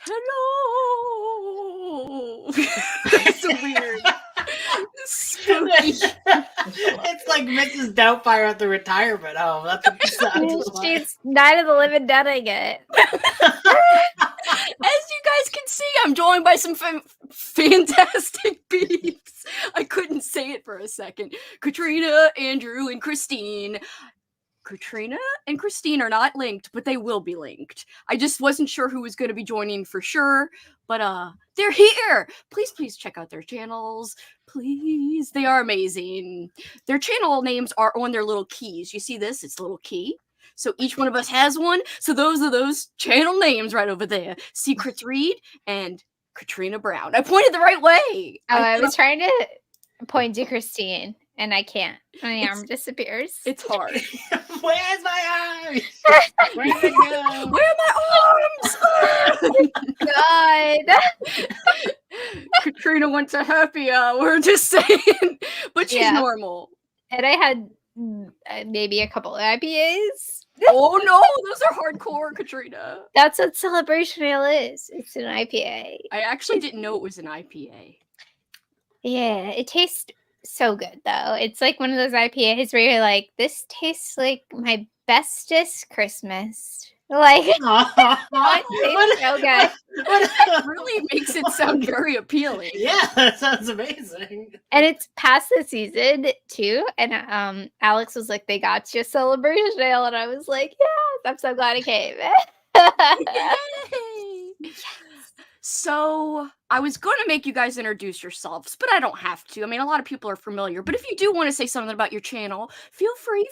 Hello. It's so weird. Spooky. It's like Mrs. Doubtfire at the retirement home. That's what it sounds like. She's Night of the Living Deading it. As you guys can see, I'm joined by some fantastic beeps. I couldn't say it for a second. Katrina, Andrew, and Christine. Katrina and Christine are not linked, but they will be linked. I just wasn't sure who was going to be joining for sure, but they're here. Please check out their channels. Please, they are amazing. Their channel names are on their little keys. You see this? It's a little key. So each one of us has one. So those are those channel names right over there. Secrets Read and Katrina Brown. I pointed the right way. Oh, I was trying to point to Christine, and I can't. My arm disappears. It's hard. Where's my arms? Where'd they go? Where are my arms? God. Katrina went to happy hour, just saying. But she's normal. And I had maybe a couple of IPAs. Oh no, those are hardcore, Katrina. That's what Celebration Ale is. It's an IPA. I actually didn't know it was an IPA. Yeah, it tastes so good though. It's like one of those IPAs where you're like, this tastes like my bestest Christmas. Like, it tastes so good. That really makes it sound very appealing. Yeah, that sounds amazing. And it's past the season too. And Alex was like, they got you a Celebration Ale. And I was like, yes, I'm so glad it came. Yes. So I was going to make you guys introduce yourselves, but I don't have to. I mean, a lot of people are familiar, but if you do want to say something about your channel, feel free.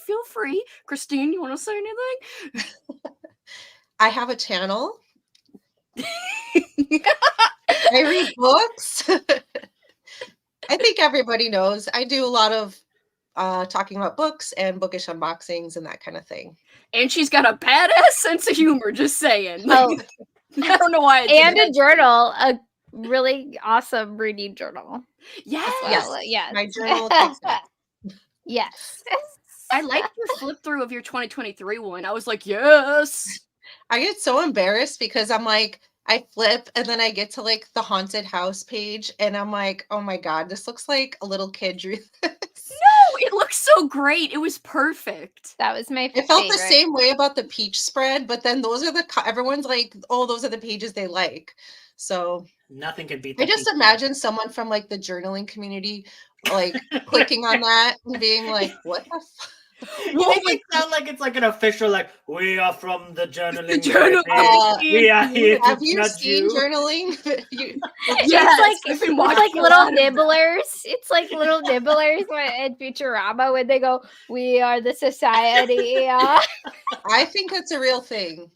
Christine, you want to say anything? I have a channel. I read books. I think everybody knows. I do a lot of talking about books and bookish unboxings and that kind of thing. And she's got a badass sense of humor, just saying. Oh, I don't know why. And a journal, a really awesome reading journal. Yes. Yes. My journal takes it. Yes. I liked your flip through of your 2023 one. I was like, yes. I get so embarrassed because I'm like, I flip and then I get to like the haunted house page and I'm like, oh my God, this looks like a little kid drew this. No, it looks so great. It was perfect. That was my favorite. It felt the same way about the peach spread, but then those are everyone's like, oh, those are the pages they like. So nothing could beat I just imagine someone from like the journaling community like clicking on that and being like, what the fuck? You make it sound like it's like an official, like, we are from the journaling. We are here. Have you seen journaling? It's like little nibblers. It's like little nibblers in Futurama when they go, we are the society. I think it's a real thing.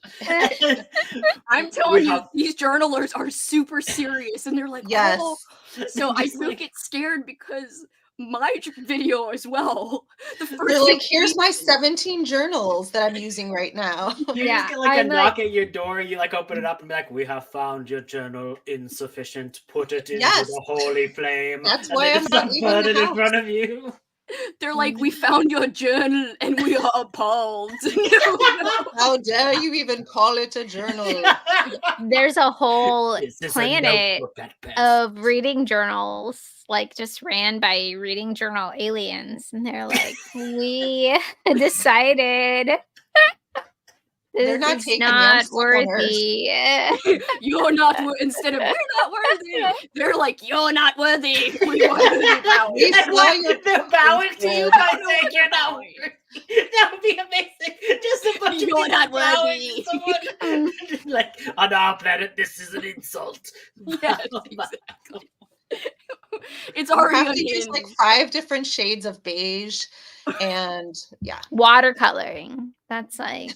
I'm telling you, these journalers are super serious and they're like, yes. Oh. So I still get scared because my video as well. They're like, here's my 17 journals that I'm using right now. You just get like a knock at your door, you like open it up and be like, we have found your journal insufficient. Put it into the holy flame. That's why I'm not leaving burn it the in front of you. They're like, we found your journal and we are appalled. How dare you even call it a journal? There's a whole planet of reading journals, like just ran by reading journal aliens. And they're like, we decided they're not taking not worthy. You're not instead of we're not worthy. They're like, you're not worthy. We want to be bowing. They're bowing to you by saying you're not worthy. That would be amazing. Just a bunch of you're not worthy. Like, on our planet, this is an insult. Yes, exactly. It's already there's like 5 different shades of beige and watercoloring. That's like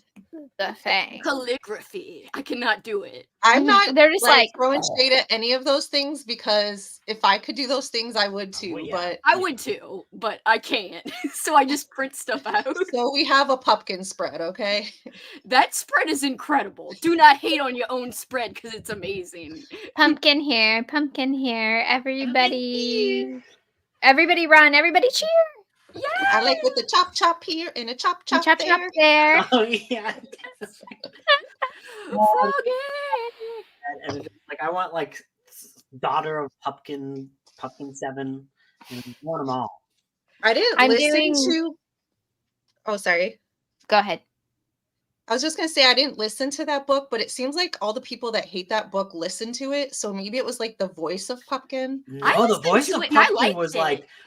the thing. Calligraphy. I cannot do it. I'm not. They're just like throwing shade at any of those things because if I could do those things, I would too. But I would too, but I can't. So I just print stuff out. So we have a pumpkin spread, okay? That spread is incredible. Do not hate on your own spread because it's amazing. Pumpkin here, everybody run, everybody cheer. Yeah, I like with the chop here and a chop there. There. Oh yeah. and it's like I want like Daughter of Pumpkin 7, and I want them all. I didn't listen to. Oh, sorry. Go ahead. I was just gonna say I didn't listen to that book, but it seems like all the people that hate that book listen to it. So maybe it was like the voice of Pumpkin. No, the voice of Pumpkin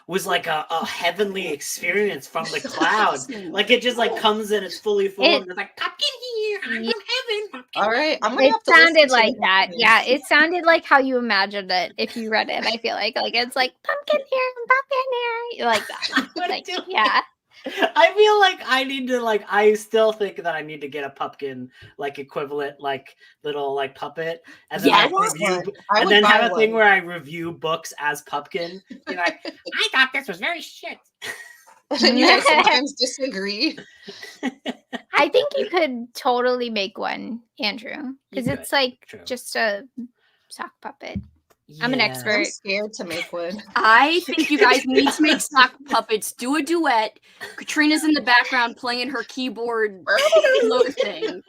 was like a heavenly experience from the clouds. Like it just like comes in its fully formed. It's like Pumpkin here, I'm from heaven. Pumpkin. All right, I'm gonna have to sounded like that. Yeah, it sounded like how you imagined it if you read it. I feel like it's like pumpkin here, pumpkin here, like that. Like, yeah. I feel like I need to like. I still think that I need to get a Pumpkin like equivalent, like little like puppet, and then have a thing where I review books as Pumpkin. You're like, I thought this was very shit. And you guys sometimes disagree. I think you could totally make one, Andrew, because it's like just a sock puppet. Yeah. I'm an expert. I'm scared to make one. I think you guys need to make sock puppets. Do a duet. Katrina's in the background playing her keyboard thing.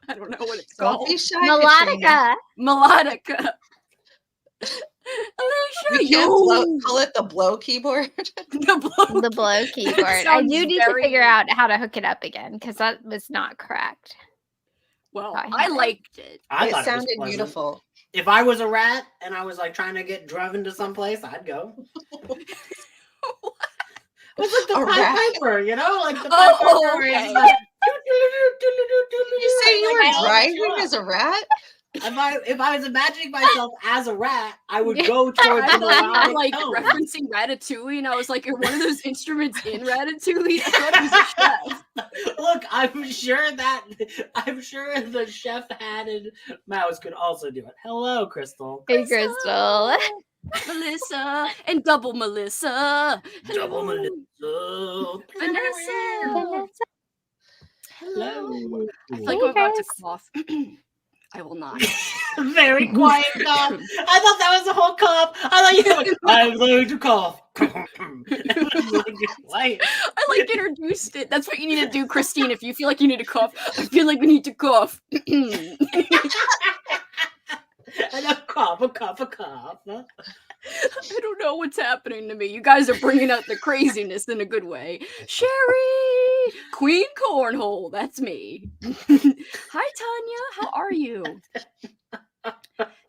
I don't know what it's called. Be shy, Melodica. Melodica. We can't call it the blow keyboard. The blow keyboard. I do need to figure out how to hook it up again because that was not correct. Well, I liked it. It sounded beautiful. If I was a rat and I was like trying to get driven to someplace, I'd go. It's like the Pied Piper, you know, like the Pied Piper. Okay. You say you were driving as a rat? If I was imagining myself as a rat, I would go towards the melodic like tone. referencing Ratatouille, and I was like, "Are one of those instruments in Ratatouille?" I thought it was a chef. Look, I'm sure the chef hatted mouse could also do it. Hello, Crystal. Hey, Crystal. Melissa and double Melissa. Double Melissa. Vanessa. Hello. I feel like I'm about to cough. I will not. Very quiet cough. I thought that was the whole cough. I thought you were like, I'm going to cough. I like introduced it. That's what you need to do, Christine. If you feel like you need to cough, I feel like we need to cough. I know, cough, a cough. I don't know what's happening to me. You guys are bringing out the craziness in a good way. Sherry! Queen Cornhole, that's me. Hi, Tanya. How are you?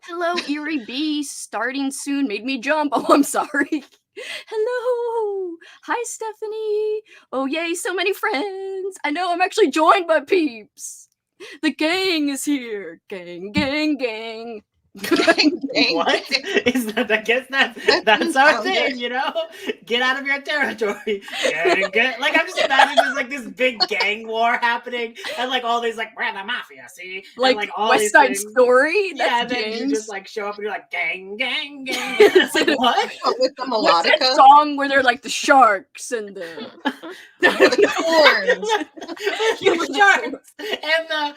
Hello, Eerie B. Starting soon made me jump. Oh, I'm sorry. Hello. Hi, Stephanie. Oh, yay, so many friends. I know I'm actually joined by peeps. The gang is here. Gang, gang, gang. What is that? I guess that's our thing, you know. Get out of your territory. Like I'm just imagining there's like this big gang war happening, and like all these like we're the mafia, see, like all West Side Story. Yeah, and then you just like show up and you're like gang. It's like what? With the melodica. What's that song where they're like the sharks and the horns? The sharks and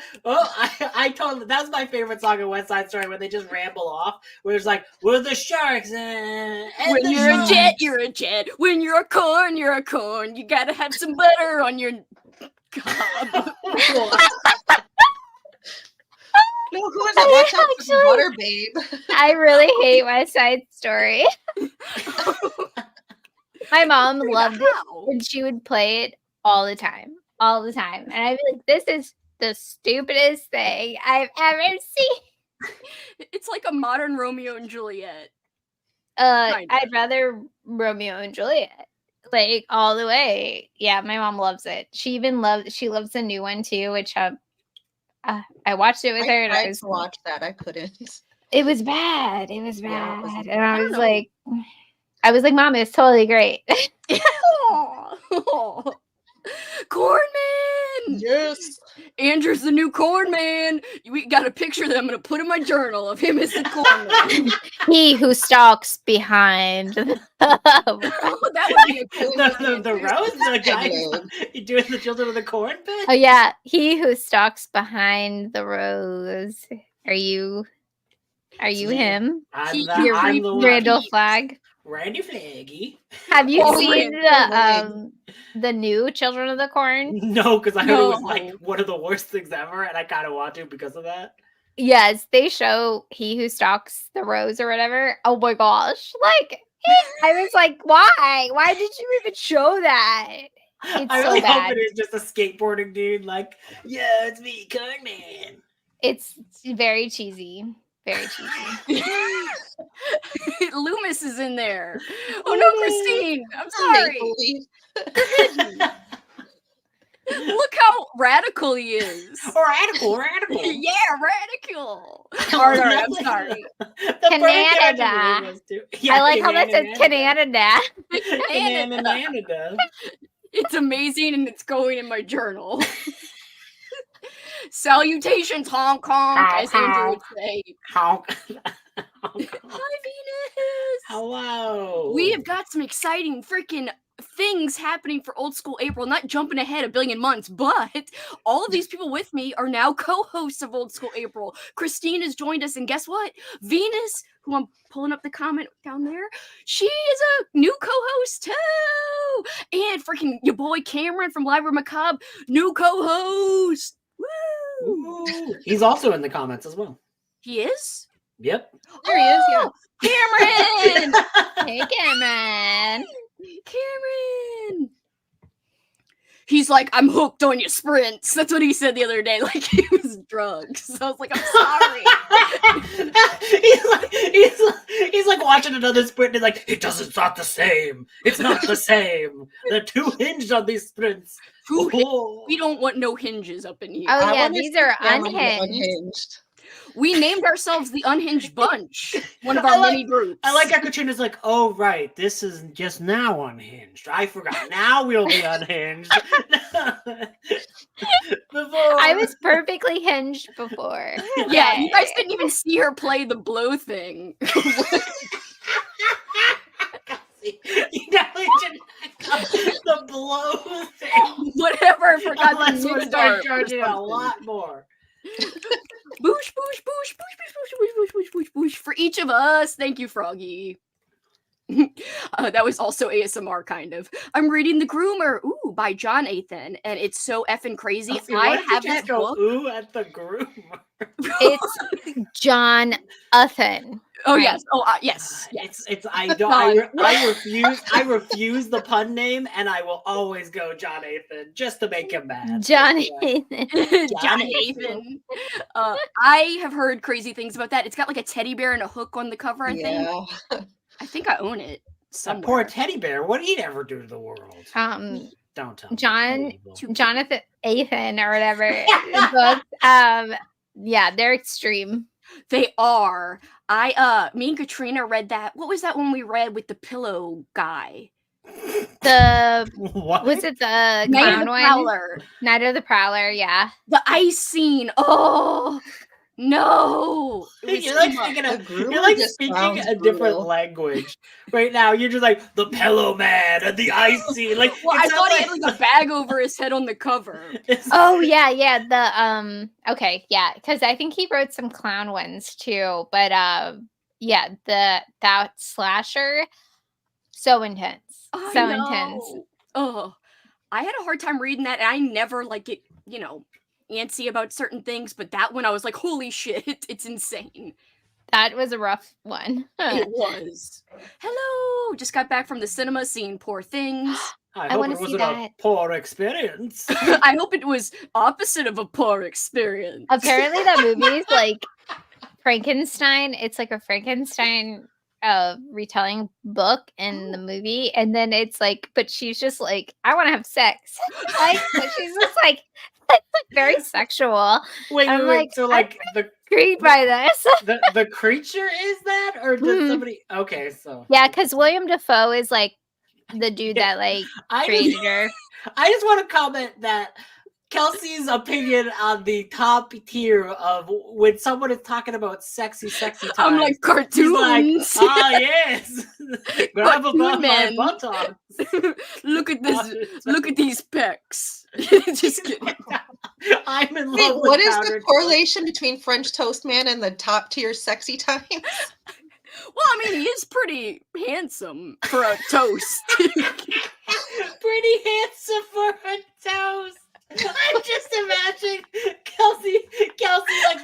I totally that was my favorite song in West Side Story when they just ramble off where it's like we're the sharks and when you're a jet you're a jet, when you're a corn you're a corn, you gotta have some butter on your cob. No, who is it? Watch out for the butter, babe. I really hate West Side Story. My mom loved it and she would play it all the time. And I'd be like, this is the stupidest thing I've ever seen. It's like a modern Romeo and Juliet. I'd rather Romeo and Juliet, like all the way. Yeah, my mom loves it. She loves the new one too, which I watched it with her. And I tried to watch that. I couldn't. It was bad. And I was like, Mom, it's totally great. Cornman! Yes. Andrew's the new Cornman. We got a picture that I'm going to put in my journal of him as the Cornman. He who stalks behind the that would be a cool the rose, the guy doing the Children of the Corn bit? Oh, yeah. He who stalks behind the rose. Are you him? I'm the Randall Flagg. Randy Flaggy. Have you seen the new Children of the Corn? No, because I heard it was like one of the worst things ever, and I kind of want to because of that. Yes, they show He Who Stalks the Rose or whatever. Oh my gosh. Like, I was like, why? Why did you even show that? It's I so really bad. hope it is just a skateboarding dude. Like, yeah, it's me, Cardman. It's very cheesy. Very cheesy. Loomis is in there. Oh no, Christine. I'm sorry. Look how radical he is. Radical. Yeah, radical. All right, I'm sorry. Canada. I like how that says Canada. Canada. It's amazing and it's going in my journal. Salutations, Hong Kong, as Andrew would say. Honk. Hi, Venus. Hello. We have got some exciting freaking things happening for Old School April. Not jumping ahead a billion months, but all of these people with me are now co-hosts of Old School April. Christine has joined us, and guess what? Venus, who I'm pulling up the comment down there, she is a new co-host too. And freaking your boy Cameron from Library Macabre, new co-host. Woo! Ooh. He's also in the comments as well. He is? Yep. There he is, yeah. Cameron! Hey, Cameron. Cameron! He's like, I'm hooked on your sprints. That's what he said the other day. Like he was drugged. So I was like, I'm sorry. he's like watching another sprint and like, it's not the same. It's not the same. They're too hinged on these sprints. We don't want no hinges up in here. Oh yeah, these are unhinged. We named ourselves the Unhinged Bunch, one of our mini groups. I like how Katrina's like, oh, right, this is just now unhinged. I forgot. Now we'll be unhinged. I was perfectly hinged before. Yeah, you guys didn't even see her play the blow thing. You definitely didn't the blow thing. Whatever, I forgot. Unless we start charging a lot more. Boosh, boosh, boosh, boosh, boosh, boosh, boosh, boosh, boosh, boosh, boosh. For each of us. Thank you, Froggy. That was also ASMR, kind of. I'm reading The Groomer, by John Athan, and it's so effing crazy. I have this book. Ooh at The Groomer. It's John Athan. Oh right. Yes. Oh yes. It's I refuse the pun name, and I will always go John Athan just to make him mad. John Athan. John Athan. I have heard crazy things about that. It's got like a teddy bear and a hook on the cover. I think. I think I own it somewhere. That poor teddy bear. What did he ever do to the world? Don't tell me. Jonathan Athan or whatever. Books. Yeah, they're extreme. They are. Me and Katrina read that. What was that one we read with the pillow guy? What was it? The Night of the Prowler. Night of the Prowler. Yeah. The ice scene. Oh no! You're like speaking a different language right now. You're just like the pillow man and the ice scene. Like, well, I thought he had like a bag over his head on the cover. Oh yeah. The okay, yeah, because I think he wrote some clown ones too. But yeah, that slasher, so intense, intense. Oh, I had a hard time reading that. And I never like it. Antsy about certain things, but that one I was like, holy shit, it's insane. That was a rough one. It was. Hello, just got back from the cinema seeing Poor Things. I want to see that. A poor experience. I hope it was opposite of a poor experience. Apparently that movie is like Frankenstein. It's like a Frankenstein retelling book in the movie, and then it's like, but she's just like, I want to have sex. Like, but she's just like, it's like very sexual. Wait, so like the creed by this. the creature is that, or does somebody? Okay, so yeah, because William Dafoe is like the dude that like created her. I just want to comment that Kelsey's opinion on the top tier of when someone is talking about sexy times. I'm like, cartoons. Like, yes. Grab above my buttocks. Look at this. Look at these pecs. Just kidding. I'm in love with what is the correlation between French Toast Man and the top tier sexy times? Well, I mean, he is pretty handsome for a toast. Pretty handsome for a toast. I'm just imagining Kelsey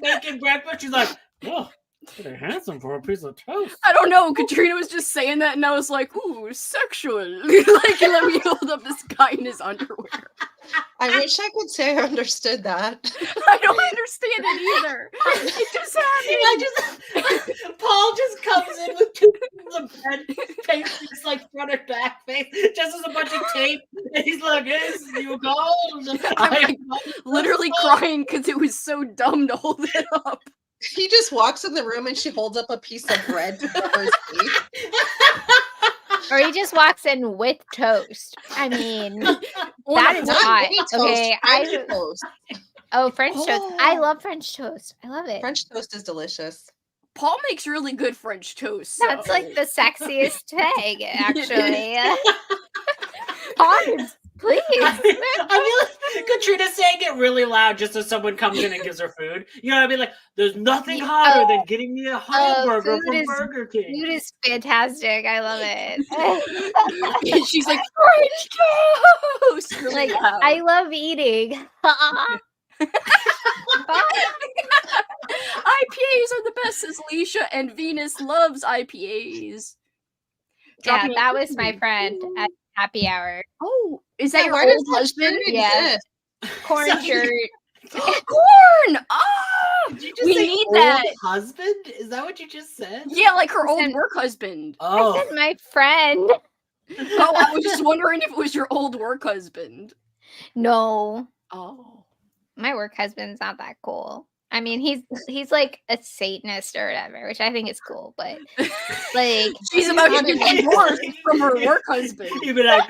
like making breakfast. She's like, oh, pretty handsome for a piece of toast. I don't know. Katrina was just saying that, and I was like, ooh, sexual. Like, let me hold up this guy in his underwear. I wish I could say I understood that. I don't understand it either. It just happened. Paul just comes in with two pieces of bread, paste just like front and back face, just as a bunch of tape, and he's like, "Yes, you gold." I'm like, literally crying because it was so dumb to hold it up. He just walks in the room and she holds up a piece of bread to cover his teeth. Or he just walks in with toast. I mean, that is Not hot. any toast, Okay, French toast. French toast. I love French toast. I love it. French toast is delicious. Paul makes really good French toast. So. That's like the sexiest thing, actually. Paul, please. I feel like Katrina's saying it really loud just so someone comes in and gives her food. You know what I mean? Like, there's nothing hotter than getting me a hamburger from Burger King. Food is fantastic. I love it. She's like, French toast! Really Like, loud. I love eating. IPAs are the best, says Leisha, and Venus loves IPAs. Yeah, Dropping that a was my friend at happy hour. Oh, is that Yeah, your why does old that husband? shirt Yeah. exist? Corn Sorry. shirt. Corn! Ah! Did you just We say need old that. husband? Is that what you just said? Yeah, like her old Listen- work husband. Oh. I said my friend. Oh, I was just wondering if it was your old work husband. No, Oh. my work husband's not that cool. I mean, he's like a Satanist or whatever, which I think is cool, but like She's about to not get in- divorced from her work husband. He'd be like,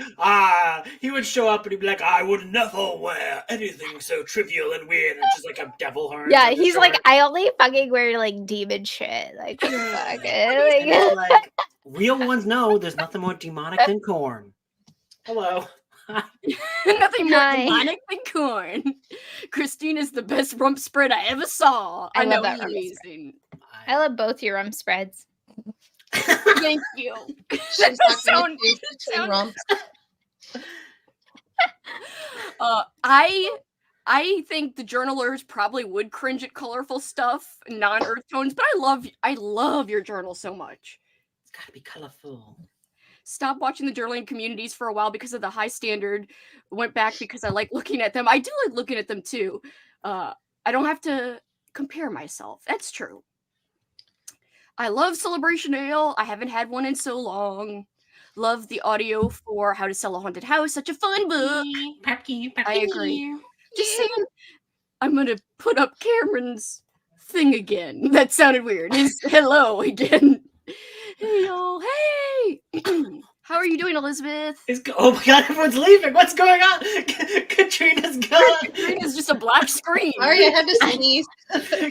he would show up and he'd be like, I would never wear anything so trivial and weird. And just like a devil horn. yeah, on the he's like, shirt. I only fucking wear like demon shit. Like, what the fuck? And Like, it's like, real ones know there's nothing more demonic than corn. Hello. Nothing more Hi. demonic than corn. Christine is the best rump spread I ever saw. I I know, love that he's rump amazing. I love both your rum spreads. Thank you. She's That not does gonna sound- choose between sound- rumps. I think the journalers probably would cringe at colorful stuff, non-earth tones, but I love your journal so much. It's gotta be colorful. Stopped watching the journaling communities for a while because of the high standard. Went back because I like looking at them. I do like looking at them too. I don't have to compare myself. That's true. I love Celebration Ale. I haven't had one in so long. Love the audio for How to Sell a Haunted House. Such a fun book. I agree. Just saying, I'm gonna put up Cameron's thing again. That sounded weird. His hello again. Hey y'all, hey! How are you doing, Elizabeth? Oh my god, everyone's leaving. What's going on? Katrina's gone. Katrina's just a black screen. Sorry, I had to sneeze.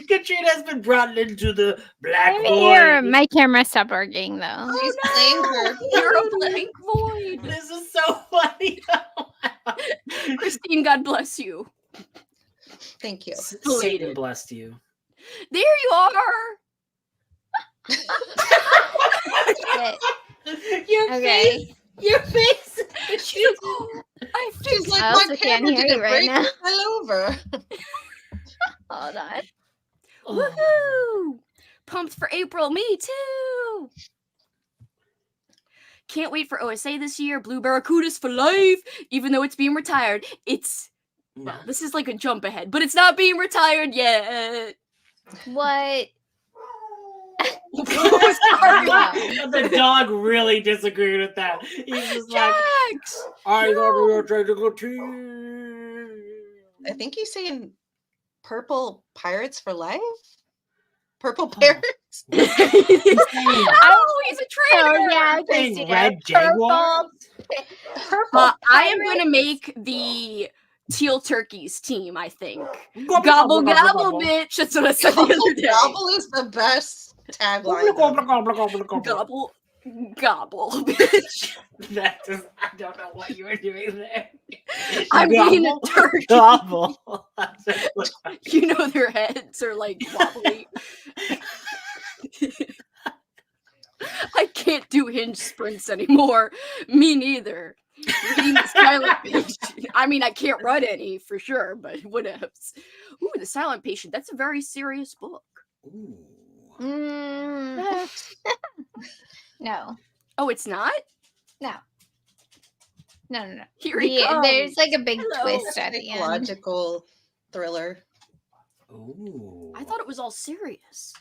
Katrina has been brought into the black I'm here. void. My camera stopped working though. She's playing her. You're a blank void. This is so funny. Christine, God bless you. Thank you. Satan blessed you. There you are. Shit. Your Okay. face. Your face. She's like, oh, I feel She's like, I my also can't camera hear did you a right break now. and fell over. Hold on. woohoo! Pumped for April. Me too. Can't wait for OSA this year. Blue Barracudas for life. Even though it's being retired, it's No. this is like a jump ahead, but it's not being retired yet. What? Sorry. The dog really disagreed with that. He's just like, Jax! I thought we were trying to go to. I think he's saying purple pirates for life? Purple parrots? Oh, he's a traitor. Oh yeah, Saying Christina. red jaguar. Purple I am pirate. gonna make the Teal Turkeys team, I think. Gobble, gobble, bitch. That's what I said the other day. Gobble is the best tagline. though. Gobble, gobble, bitch. That is, I don't know what you were doing there. I'm being a turkey. Gobble. You know their heads are like wobbly. I can't do hinge sprints anymore. Me neither. Reading The Silent Patient. I mean, I can't run any for sure, but whatevs. Ooh, The Silent Patient. That's a very serious book. Ooh. No. Oh, it's not? No. Here he comes. There's like a big Hello. twist at the end. Psychological thriller. Ooh. I thought it was all serious.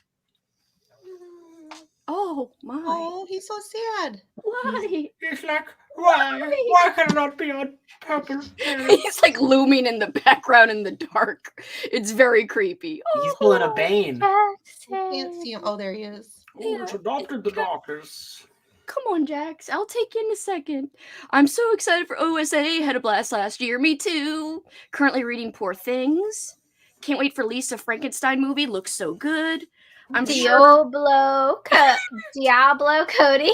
Oh my. Oh, he's so sad. Why? He's like, why can I not be on purple? He's like looming in the background in the dark. It's very creepy. He's pulling a Bane. I can't see him. Oh, there he is. Oh, it's adopted the darkness. Come on, Jax. I'll take you in a second. I'm so excited for OSA. Had a blast last year. Me too. Currently reading Poor Things. Can't wait for Lisa Frankenstein movie. Looks so good. I'm sure. Diablo Cody.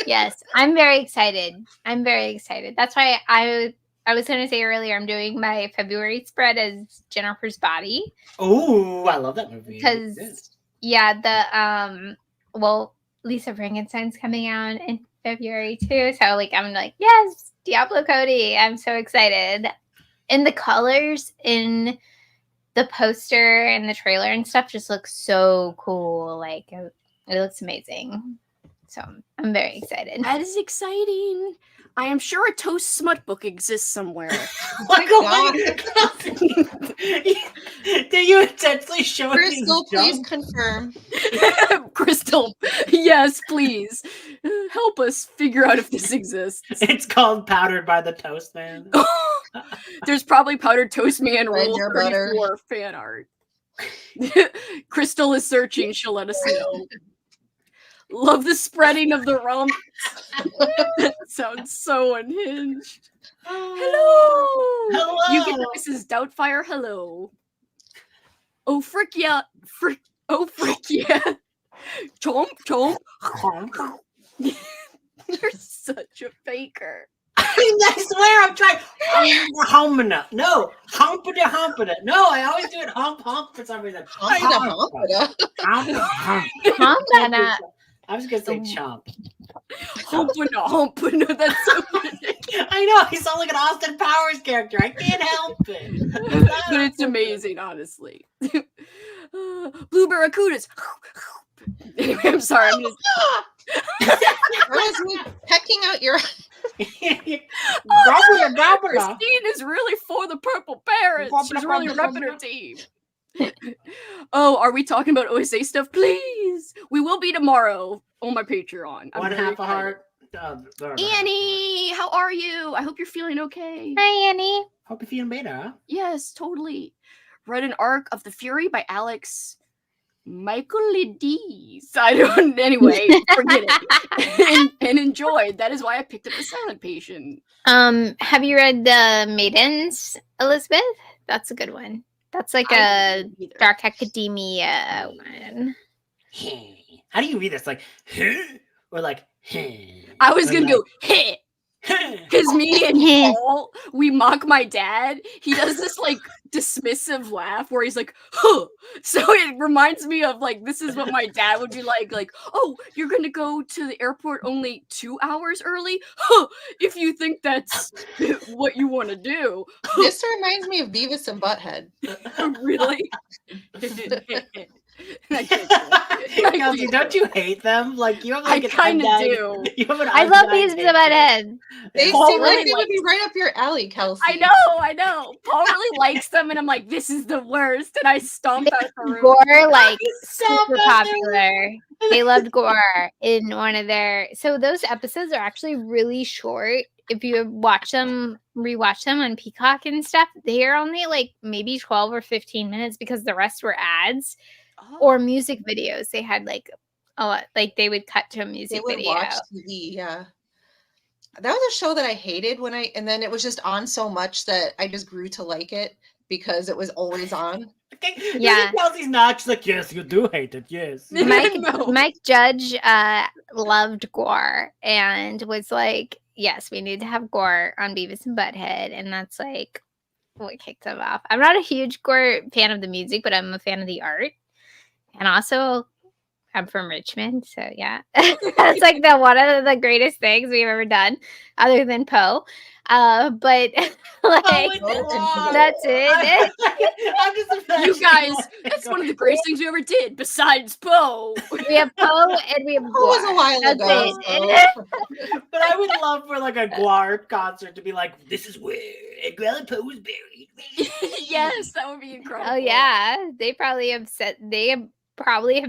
Yes, I'm very excited. That's why I was going to say earlier, I'm doing my February spread as Jennifer's Body. Oh, I love that movie. Because Lisa Frankenstein's coming out in February too. So I'm like, yes, Diablo Cody. I'm so excited. And the colors in the poster and the trailer and stuff just looks so cool. Like it looks amazing. So I'm very excited. That is exciting. I am sure a Toast smut book exists somewhere. Do you intentionally show Crystal, please confirm. Crystal, yes, please. Help us figure out if this exists. It's called Powdered by the Toast Man. There's probably Powdered Toast Man Rule Your 34 butter. fan art. Crystal is searching. She'll let us know. Love the spreading of the rump. That sounds so unhinged. Hello. Hello. You get Mrs. Doubtfire. Hello. Oh frick yeah. Oh frick yeah. Chomp chomp. You're such a faker. I swear I'm trying. Humpina. No. Humpina. No, I always do it hump for some reason. Humpina. Humpina. I was gonna say chomp. Humpina. That's so ridiculous. I know, he sounds like an Austin Powers character. I can't help it. But it's amazing, honestly. Blue barracudas. Anyway, I'm sorry. I'm just... Where's me pecking out your... Christine is really for the purple parrots. She's really repping her team. Oh, are we talking about OSA stuff? Please. We will be tomorrow on my Patreon. I'm One half a heart. Annie, how are you? I hope you're feeling okay. Hi, Annie. Hope you're feeling better. Yes, totally. Read an arc of The Fury by Alex Michaelides. I don't. Anyway, forget it. and enjoyed. That is why I picked up The Silent Patient. Have you read The Maidens, Elizabeth? That's a good one. That's like a dark academia one. How do you read this? Like, or like, I was gonna go, heh. Because me and Paul, we mock my dad. He does this like dismissive laugh where he's like, huh. So it reminds me of like, this is what my dad would be like, oh, you're gonna go to the airport only 2 hours early? Huh. If you think that's what you want to do. This reminds me of Beavis and Butthead. Really? Kelsey, don't you hate them? Like you have like I kind of do. You have an I love Beavis and Butthead. They Paul seem really like they would be right up your alley, Kelsey. I know. Paul really likes them, and I'm like, this is the worst, and I stomp out the room. Gore, like super popular. They loved Gore in one of their. So those episodes are actually really short. If you rewatch them on Peacock and stuff, they are only like maybe 12 or 15 minutes because the rest were ads or music videos. They had like a lot, like they would cut to a music video. Watch TV, yeah. That was a show that I hated and then it was just on so much that I just grew to like it because it was always on. Yeah. Kelsey's not. She's like, yes, you do hate it. Yes. Mike Judge loved Gore and was like, yes, we need to have Gore on Beavis and Butthead. And that's like what kicked him off. I'm not a huge Gore fan of the music, but I'm a fan of the art. And also, I'm from Richmond, so yeah. That's like one of the greatest things we've ever done, other than Poe. But like that's it. I'm just you guys, that's one of the greatest things we ever did, besides Poe. We have Poe and we have Poe was a while That's ago. it. But I would love for like a Guar concert to be like, this is where Edgar Allan Poe was buried. Yes, that would be incredible. Oh yeah, they probably have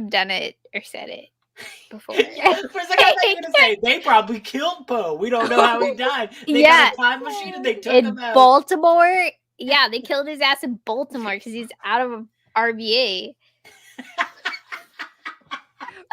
done it or said it before. For a second, I thought you were gonna say they probably killed Poe. We don't know how he died. They got a time machine and they took him out. Baltimore. Yeah, they killed his ass in Baltimore because he's out of RVA.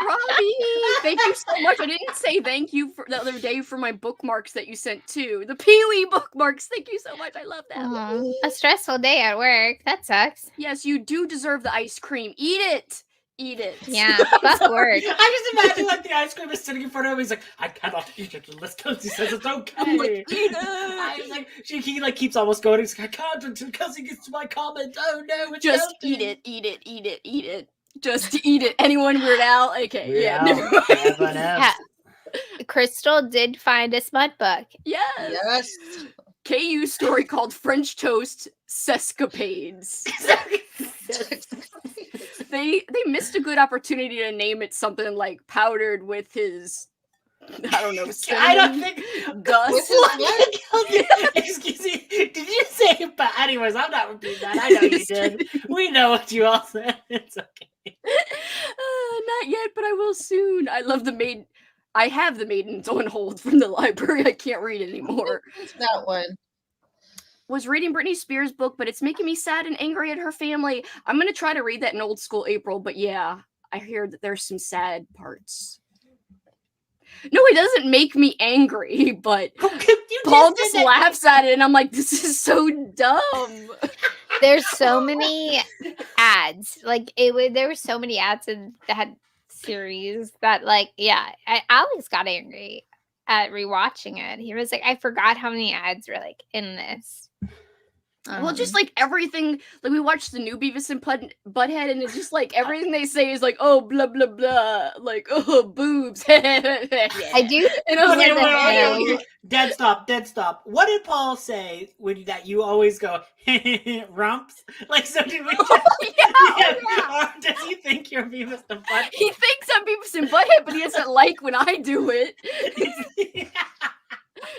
Robbie, thank you so much. I didn't say thank you for the other day for my bookmarks that you sent too. The Pee-wee bookmarks. Thank you so much. I love them. A stressful day at work. That sucks. Yes, you do deserve the ice cream. Eat it. Eat it. Yeah, fuck work. I just imagine like the ice cream is sitting in front of him. He's like, I cannot eat it unless Kelsey says it's okay. I'm like, eat it. I was like, he like keeps almost going. He's like, I can't until Kelsey gets to my comment. Oh no, it's just melting. eat it. Eat it. Eat it. Eat it. Just eat it. Anyone Weird Al? Okay, Weird yeah. Al. Never mind. Everyone else. Crystal did find a smut book. Yes. Yes. KU story called French Toast Sescapades. They missed a good opportunity to name it something like powdered with his, I don't know, I don't think dust. Excuse me. Did you say? But anyways, I'm not repeating that. I know you did. We know what you all said. It's okay. Not yet, but I will soon. I love the maid. I have the Maidens on hold from the library. I can't read anymore. It's that one. Was reading Britney Spears' book, but it's making me sad and angry at her family. I'm gonna try to read that in old school April, but yeah, I hear that there's some sad parts. No, it doesn't make me angry, but Paul just laughs at it, and I'm like, this is so dumb. There's so many ads. Like there were so many ads in that series that, like, yeah, Alex got angry at rewatching it. He was like, I forgot how many ads were like in this. Well, just like everything, like we watched the new Beavis and Butthead, and it's just like everything they say is like, oh, blah blah blah, like, oh, boobs. I do. And I was wait. Dead stop. What did Paul say when that you always go rumps? Like, so did we? Or does he think you're Beavis and Butthead? He thinks I'm Beavis and Butthead, but he doesn't like when I do it.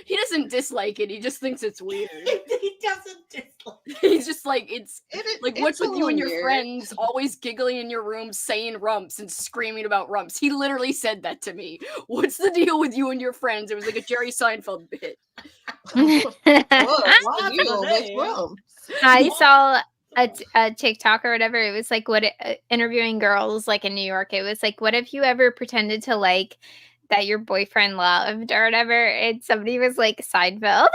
He doesn't dislike it. He just thinks it's weird. He doesn't dislike it. He's just like, it's like, it's what's with you and your weird. friends always giggling in your room saying rumps and screaming about rumps? He literally said that to me. What's the deal with you and your friends? It was like a Jerry Seinfeld bit. I saw a TikTok or whatever. It was like interviewing girls like in New York. It was like, what if you ever pretended to like that your boyfriend loved or whatever, and somebody was like Seinfeld.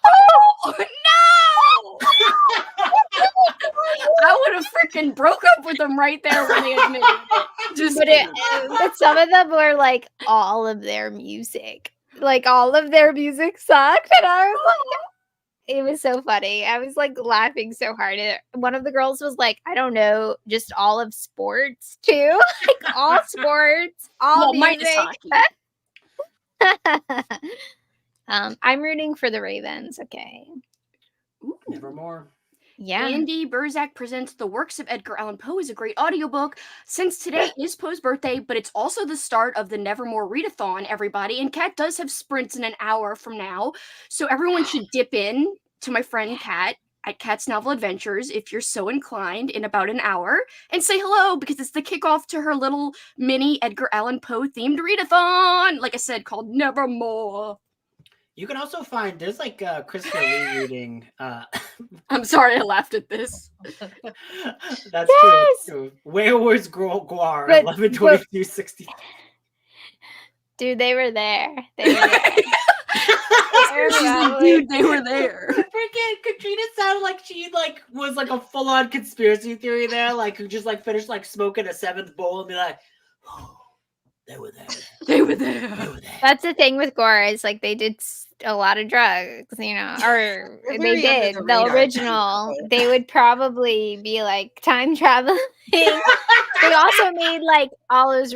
Oh no! I would have freaking broke up with them right there when they admitted it. But some of them were like all of their music sucked, and I was like, it was so funny. I was like laughing so hard. One of the girls was like, I don't know, just all of sports too, like all sports, all music. I'm rooting for the Ravens. Okay. Ooh. Nevermore. Yeah. Andy Burzak presents The Works of Edgar Allan Poe is a great audiobook. Since today is Poe's birthday, but it's also the start of the Nevermore Readathon, everybody. And Kat does have sprints in an hour from now. So everyone should dip in to my friend Kat at Kat's Novel Adventures, if you're so inclined, in about an hour, and say hello, because it's the kickoff to her little mini Edgar Allan Poe themed readathon, like I said, called Nevermore. You can also find, there's like Christopher Lee reading. I'm sorry I laughed at this. That's true. Where was Guar? 11/22/60. Dude, they were there. They were there. Dude, they were there. Freaking Katrina sounded like she like was like a full-on conspiracy theory there, like who just like finished like smoking a seventh bowl and be like, oh, they were there. They were there. That's the thing with Gore is like they did a lot of drugs, you know, or They're they very under did the the radar, original. too. They would probably be like time traveling. They also made like all of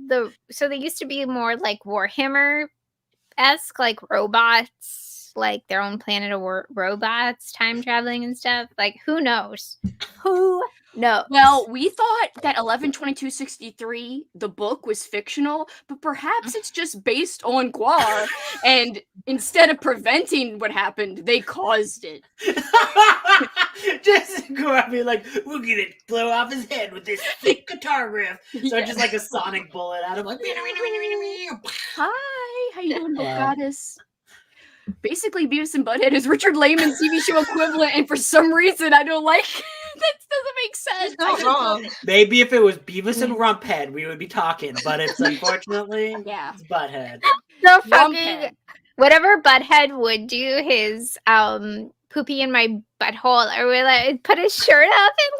the. So they used to be more like Warhammer-esque, like robots, like their own planet of robots, time traveling and stuff. Like who knows? Who knows? Well, we thought that 11/22/63, the book, was fictional, but perhaps it's just based on Guar, and instead of preventing what happened, they caused it. Just go out and be like, we're gonna blow off his head with this thick guitar riff. So Yeah. just like a sonic bullet at him, like. Hi, how you doing, Book Goddess? Basically, Beavis and Butthead is Richard Lehman's TV show equivalent, and for some reason, I don't like. That doesn't make sense. He's not wrong. Maybe if it was Beavis and Rumphead, we would be talking, but it's unfortunately it's Butthead. The fucking Rumphead. whatever Butthead would do his poopy in my butthole, or would like put his shirt up and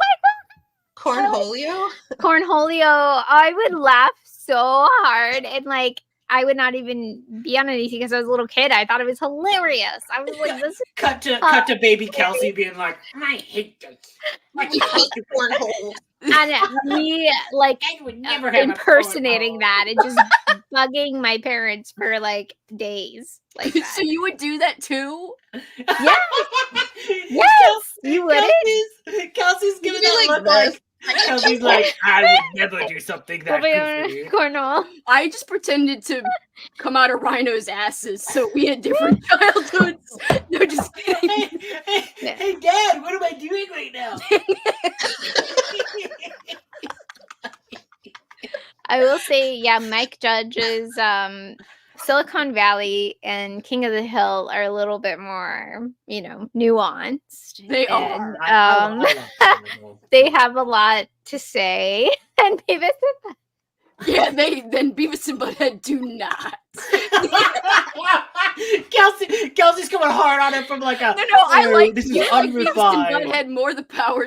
Cornholio? cornholio. I would laugh so hard, and like I would not even be on anything because I was a little kid. I thought it was hilarious. I was like, "This." Cut to baby Kelsey being like, "I hate this. I hate the cornhole." And me like I would never have impersonating a that and just bugging my parents for like days. Like that. So you would do that too? Yes, yes, you wouldn't. Kelsey's giving You that like look like. this. Kelsey's like, I would never do something that goofy. Cornhole. I just pretended to come out of rhinos' asses, so we had different childhoods. No, just kidding. Hey, Dad, what am I doing right now? I will say, yeah, Mike Judge's Silicon Valley and King of the Hill are a little bit more, you know, nuanced. They and, are. They have a lot to say, and Beavis and Yeah, then Beavis and Butthead do not. Kelsey's coming hard on it from like a. No, I like this is you like Beavis and unrefined. Butthead more the power.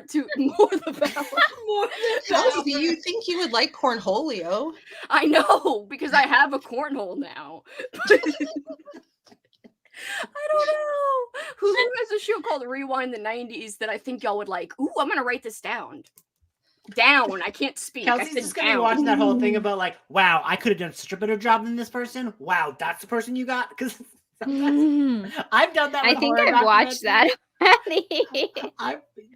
Kelsey, you think you would like cornholio? I know, because I have a cornhole now. I don't know. Who has a show called Rewind the 90s that I think y'all would like? Ooh, I'm gonna write this down. Down. I can't speak. Kelsey's just gonna be watching that whole thing about like, wow, I could have done such a better job than this person. Wow, that's the person you got? Because I've done that. I think I've watched that.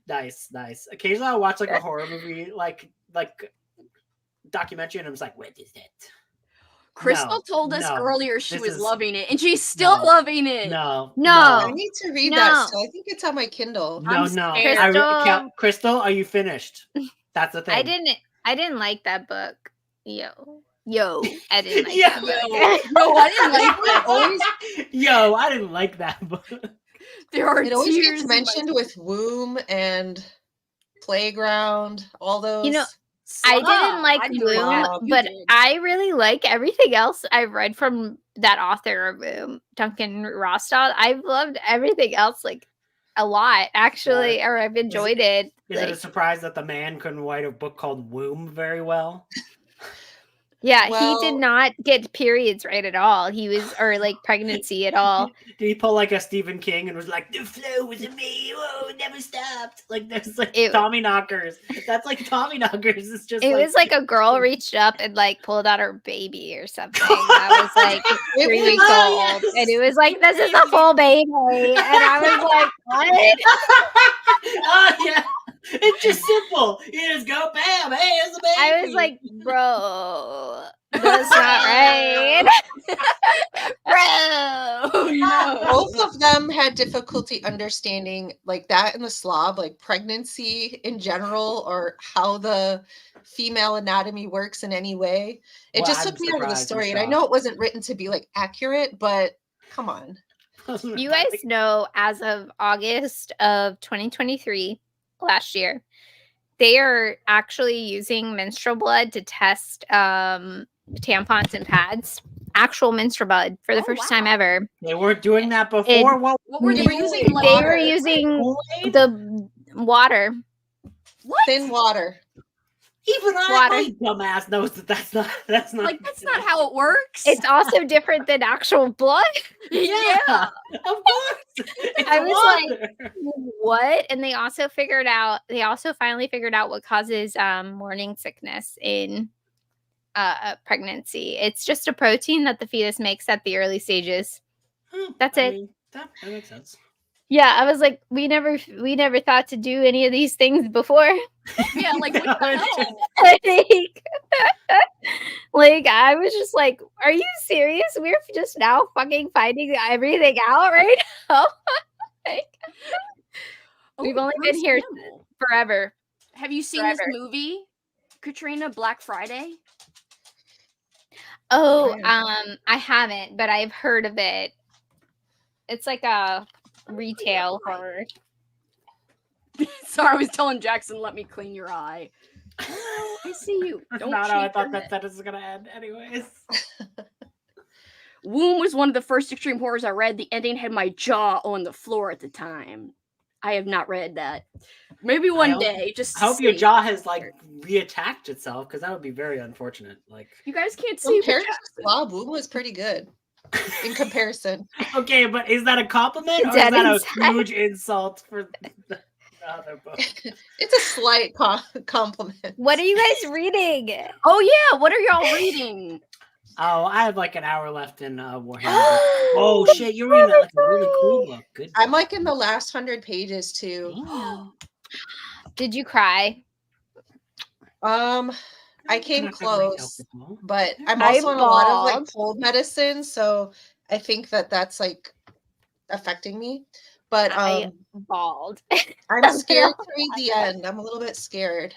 Nice. Occasionally I'll watch like a horror movie, like documentary, and I'm just like, what is it? Crystal told us earlier she was loving it, and she's still No. loving it. No. I need to read that still. I think it's on my Kindle. No. Crystal, are you finished? That's the thing. I didn't like that book. Yo, I didn't like Yo. that book. No, I didn't like that. Yo, I didn't like that book. There are It always tears gets mentioned with womb and playground, all those. You know, I didn't like Womb, but I really like everything else I've read from that author of Womb, Duncan Rostow. I've loved everything else like a lot, actually, or I've enjoyed it. Is it a surprise that the man couldn't write a book called Womb very well? Yeah, he did not get periods right at all. He was, or like pregnancy at all. Did he pull like a Stephen King and was like, the flow was in me, whoa, it never stopped. Like there's like Tommy Knockers. That's like Tommy Knockers. It's just it was like a girl reached up and like pulled out her baby or something. That was like 3 weeks old. And it was like, this is a full baby. And I was like, what? Oh yeah. It's just simple. You just go, bam, hey, it's a baby. I was like, bro, that's not right. Bro, no. Both of them had difficulty understanding like that in the slob, like pregnancy in general, or how the female anatomy works in any way. It just took me out of the story. And I know it wasn't written to be like accurate, but come on. You guys know, as of August of 2023, last year, they are actually using menstrual blood to test tampons and pads. Actual menstrual blood for the first time ever. They weren't doing that before. What were they using? They were using the water. What? Thin water. Even my dumbass knows that's not like that's not how it works. It's also different than actual blood. Yeah, of course. I was like, what? And they also finally figured out what causes morning sickness in pregnancy. It's just a protein that the fetus makes at the early stages. That's it. That makes sense. Yeah, I was like, we never thought to do any of these things before. Yeah, like what the hell? Like I was just like, are you serious? We're just now fucking finding everything out right now. Like, we've only been here forever. Have you seen this movie, Katrina, Black Friday? Oh, I haven't, but I've heard of it. It's like a retail horror. Sorry, I was telling Jackson, let me clean your eye. Oh, I see you. Don't not how I thought that sentence was gonna end anyways. Womb was one of the first extreme horrors I read. The ending had my jaw on the floor at the time. I have not read that. Maybe one day. Just I hope your jaw has like reattached itself, because that would be very unfortunate. Like you guys can't see. Compared to Slob, Womb was pretty good in comparison. Okay, but is that a compliment or is that a huge insult for the other book? It's a slight compliment. What are you guys reading? Oh yeah, what are y'all reading? Oh, I have like an hour left in Warhammer. Oh shit, you're reading like a really cool book. Good. I'm like in the last 100 pages too. Did you cry? I came close, but I'm also on a lot of like cold medicine, so I think that that's affecting me. But I bawled. I'm scared to read the end. I'm a little bit scared.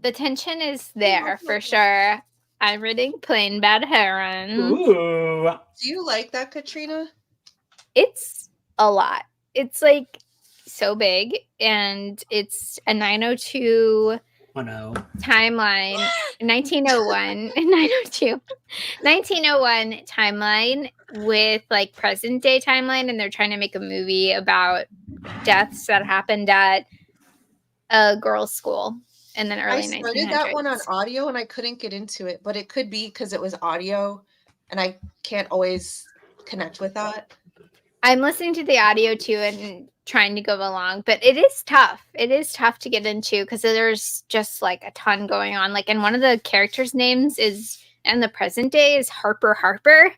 The tension is there for sure. I'm reading Plain Bad Heron. Ooh. Do you like that, Katrina? It's a lot. It's like so big, and it's a 902 timeline, 1901, 902, 1901 timeline with like present day timeline, and they're trying to make a movie about deaths that happened at a girls' school in the early 1900s. I started that one on audio and I couldn't get into it, but it could be because it was audio and I can't always connect with that. I'm listening to the audio too and trying to go along, but it is tough. It is tough to get into because there's just like a ton going on. Like, and one of the characters' names is in the present day is Harper,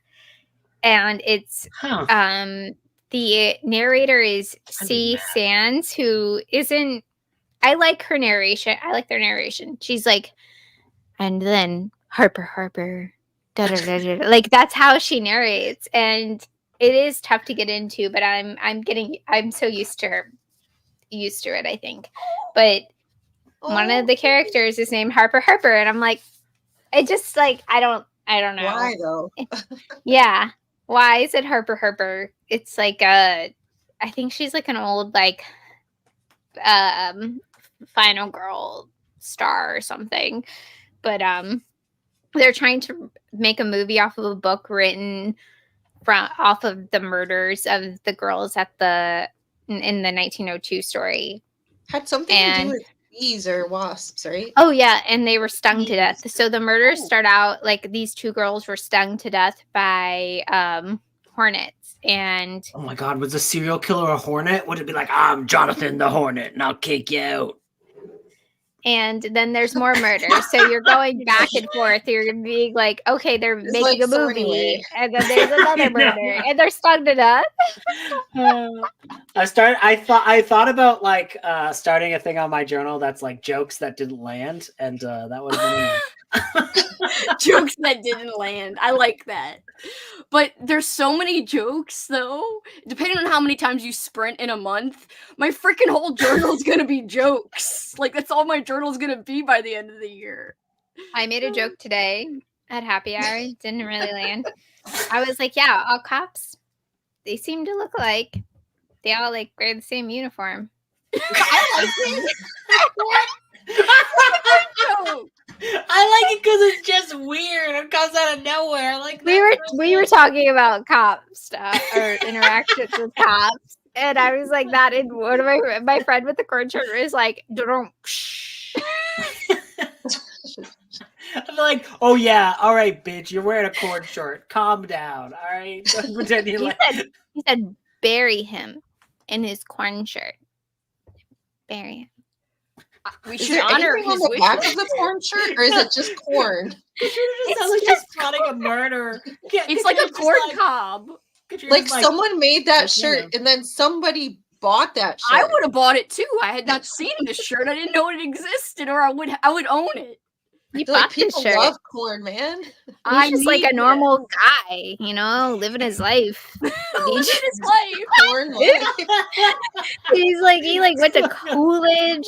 and it's the narrator is C. Sands, who isn't. I like her narration. I like their narration. She's like, and then Harper, da da da da. Like that's how she narrates, and it is tough to get into. But I'm so used to it. I think, but one of the characters is named Harper, and I'm like, I just like I don't know why though. Yeah, why is it Harper? It's like I think she's like an old like final girl star or something, but they're trying to make a movie off of a book written off of the murders of the girls in the 1902 story. Had something to do with bees or wasps, right? Oh yeah, and they were stung to death. So the murders start out like these two girls were stung to death by hornets. And oh my god, was a serial killer a hornet? Would it be like, I'm Jonathan the Hornet and I'll kick you out? And then there's more murders. So you're going back and forth. You're being like, okay, they're making a movie. And then there's another murder. And they're stung to death. I thought about like starting a thing on my journal that's like jokes that didn't land. And that would have been jokes that didn't land. I like that. But there's so many jokes though. Depending on how many times you sprint in a month, my freaking whole journal's gonna be jokes. Like that's all my journal's gonna be by the end of the year. I made a joke today at happy hour. It didn't really land. I was like, yeah, all cops, they seem to look alike. They all like wear the same uniform. I like it. I like it because it's just weird. It comes out of nowhere. Like we were talking about cop stuff or interactions with cops, and I was like that. And one of my friend with the corn shirt is like, don't. like, oh yeah, all right, bitch, you're wearing a cord short. Calm down, all right? Don't pretend you're He said bury him in his corn shirt. Bury him. We Is should there honor anything on his the back wishes. of the corn shirt, or is it just corn? Katrina sounds like she's plotting a murder. It's like a corn cob. Like someone made that shirt, and then somebody bought that shirt. I would have bought it too. I had not seen this shirt. I didn't know it existed, or I would own it. You Like, bought this people shirt. love corn, man. He's just like a normal guy, you know, living his life. Living his life. Corn life. He went to college.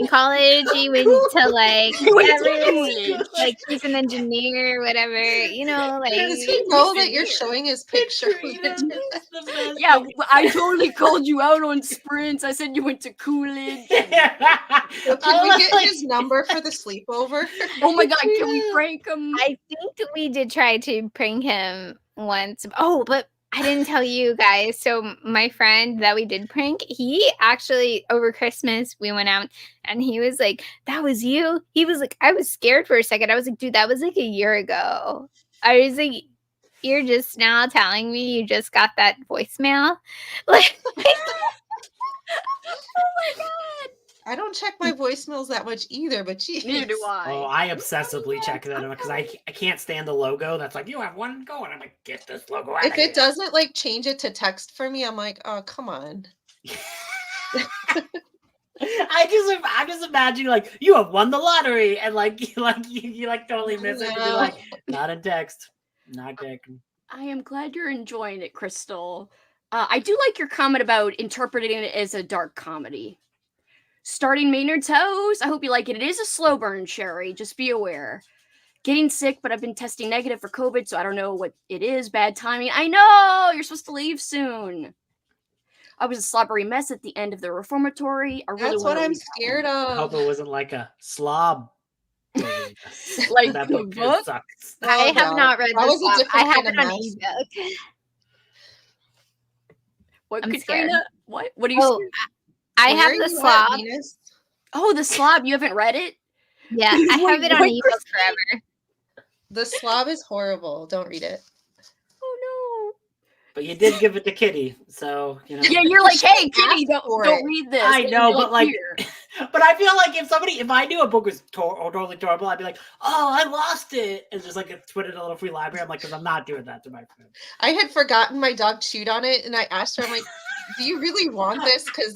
College. He went to like college. like he's an engineer, whatever. You know, like Does he know that you're showing his picture? Yeah, I totally called you out on sprints. I said you went to college. So can we get his number for the sleepover? Oh my god, can we prank him? I think we did try to prank him once. Oh, but I didn't tell you guys. So my friend that we did prank, he actually over Christmas we went out and he was like, "That was you?" He was like, I was scared for a second. I was like, "Dude, that was like a year ago." I was like, "You're just now telling me you just got that voicemail?" Like oh my god. I don't check my voicemails that much either, but geez. Neither do I. Oh, I obsessively check that because I can't stand the logo. That's like, you have one going. I'm like, get this logo out. If it doesn't like change it to text for me, I'm like, oh, come on. I'm just imagining like you have won the lottery and you totally miss it. And you're like, not in text, not taken. I am glad you're enjoying it, Crystal. I do like your comment about interpreting it as a dark comedy. Starting Maynard's house. I hope you like it. It is a slow burn, Sherry. Just be aware. Getting sick, but I've been testing negative for COVID, so I don't know what it is. Bad timing. I know! You're supposed to leave soon. I was a slobbery mess at the end of the reformatory. That's what I'm scared of. I hope it wasn't like a slob. Like that the book? sucks. I have not read that this was a book. I have different it kind on of mess. ebook. What, I'm Katrina? scared. What? What are you scared? I Where have are the you at, slob. Venus? Oh, the slob. You haven't read it? Yeah, I have it on What, ebook forever. The slob is horrible. Don't read it. Oh But you did give it to Kitty, so you know. no. Yeah, you're like, hey, Ask Kitty, for don't it. read this. I know, You're but like, here. but I feel like if I knew a book was totally terrible, I'd be like, oh, I lost it, and just like put it in a little free library. I'm like, because I'm not doing that to my friend. I had forgotten my dog chewed on it, and I asked her, I'm like, do you really want this? Because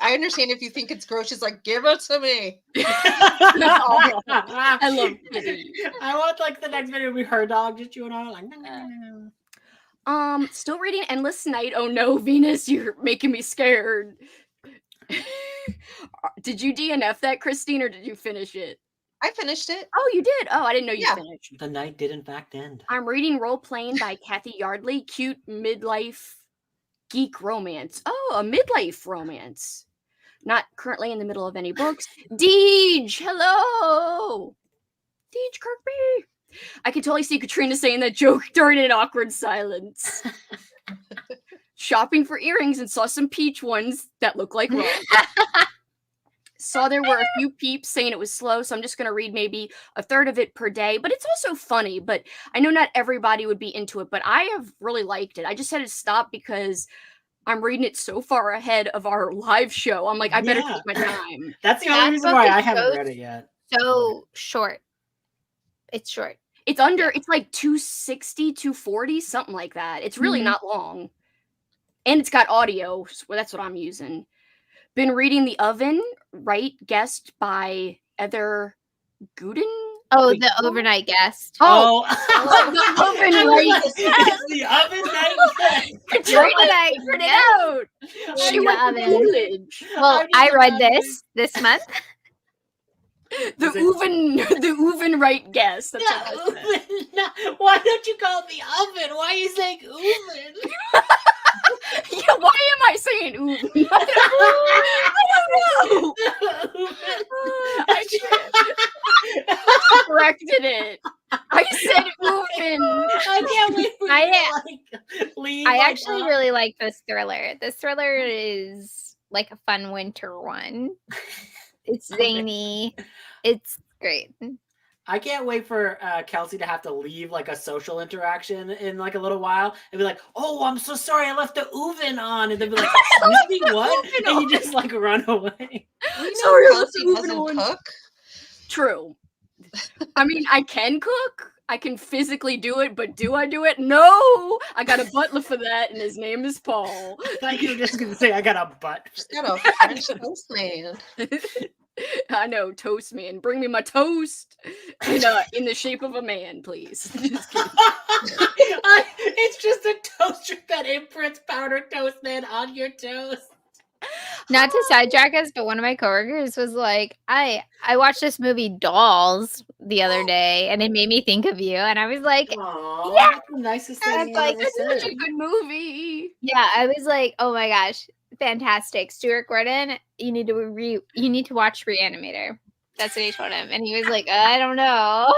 I understand if you think it's gross. She's like, give it to me. I love Kitty. I want like the next video will be her dog just chewing on it, like. Still reading Endless Night. Oh no, Venus, you're making me scared. Did you DNF that, Christine, or did you finish it? I finished it. Oh, you did. Oh, I didn't know you Yeah. finished. The night did in fact end. I'm reading Role Playing by Kathy Yardley. Cute midlife geek romance. Oh, a midlife romance. Not currently in the middle of any books. Deej, hello. Deej Kirkby. I can totally see Katrina saying that joke during an awkward silence. Shopping for earrings and saw some peach ones that look like love. Saw there were a few peeps saying it was slow, so I'm just going to read maybe a third of it per day. But it's also funny, but I know not everybody would be into it, but I have really liked it. I just had to stop because I'm reading it so far ahead of our live show. I'm like, I better take my time. That's the only That reason book why is I haven't so- read it yet. So short. It's short. It's under, it's like 260, 240, something like that. It's really Mhm. not long. And it's got audio. So that's what I'm using. Been reading The Oven, Right Guest by Heather Gooden. Oh, Wait, the what? overnight guest. Oh, The Oven, I was Right like, Guest. it's the oven night. Katrina Overnight figured it guest. out. She In the went to oven. college. Well, I'm just I read imagining- this month. The Is it- Oven Right Guest. That's Yeah, what I said. oven. No, why don't you call it the oven? Why are you saying oven? Yeah, why am I saying Oven? I don't know. I corrected it. I said Oven. I can't wait for I- you to like leave. I like, actually really like this thriller. This thriller is like a fun winter one. It's Okay. zany. It's great. I can't wait for Kelsey to have to leave like a social interaction in like a little while and be like, "Oh, I'm so sorry, I left the oven on," and they'll be like, "Excuse me, what?" And you just like run away. Sorry, Kelsey doesn't cook. True. I mean, I can cook. I can physically do it, but do I do it? No! I got a butler for that, and his name is Paul. I thought you were just going to say, I got a butt. Just got a French toast man. I know, toast man. Bring me my toast in the shape of a man, please. Just kidding. It's just a toaster that imprints powdered toast man on your toast. Not to sidetrack us, but one of my coworkers was like, I watched this movie Dolls the other day, and it made me think of you. And I was like, "Aww, yeah, that's the nicest thing." It's such a good movie. Yeah, I was like, oh my gosh, fantastic. Stuart Gordon, you need to watch Reanimator. That's what he told him, and he was like, I don't know.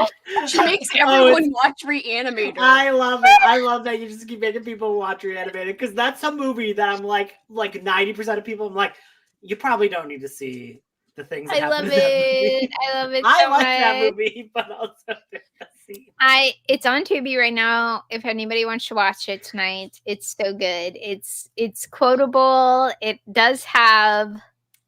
She makes everyone watch Reanimator. I love it. I love that you just keep making people watch Reanimator, because that's a movie that I'm like 90% of people, I'm like, you probably don't need to see the things that happen in that movie. I love it. I so like much. that movie, but also see. It's on Tubi right now. If anybody wants to watch it tonight, it's so good. It's quotable. It does have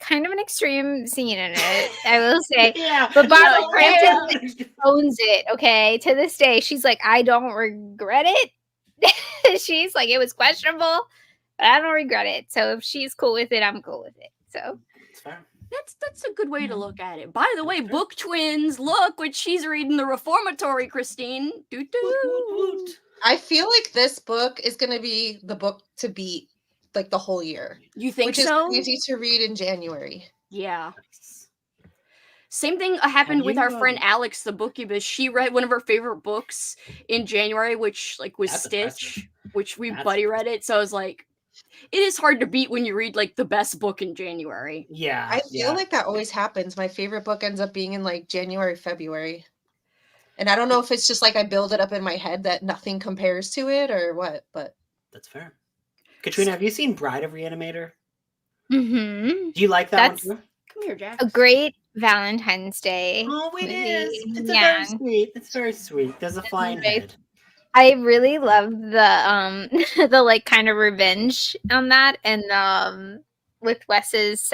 kind of an extreme scene in it, I will say. Yeah, but Barbara Crampton owns it. Okay, to this day, she's like, I don't regret it. She's like, it was questionable, but I don't regret it. So if she's cool with it, I'm cool with it. So it's fine. That's a good way to look at it. By the way, book twins, look what she's reading, The Reformatory, Christine. Doo-doo. I feel like this book is going to be the book to beat like the whole year. You think which so? Is easy to read in January. Yeah. Same thing happened with our friend Alex, the bookubus. She read one of her favorite books in January, which was Stitch, which we buddy read it. So I was like, it is hard to beat when you read like the best book in January. Yeah. I feel like that always happens. My favorite book ends up being in like January, February. And I don't know if it's just like I build it up in my head that nothing compares to it or what, but that's fair. Katrina, have you seen Bride of Reanimator? Mm-hmm. Do you like that one too? Come here, Jack. A great Valentine's Day. Oh, it movie. is. It's very sweet. It's very sweet. There's a flying head. I really love the the like kind of revenge on that, and with Wes's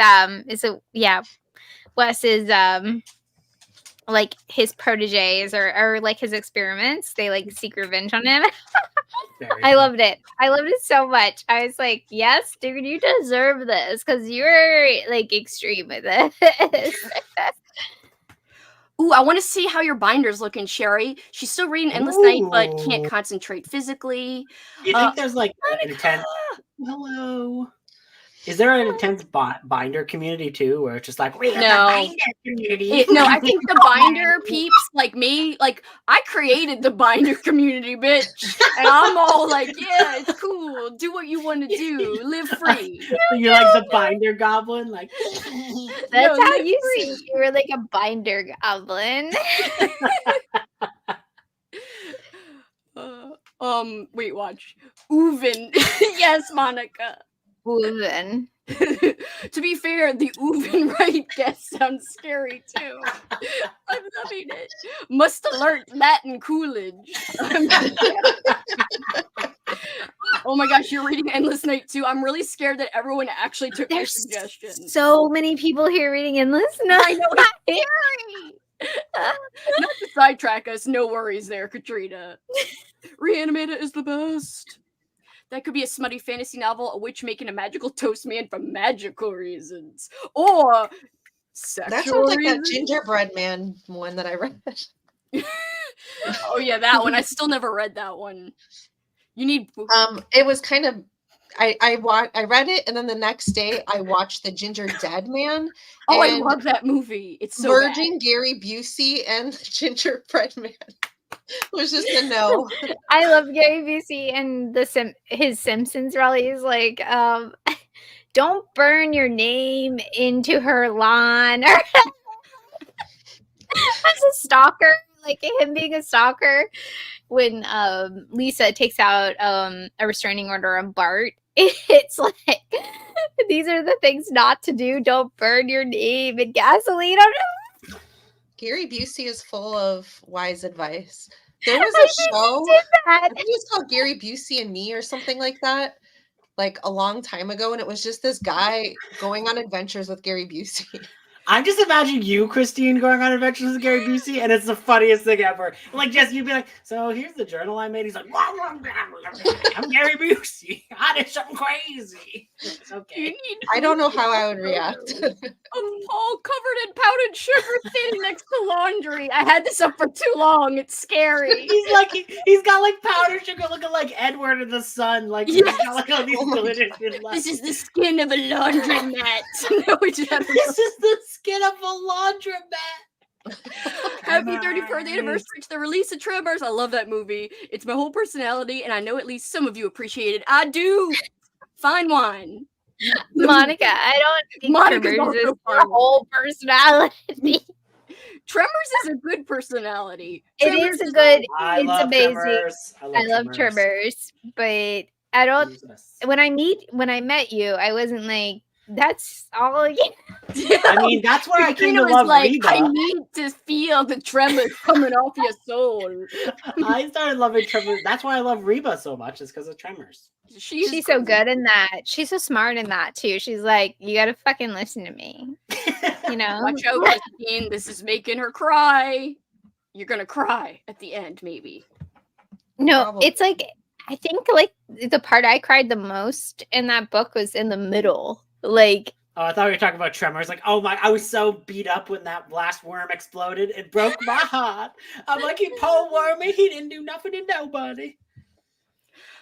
Wes's like his proteges or like his experiments, they like seek revenge on him. I loved it. I loved it so much. I was like, yes, dude, you deserve this because you're like extreme with it. Ooh, I want to see how your binder's looking, Sherry. She's still reading Endless Night, but can't concentrate physically. Do you think there's like an intense... Hello. Is there an intense binder community too, where it's just like, we have a binder community? No, I think the binder peeps like me, like I created the binder community, bitch. And I'm all like, yeah, it's cool. Do what you want to do. Live free. You're like the binder goblin, like that's how you see. You were like a binder goblin. Wait, watch. Oven. Yes, Monica. Oven. To be fair, the Oven right guess sounds scary too. I'm loving it. Must have learned Latin Coolidge. Oh my gosh, you're reading Endless Night too. I'm really scared that everyone actually took my suggestion. So many people here reading Endless Night. I know, it's scary. Not to sidetrack us, no worries there, Katrina. Reanimator is the best. That could be a smutty fantasy novel, a witch making a magical toast man for magical reasons. Or sexual that sounds like reasons. that gingerbread man one that I read. Oh yeah, that one. I still never read that one. You need it was kind of I read it, and then the next day I watched The Ginger Dead Man. Oh, I love that movie. It's so Virgin bad. Gary Busey and the Gingerbread Man. Was just a no. I love Gary Busey and his Simpsons rallies. Like, don't burn your name into her lawn. As a stalker, like him being a stalker, when Lisa takes out a restraining order on Bart, it's like these are the things not to do. Don't burn your name in gasoline. Gary Busey is full of wise advice. There was a show, I think it's called Gary Busey and Me or something like that, like a long time ago, and it was just this guy going on adventures with Gary Busey. I'm just imagining you, Christine, going on adventures with Gary Busey, and it's the funniest thing ever. Like, Jess, you'd be like, so here's the journal I made. He's like, I'm Gary Busey. I did something crazy. Okay. I don't know how I would react. A Paul covered in powdered sugar standing next to laundry. I had this up for too long. It's scary. He's got like powdered sugar looking like Edward in the sun. Like, he's got like all these delicious This is the skin of a laundromat. This is the skin of a laundromat. Happy 34th anniversary to the release of Tremors. I love that movie. It's my whole personality, and I know at least some of you appreciate it. I do. Fine wine. Monica, I don't think Tremors is your whole personality. Tremors is a good personality. It is a good. It's amazing. I love Tremors, but I don't. When I met you, I wasn't like, that's all you. I mean, that's where I came to love Reba. I need to feel the tremors coming off your soul. I started loving Tremors. That's why I love Reba so much, is because of Tremors. She's so good in that. She's so smart in that too. She's like, you gotta fucking listen to me. You know? Watch out, Christine. This is making her cry. You're gonna cry at the end, maybe. No, probably. It's like, I think like the part I cried the most in that book was in the middle. Like, oh, I thought we were talking about Tremors. Like, oh my, I was so beat up when that last worm exploded. It broke my heart. I'm like, he poor wormy. He didn't do nothing to nobody.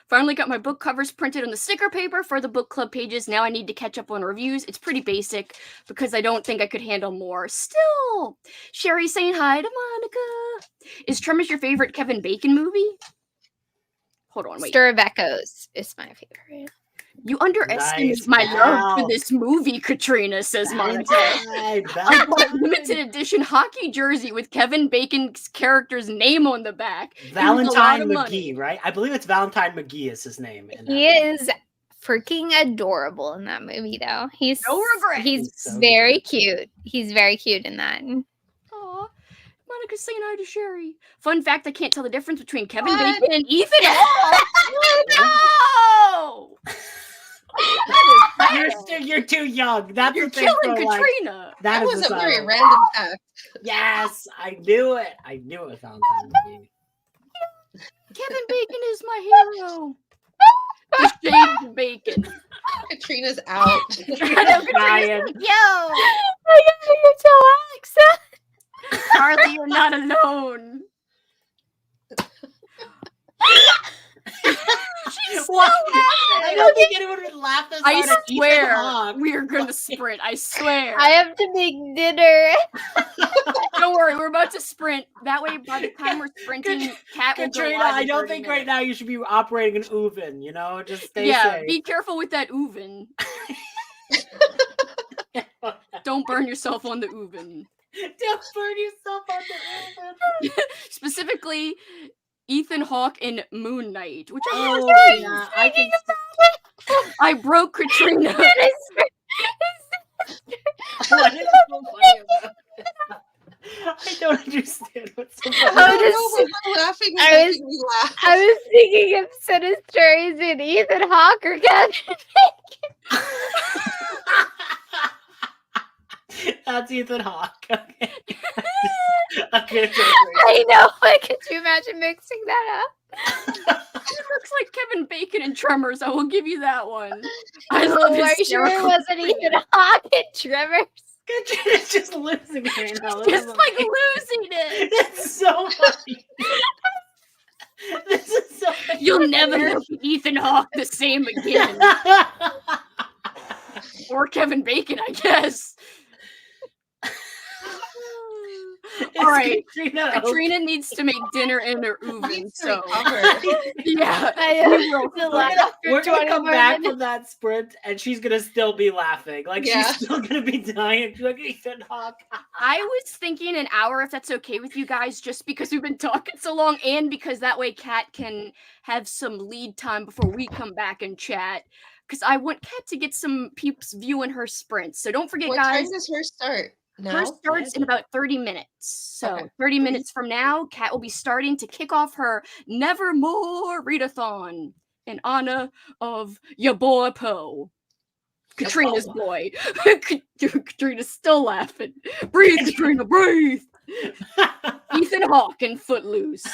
Finally got my book covers printed on the sticker paper for the book club pages. Now I need to catch up on reviews. It's pretty basic because I don't think I could handle more. Still, Sherry saying hi to Monica. Is Tremors your favorite Kevin Bacon movie? Hold on, wait. Stir of Echoes is my favorite. You underestimate my love for this movie, Katrina, says Monica. I bought a limited edition hockey jersey with Kevin Bacon's character's name on the back. Valentine McGee, right? I believe it's Valentine McGee is his name. He is freaking adorable in that movie, though. He's no regret. He's so very cute. He's very cute in that. Aw. Monica's saying hi to Sherry. Fun fact, I can't tell the difference between Kevin Bacon and Ethan Hawke. No! You're too young. That's You're killing Katrina. Like, that was a very random fact. Yes, I knew it. I knew it, Valentine. Kevin Bacon is my hero. The shaved bacon. Katrina's out. Katrina's dying. Yo, I got your toe accent. Carly, you're not alone. She's so I don't think anyone would laugh this hard. I swear we're gonna sprint. I swear. I have to make dinner. Don't worry, we're about to sprint. That way, by the time we're sprinting, Kat will Katrina, go live. I don't think right now you should be operating an oven. You know, just stay safe. Be careful with that oven. Don't burn yourself on the oven. Don't burn yourself on the oven. Specifically, Ethan Hawke in Moon Knight, which I broke Katrina. What is so funny about this? I don't understand what's so funny. I was thinking of Sinister is in Ethan Hawke or Kevin Bacon. That's Ethan Hawke. Okay. I know, but could you imagine mixing that up? It looks like Kevin Bacon in Tremors. I will give you that one. I love his. Are you sure it wasn't Ethan Hawke in Tremors? Katrina's just losing it right now. Just like losing it. It's so funny. This is so funny. You'll never look at Ethan Hawke the same again. Or Kevin Bacon, I guess. All right, Katrina needs to make dinner in her oven. So yeah, we're gonna come back from that sprint, and she's gonna still be laughing. Like she's still gonna be dying. Like Ethan Hawke. I was thinking an hour, if that's okay with you guys, just because we've been talking so long, and because that way Kat can have some lead time before we come back and chat. Because I want Kat to get some peeps viewing her sprints. So don't forget, guys. What time does her start? Hers Now? starts in about 30 minutes. So Okay. 30 minutes from now, Kat will be starting to kick off her Nevermore readathon in honor of your boy Poe. Katrina's boy. Katrina's still laughing. Breathe, Katrina, breathe. Ethan Hawke in Footloose.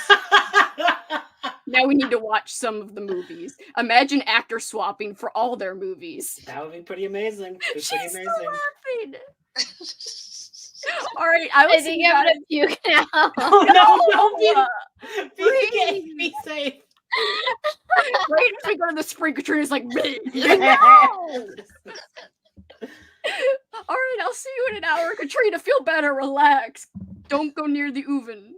Now we need to watch some of the movies. Imagine actor swapping for all their movies. That would be pretty amazing. She's still laughing. All right, I will see you I'm guys. gonna puke now. Oh no, don't be Breathe. be safe. Right as we go to the spring, Katrina's like, no! All right, I'll see you in an hour. Katrina, feel better, relax. Don't go near the oven.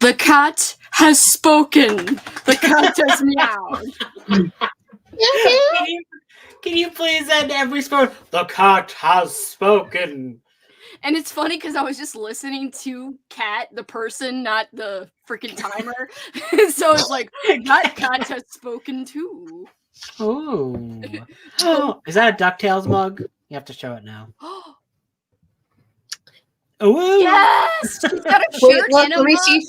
The cat has spoken. The cat has meowed. Can you please end every sport? The cat has spoken. And it's funny because I was just listening to Cat, the person, not the freaking timer. So it's like, that cat has spoken too. Ooh. Oh, is that a DuckTales mug? You have to show it now. Ooh. Yes! She's got a Wait, shirt look, and a let me mug. see.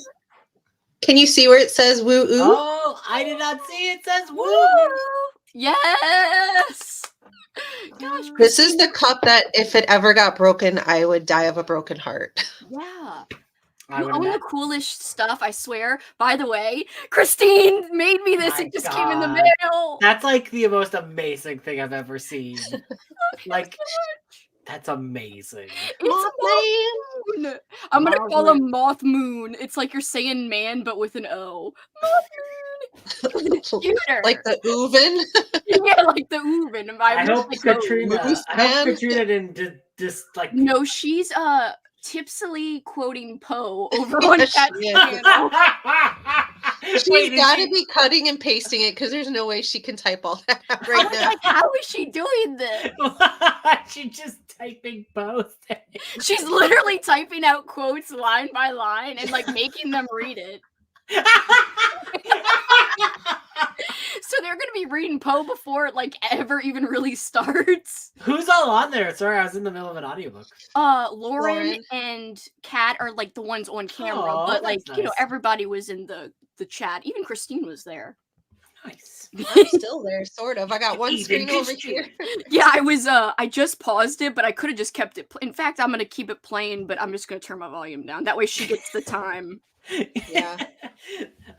Can you see where it says woo ooh? Oh, I did not see it. It says woo. Woo! Yes! Gosh, This is the cup that if it ever got broken, I would die of a broken heart. Yeah. I You would own the imagine. coolest stuff, I swear. By the way, Christine made me this. My It just came in the God. mail. That's like the most amazing thing I've ever seen. Like, that's amazing. It's a moth moon. I'm gonna call him Moth Moon. It's like you're saying man, but with an O. Moth Moon. Cuter. Like the oven. Yeah, like the Uven. I hope Katrina. Moose I hope man. Katrina didn't just like. No, she's tipsily quoting Poe over on Yes, Cat's she is. channel. She's got to be cutting and pasting it because there's no way she can type all that I right was now. like, how is she doing this? She's just typing both. She's literally typing out quotes line by line and like making them read it. So they're gonna be reading Poe before it like ever even really starts. Who's all on there? Sorry, I was in the middle of an audiobook. Lauren and Kat are like the ones on camera, Aw, but like that's you know, nice. everybody was in the chat. Even Christine was there. Nice. I'm still there, sort of. I got one Even screen over Christian. here. Yeah, I was I just paused it, but I could have just kept it. In fact, I'm gonna keep it playing, but I'm just gonna turn my volume down. That way she gets the time. Yeah.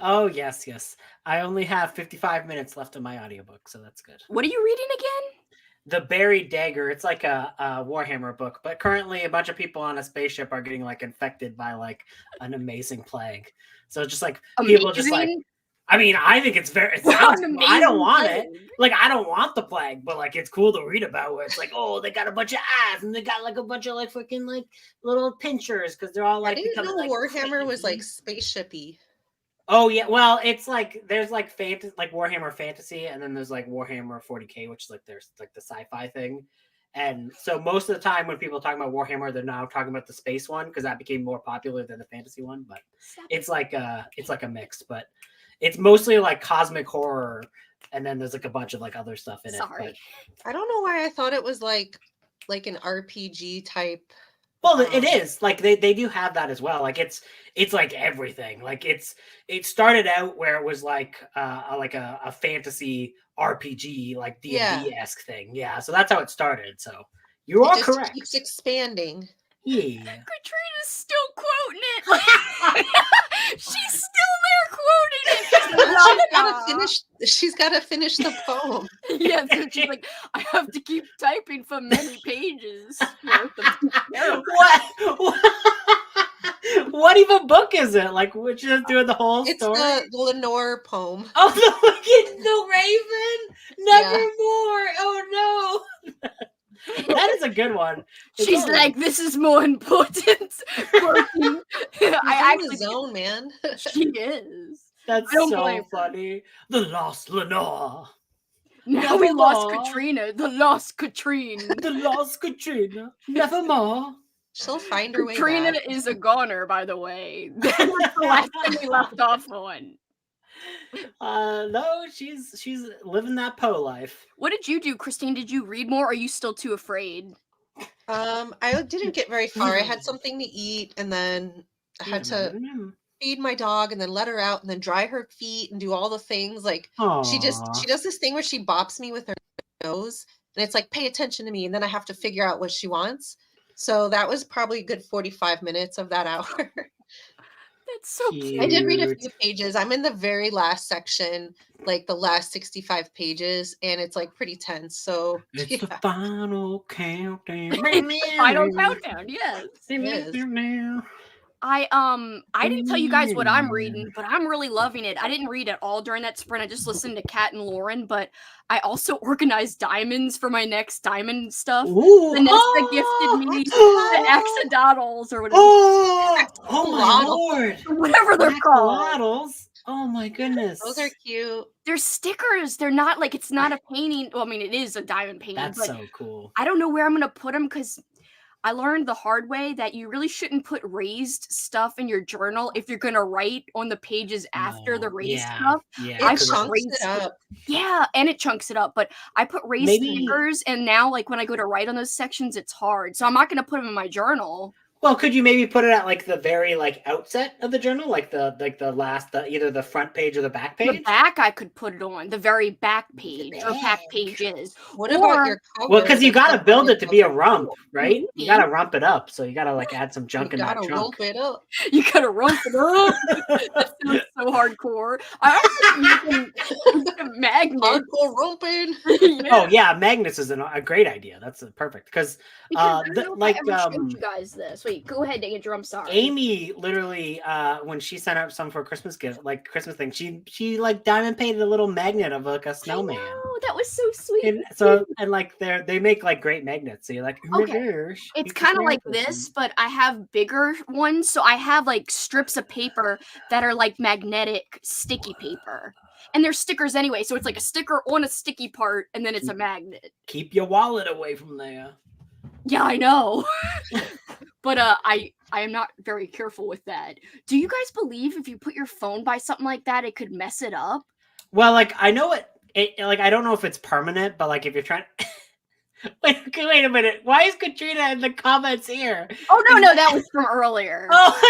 Oh yes. I only have 55 minutes left of my audiobook, so that's good. What are you reading again? The Buried Dagger. It's like a Warhammer book, but currently a bunch of people on a spaceship are getting like infected by like an amazing plague. So just like people just like. Amazing? I mean, I think it's very. It What sounds. an I don't amazing want plague. it. Like I don't want the plague, but like it's cool to read about. Where it's like, oh, they got a bunch of eyes, and they got like a bunch of like freaking like little pinchers because they're all I like. didn't becoming, know like, Warhammer was crazy. like spaceshipy. Oh yeah, well, it's like there's like fantasy, like Warhammer Fantasy, and then there's like Warhammer 40K, which is like there's like the sci-fi thing. And so most of the time when people talk about Warhammer, they're now talking about the space one because that became more popular than the fantasy one. But it's like a mix, but it's mostly like cosmic horror, and then there's like a bunch of like other stuff in it. Sorry. I don't know why I thought it was like an RPG type. Well, it is like they do have that as well. Like it's like everything. Like it started out where it was like a fantasy RPG like D&D-esque thing. Yeah, so that's how it started. So you are correct. Keeps expanding. Yeah. Katrina's still quoting it. She's still there quoting it. She's got to finish the poem. Yeah, so she's like, I have to keep typing for many pages. What even book is it? Like, we're just doing the whole story? It's the Lenore poem. Oh, the Raven? Nevermore. Oh, no. That is a good one. She's like, this is more important. I actually zone, man. She is. That's so funny. The lost Lenore. Now we lost Katrina. The lost Katrine. The lost Katrina. Nevermore. She'll find her way back. Katrina is a goner, by the way. That's the last thing we left off on. No, she's living that Poe life. What did you do, Christine? Did you read more? Or are you still too afraid? I didn't get very far. I had something to eat, and then I had to feed my dog, and then let her out, and then dry her feet, and do all the things. Like she does this thing where she bops me with her nose, and it's like, pay attention to me, and then I have to figure out what she wants. So that was probably a good 45 minutes of that hour. That's so cute. I did read a few pages. I'm in the very last section, like the last 65 pages, and it's like pretty tense. So it's the final countdown. Final countdown, yes. It is. I didn't tell you guys what I'm reading, but I'm really loving it. I didn't read at all during that sprint. I just listened to Kat and Lauren, but I also organized diamonds for my next diamond stuff. Ooh, Vanessa gifted me the axolotls or whatever. Oh my lord. Whatever they're called. Axolotls. Oh my goodness. Those are cute. They're stickers. They're not like, it's not a painting. Well, I mean, it is a diamond painting. That's but so cool. I don't know where I'm going to put them because I learned the hard way that you really shouldn't put raised stuff in your journal if you're going to write on the pages after the raised stuff. Yeah, I it chunks it up. Yeah, and it chunks it up. But I put raised stickers, and now, like, when I go to write on those sections, it's hard. So I'm not going to put them in my journal. Well, could you maybe put it at like the very like outset of the journal, like the last, either the front page or the back page? The back I could put it on, the very back page or back pages. What about your cover? Well, because you got to build it to be a rump, right? You got to rump it up, so you got to like add some junk in that trunk. You got to rump it up. You got to rump it up. That sounds so hardcore. I also think magnets. Hardcore rumping. Yeah. Oh yeah, magnets is a great idea. That's perfect because I don't know if I ever showed you guys this. Wait, go ahead, Andrew. I'm sorry. Amy literally, when she sent out some for a Christmas gift, like Christmas thing, she like diamond painted a little magnet of like a snowman. Oh, that was so sweet. And like they make like great magnets. So you're like, okay, it's kind of like this, but I have bigger ones. So I have like strips of paper that are like magnetic sticky paper. And they're stickers anyway, so it's like a sticker on a sticky part, and then it's a magnet. Keep your wallet away from there. Yeah, I know. But I am not very careful with that. Do you guys believe if you put your phone by something like that, it could mess it up? Well, like I know it like I don't know if it's permanent, but like if you're trying. Wait a minute. Why is Katrina in the comments here? Oh no, that was from earlier. Oh,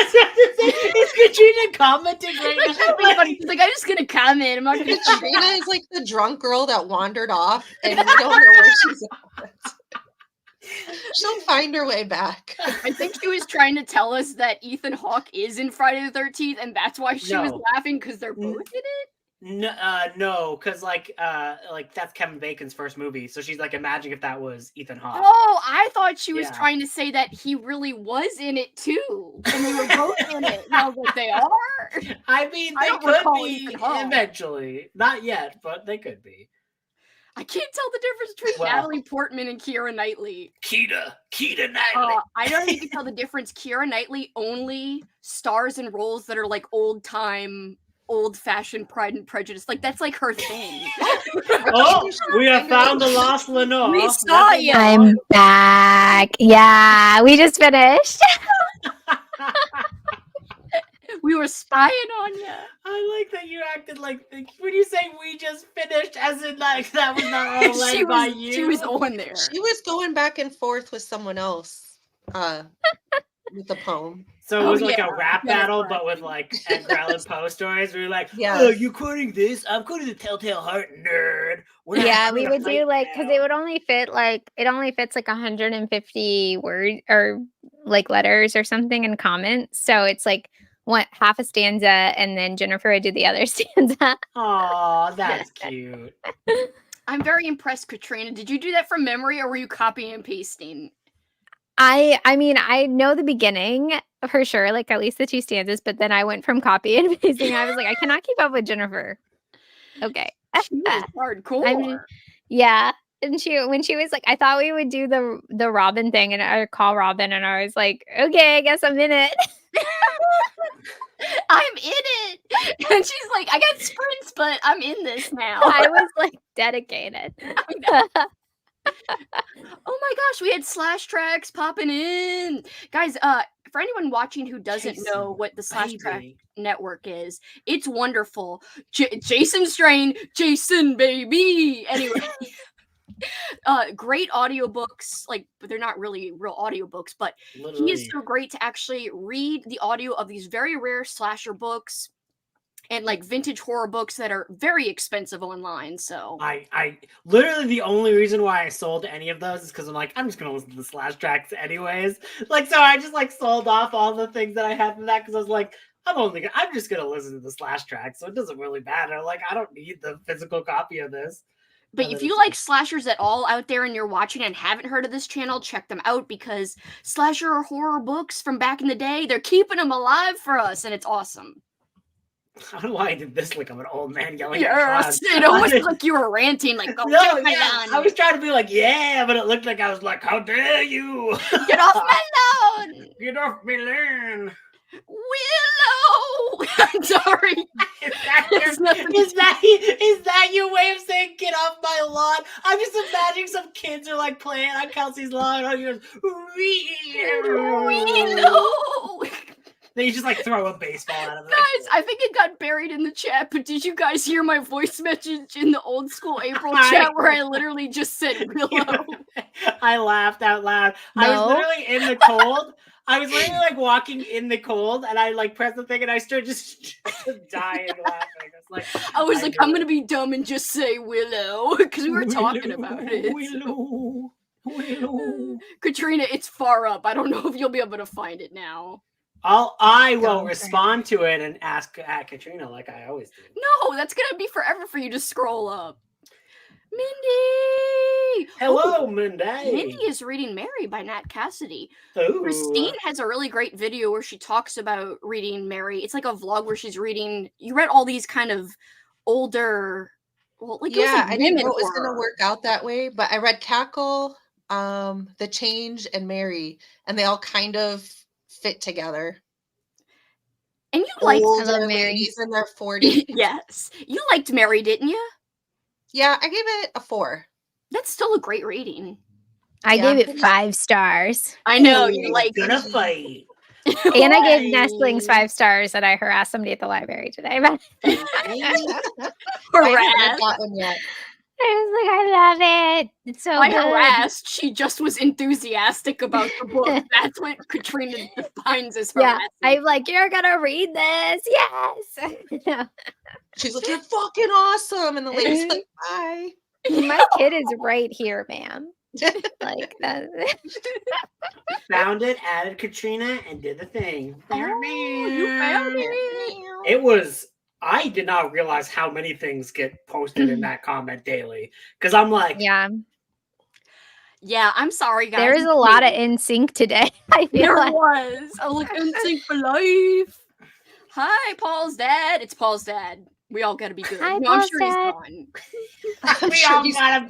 is Katrina commenting right now? She's like, I'm just gonna comment. I'm not gonna. Katrina is like the drunk girl that wandered off, and we don't know where she's at. She'll find her way back. I think she was trying to tell us that Ethan Hawke is in Friday the 13th, and that's why she was laughing because they're both in it. No, because like that's Kevin Bacon's first movie, so she's like imagining if that was Ethan Hawke. Oh, I thought she was trying to say that he really was in it too, and they were both in it. Now that they are, I mean, they could be eventually. Not yet, but they could be. I can't tell the difference between Natalie Portman and Keira Knightley. Keira Knightley. I don't even tell the difference. Keira Knightley only stars in roles that are like old-fashioned Pride and Prejudice. Like that's like her thing. Oh, we have found the lost Lenore. We saw you. I'm back. Yeah, we just finished. We were spying on you. I like that you acted like when you say we just finished, as in like that was not all led by you. She was on there. She was going back and forth with someone else with the poem. So it was like a rap battle, but with like Edgar Allan Poe stories. We were like, oh, you quoting this? I'm quoting the Telltale Heart, nerd. Yeah, we would do like, because it would only fit like, it only fits like 150 words or like letters or something in comments. So it's like half a stanza, and then Jennifer would do the other stanza. Oh, that's cute. I'm very impressed, Katrina. Did you do that from memory, or were you copying and pasting? I mean, I know the beginning for sure, like at least the 2 stanzas, but then I went from copy and pasting. I was like, I cannot keep up with Jennifer. Okay. She was hardcore. Yeah. And when she was like, I thought we would do the Robin thing and I call Robin, and I was like, okay, I guess I'm in it. I'm in it. And she's like, I got sprints, but I'm in this now. I was like dedicated. Oh my gosh, we had slash tracks popping in. Guys, for anyone watching who doesn't know what the slash track network is, it's wonderful. Jason Strain, Jason baby. Anyway. Great audiobooks, like, but they're not really real audiobooks, but he is so great to actually read the audio of these very rare slasher books and like vintage horror books that are very expensive online. So I literally, the only reason why I sold any of those is because I'm like, I'm just gonna listen to the slash tracks anyways. Like, so I just like sold off all the things that I had from that because I was like, I'm just gonna listen to the slash tracks, so it doesn't really matter. Like, I don't need the physical copy of this. But if you like slashers at all out there and you're watching and haven't heard of this channel, check them out because slasher or horror books from back in the day, they're keeping them alive for us, and it's awesome. I don't know why I did this like I'm an old man yelling yes, it almost looked like you were ranting, like, go no, check my lawn. I was trying to be like, yeah, but it looked like I was like, how dare you? Get off my lawn! Get off my lawn! Willow! I'm sorry. Is that your way of saying get off my lawn? I'm just imagining some kids are like playing on Kelsey's lawn and you're just Willow! Then you just like throw a baseball out of it. Guys, I think it got buried in the chat, but did you guys hear my voice message in the old school April chat where I literally just said Willow? I laughed out loud. No. I was literally in the cold. I was literally like walking in the cold and I like pressed the thing and I started just dying laughing. I was like, I'm going to be dumb and just say Willow because we were talking about it. Willow. Katrina, it's far up. I don't know if you'll be able to find it now. I will respond to it and ask at Katrina like I always do. No, that's gonna be forever for you to scroll up. Mindy! Hello, Mindy. Mindy is reading Mary by Nat Cassidy. Ooh. Christine has a really great video where she talks about reading Mary. It's like a vlog where she's reading. You read all these kind of older. Well, like I didn't know it was gonna work out that way, but I read Cackle, The Change, and Mary, and they all kind of fit together. And you liked ladies in their 40s. Yes. You liked Mary, didn't you? Yeah, I gave it a 4. That's still a great rating. I gave it 5 stars. I know, you like gonna fight. And I gave Nestlings 5 stars that I harassed somebody at the library today. But I haven't read that one yet. I was like, I love it. It's so good. Harassed. She just was enthusiastic about the book. That's what Katrina defines as harassing. Yeah, I'm like, you're gonna read this. Yes. She's like, you're fucking awesome. And the lady's like, bye. My kid is right here, ma'am. Like that. Found it, added Katrina, and did the thing. You found it. It was. I did not realize how many things get posted in that comment daily. Because I'm like, yeah, I'm sorry, guys. There is a lot of NSYNC today. I feel there was. Oh, look, NSYNC for life. Hi, Paul's dad. It's Paul's dad. We all gotta be good. Hi, no, I'm Paul's sure dad. he's gone.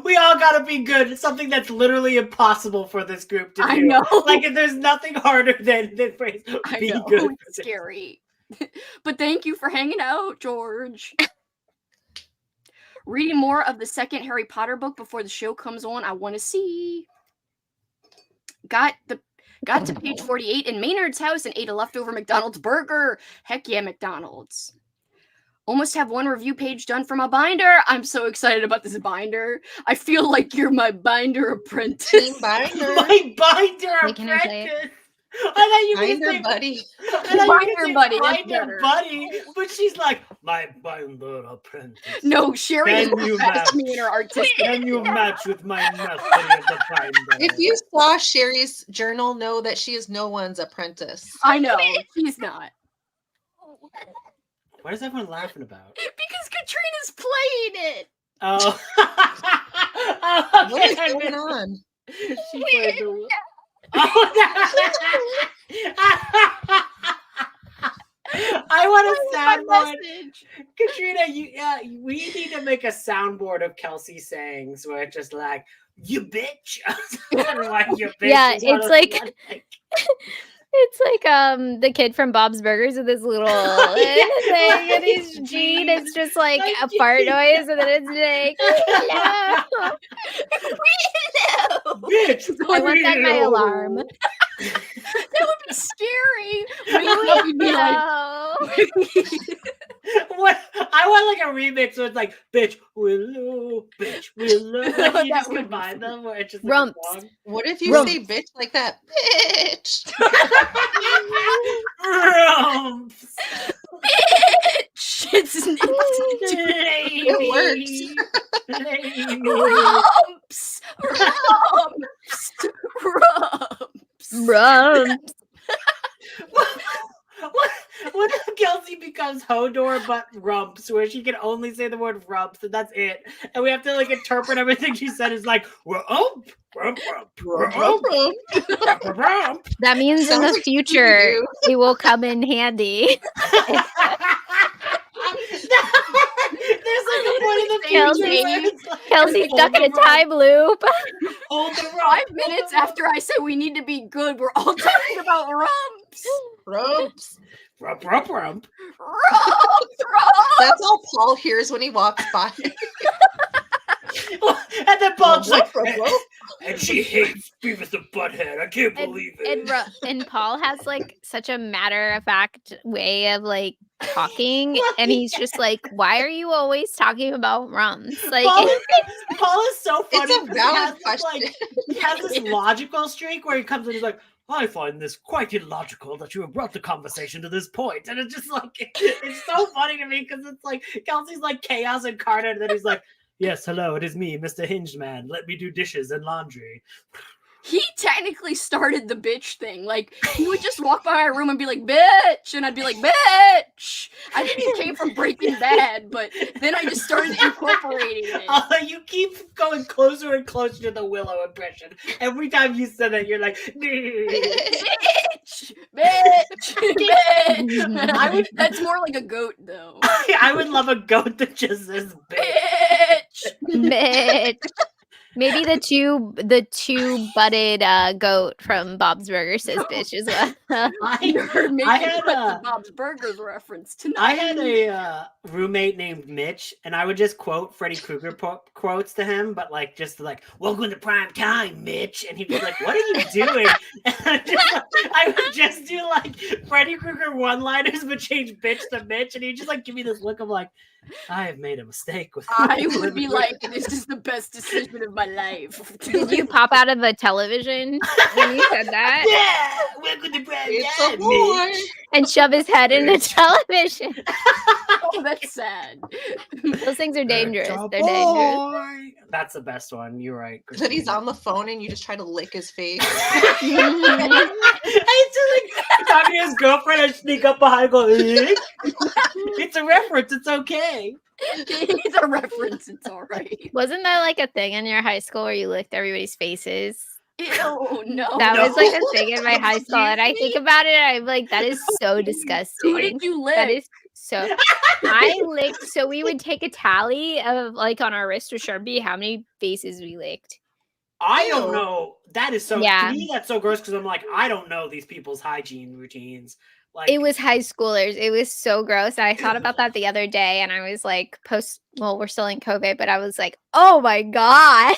We all gotta be good. It's something that's literally impossible for this group to do. I know. Like, if there's nothing harder than the phrase be good. It's scary. But thank you for hanging out, George. Reading more of the second Harry Potter book before the show comes on. I want to see. Got to page 48 in Maynard's house and ate a leftover McDonald's burger. Heck yeah, McDonald's. Almost have one review page done for my binder. I'm so excited about this binder. I feel like you're my binder apprentice. Team binder. My binder apprentice. I thought you were binder buddy. Binder buddy. Binder buddy. But she's like, my binder apprentice. No, Sherry is me in her artistic. Can you match with my mastery of the binder? If you saw Sherry's journal, know that she is no one's apprentice. I know. She's not. What is everyone laughing about? Because Katrina's playing it. Oh. What is going on? She played the... Oh, I want a soundboard. Katrina, we need to make a soundboard of Kelsey sayings where it's just like, you bitch. Like, you bitch. Yeah, it's like it's like the kid from Bob's Burgers with his little thing and he's Gene. It's just like a fart noise and then it's like hello. Bitch. I want that my alarm. That would be scary. What? I want like a remix where it's like, bitch, Willow, bitch, Willow. Like, you just combine them where it's just like Rumps. a song. What if you say bitch like that? Bitch. Rumps. Bitch. It works. Rumps. Rumps. What if Kelsey becomes Hodor but Rumps, where she can only say the word Rumps, and that's it. And we have to like interpret everything she said as like Rump, Rump, Rump, Rump, Rump, Rump. That means in the future it will come in handy. There's like a point in the future where it's like, Kelsey's stuck in a time loop. hold the rump, 5 minutes after I said we need to be good, we're all talking about rumps. Rumps. Rump, rump, rump. Rumps. That's all Paul hears when he walks by. And then Paul's like, Rump. and she hates Beavis and Butthead. I can't believe it. And Paul has like such a matter-of-fact way of like talking, and he's just like, why are you always talking about rumps? Like Paul is so funny. It's a valid question. He has this logical streak where he comes and he's like, I find this quite illogical that you have brought the conversation to this point. And it's just like, it's so funny to me because it's like, Kelsey's like chaos incarnate, and then he's like, yes, hello, it is me, Mr. Hinged Man. Let me do dishes and laundry. He technically started the bitch thing. Like, he would just walk by my room and be like, bitch! And I'd be like, bitch! I think it came from Breaking Bad, but then I just started incorporating it. You keep going closer and closer to the Willow impression. Every time you said that, you're like, bitch! Bitch! Bitch! That's more like a goat, though. I would love a goat that just says bitch! bitch. Maybe the two butted goat from Bob's Burgers says bitch as well. I had the Bob's Burgers reference tonight. I had a roommate named Mitch, and I would just quote Freddy Krueger quotes to him, but like just like "Welcome to prime time, Mitch," and he'd be like, "What are you doing?" And I would just do like Freddy Krueger one-liners, but change bitch to Mitch, and he'd just like give me this look of like, I have made a mistake with. I would be like, this is the best decision of my life. Did you pop out of the television when you said that? Yeah, welcome to prime time, Mitch. And shove his head in the television. Oh, that's sad. Those things are dangerous. They're dangerous. That's the best one. You're right. That he's on the phone and you just try to lick his face. I used to like talking to his girlfriend and sneak up behind and go, it's a reference. It's okay. It's a reference. It's all right. Wasn't that like a thing in your high school where you licked everybody's faces? Ew, no. That was like a thing in my high school, and I think about it, I'm like, that is so disgusting. Who did you lick? That is so. I licked. So we would take a tally of like on our wrist or Sharpie how many faces we licked. I don't know. That is so. Yeah. To me, that's so gross because I'm like, I don't know these people's hygiene routines. Like, It was high schoolers. It was so gross. I thought about that the other day, and I was like, well, we're still in COVID, but I was like, oh my god.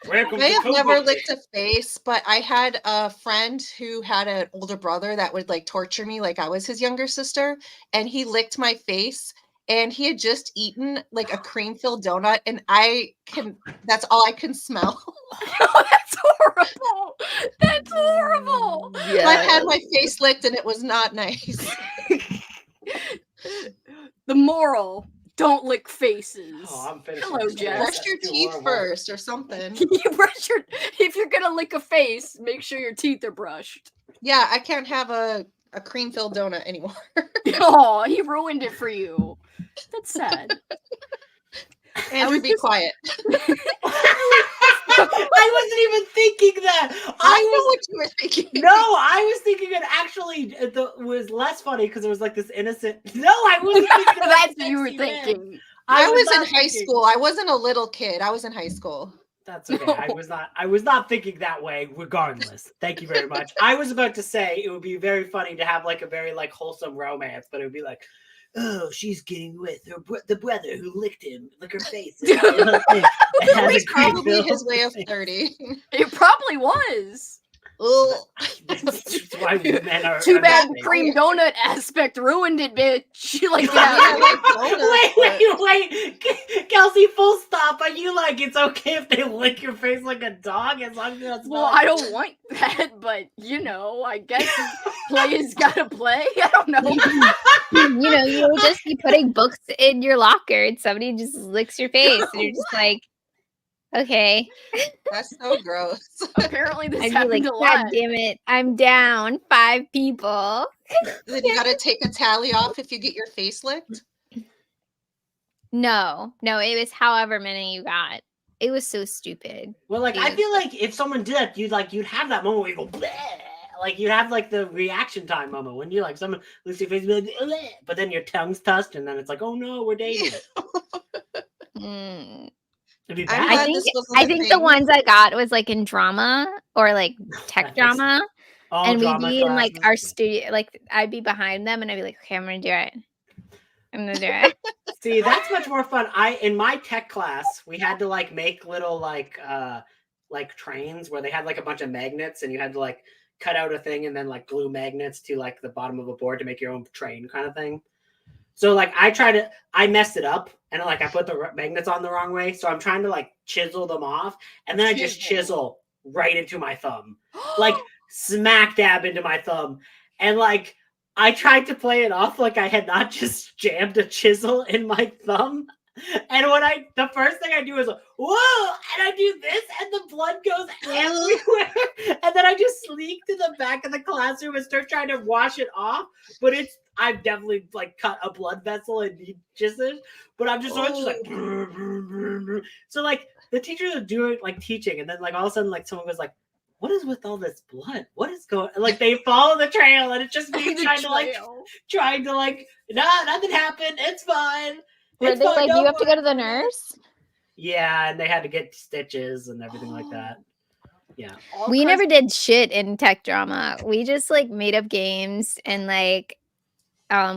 I have never licked a face, but I had a friend who had an older brother that would like torture me like I was his younger sister, and he licked my face, and he had just eaten like a cream-filled donut, and that's all I can smell. Oh, that's horrible. That's horrible. Yeah. I've had my face licked and it was not nice. The moral: don't lick faces. Oh, I'm finished. Hello, Jess. Brush your teeth first or something. If you're gonna lick a face, make sure your teeth are brushed. Yeah, I can't have a cream-filled donut anymore. Oh, he ruined it for you. That's sad. Andrew, be quiet. I wasn't even thinking that. I know what you were thinking. No, I was thinking it actually was less funny because it was like this innocent. No, I wasn't thinking That's what you were thinking. I was in high school. I wasn't a little kid. I was in high school. That's okay. I was not thinking that way regardless. Thank you very much. I was about to say it would be very funny to have like a very like wholesome romance, but it would be like, oh, she's getting with the brother who licked her face. It was probably his way of flirting. It probably was. That's why men are. Too bad the cream donut aspect ruined it, bitch. Like, wait, Kelsey, full stop. Are you like, it's okay if they lick your face like a dog as long as that's well, I don't want that, but you know, I guess players gotta play. I don't know. You would just be putting books in your locker and somebody just licks your face and you're just like, Okay. That's so gross. Apparently this I'd be happened like, a lot. God damn it, I'm down 5 people. Then you gotta take a tally off if you get your face licked. No, it was however many you got. It was so stupid. Well, like I feel like if someone did that, you'd have that moment where you go bleh. Like you'd have like the reaction time moment when you like someone looks at your face, and be like, bleh, but then your tongue's touched, and then it's like, oh no, we're dating. It'd be bad. I think the ones I got was like in drama or like tech drama, and we'd be in like our studio. Like I'd be behind them, and I'd be like, okay, I'm gonna do it. See, that's much more fun. In my tech class, we had to like make little like trains where they had like a bunch of magnets, and you had to like cut out a thing and then like glue magnets to like the bottom of a board to make your own train kind of thing. So like I messed it up, and like I put the magnets on the wrong way, so I'm trying to like chisel them off, and then I just chisel right into my thumb, like smack dab into my thumb, and like I tried to play it off like I had not just jammed a chisel in my thumb. And the first thing I do is, whoa, and I do this, and the blood goes everywhere. And then I just sneak to the back of the classroom and start trying to wash it off. But I've definitely like cut a blood vessel and need scissors. But I'm just like, so like the teachers are doing like teaching, and then like all of a sudden like someone goes like, what is with all this blood? What is going? Like they follow the trail, and it's just me trying to like, nah, nothing happened. It's fine. Were they like, you have to go to the nurse? Yeah, and they had to get stitches and everything like that. Yeah. We never did shit in tech drama. We just like made up games, and like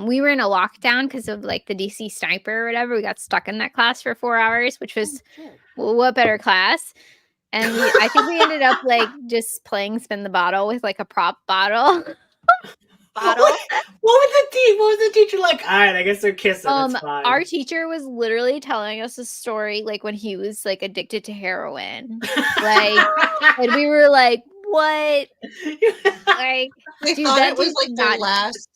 we were in a lockdown because of like the DC sniper or whatever. We got stuck in that class for 4 hours, which was what better class. And I think we ended up like just playing spin the bottle with like a prop bottle. What was the teacher like? All right, I guess they're kissing. It's fine. Our teacher was literally telling us a story like when he was like addicted to heroin. Like, and we were like, what? Like, they thought it was like the last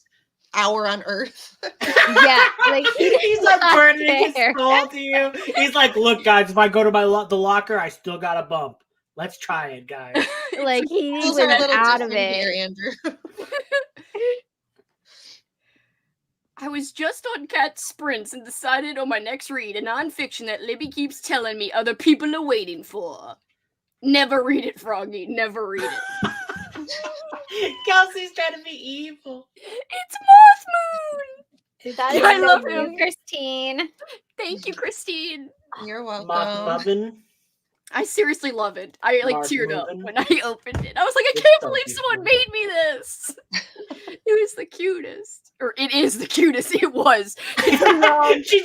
hour on Earth. Yeah, like he's like burning his soul to you. He's like, look, guys, if I go to the locker, I still got a bump. Let's try it, guys. Like he was out of it. Here, Andrew. I was just on Cat Sprints and decided on my next read, a nonfiction that Libby keeps telling me other people are waiting for. Never read it, Froggy. Never read it. Kelsey's trying to be evil. It's Moth Moon. I love him, Christine. Thank you, Christine. You're welcome. Moth Muffin. I seriously love it. I like teared up when I opened it. I was like, I can't believe someone made me this. It was the cutest. Or it is the cutest. It was. She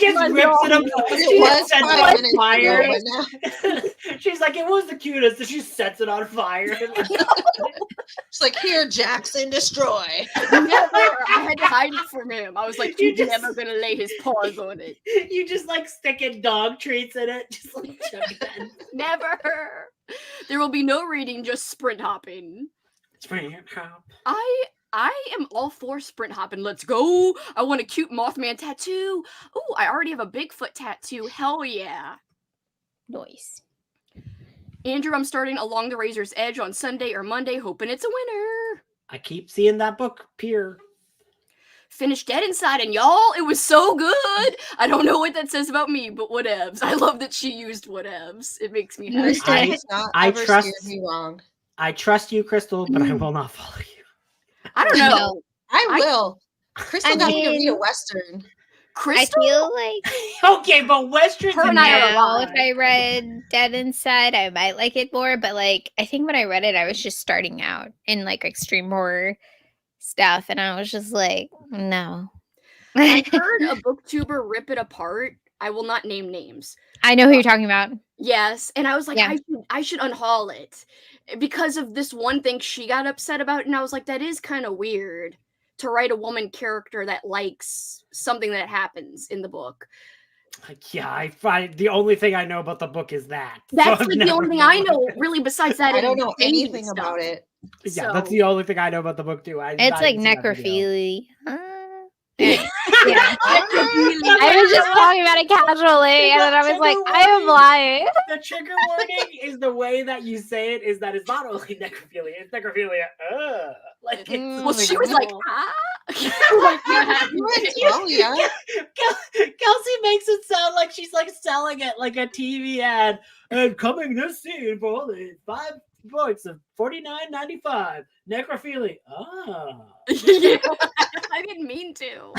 just rips it up. She's like, it was the cutest. And she sets it on fire. She's like, here, Jackson, destroy. Never. I had to hide it from him. I was like, he's never going to lay his paws on it. You just like sticking dog treats in it. Just like chugging. Never. There will be no reading, just sprint hopping. Sprint hop. I am all for sprint hopping. Let's go. I want a cute Mothman tattoo. Oh, I already have a Bigfoot tattoo. Hell yeah. Nice. Andrew, I'm starting Along the Razor's Edge on Sunday or Monday, hoping it's a winner. I keep seeing that book appear. Finished Dead Inside, and y'all, it was so good. I don't know what that says about me, but whatevs. I love that she used whatevs. It makes me happy. I trust me wrong. I trust you, Crystal, but I will not follow you. I don't know. I will. Crystal got me to read a Western. Crystal? I feel like okay, but Western. Her and I are if I read Dead Inside, I might like it more. But like, I think when I read it, I was just starting out in like extreme horror stuff, and I was just like, no. I heard a booktuber rip it apart. I will not name names. I know who you're talking about. Yes, and I was like, I should unhaul it because of this one thing she got upset about, and I was like, that is kind of weird to write a woman character that likes something that happens in the book. Yeah, I find the only thing I know about the book is that. That's like the only thing I know, really, besides that. I don't know anything about it. Yeah, that's the only thing I know about the book too. It's like necrophilia. Yeah. I was just talking about it casually, and then I was like, I am lying. The trigger warning is the way that you say it. Is that it's not only necrophilia, it's necrophilia. Like it's well, she was like, ah. Kelsey makes it sound like she's like selling it like a TV ad. And coming this scene for only 5 points of $49.95. Necrophilia. Yeah, I didn't mean to.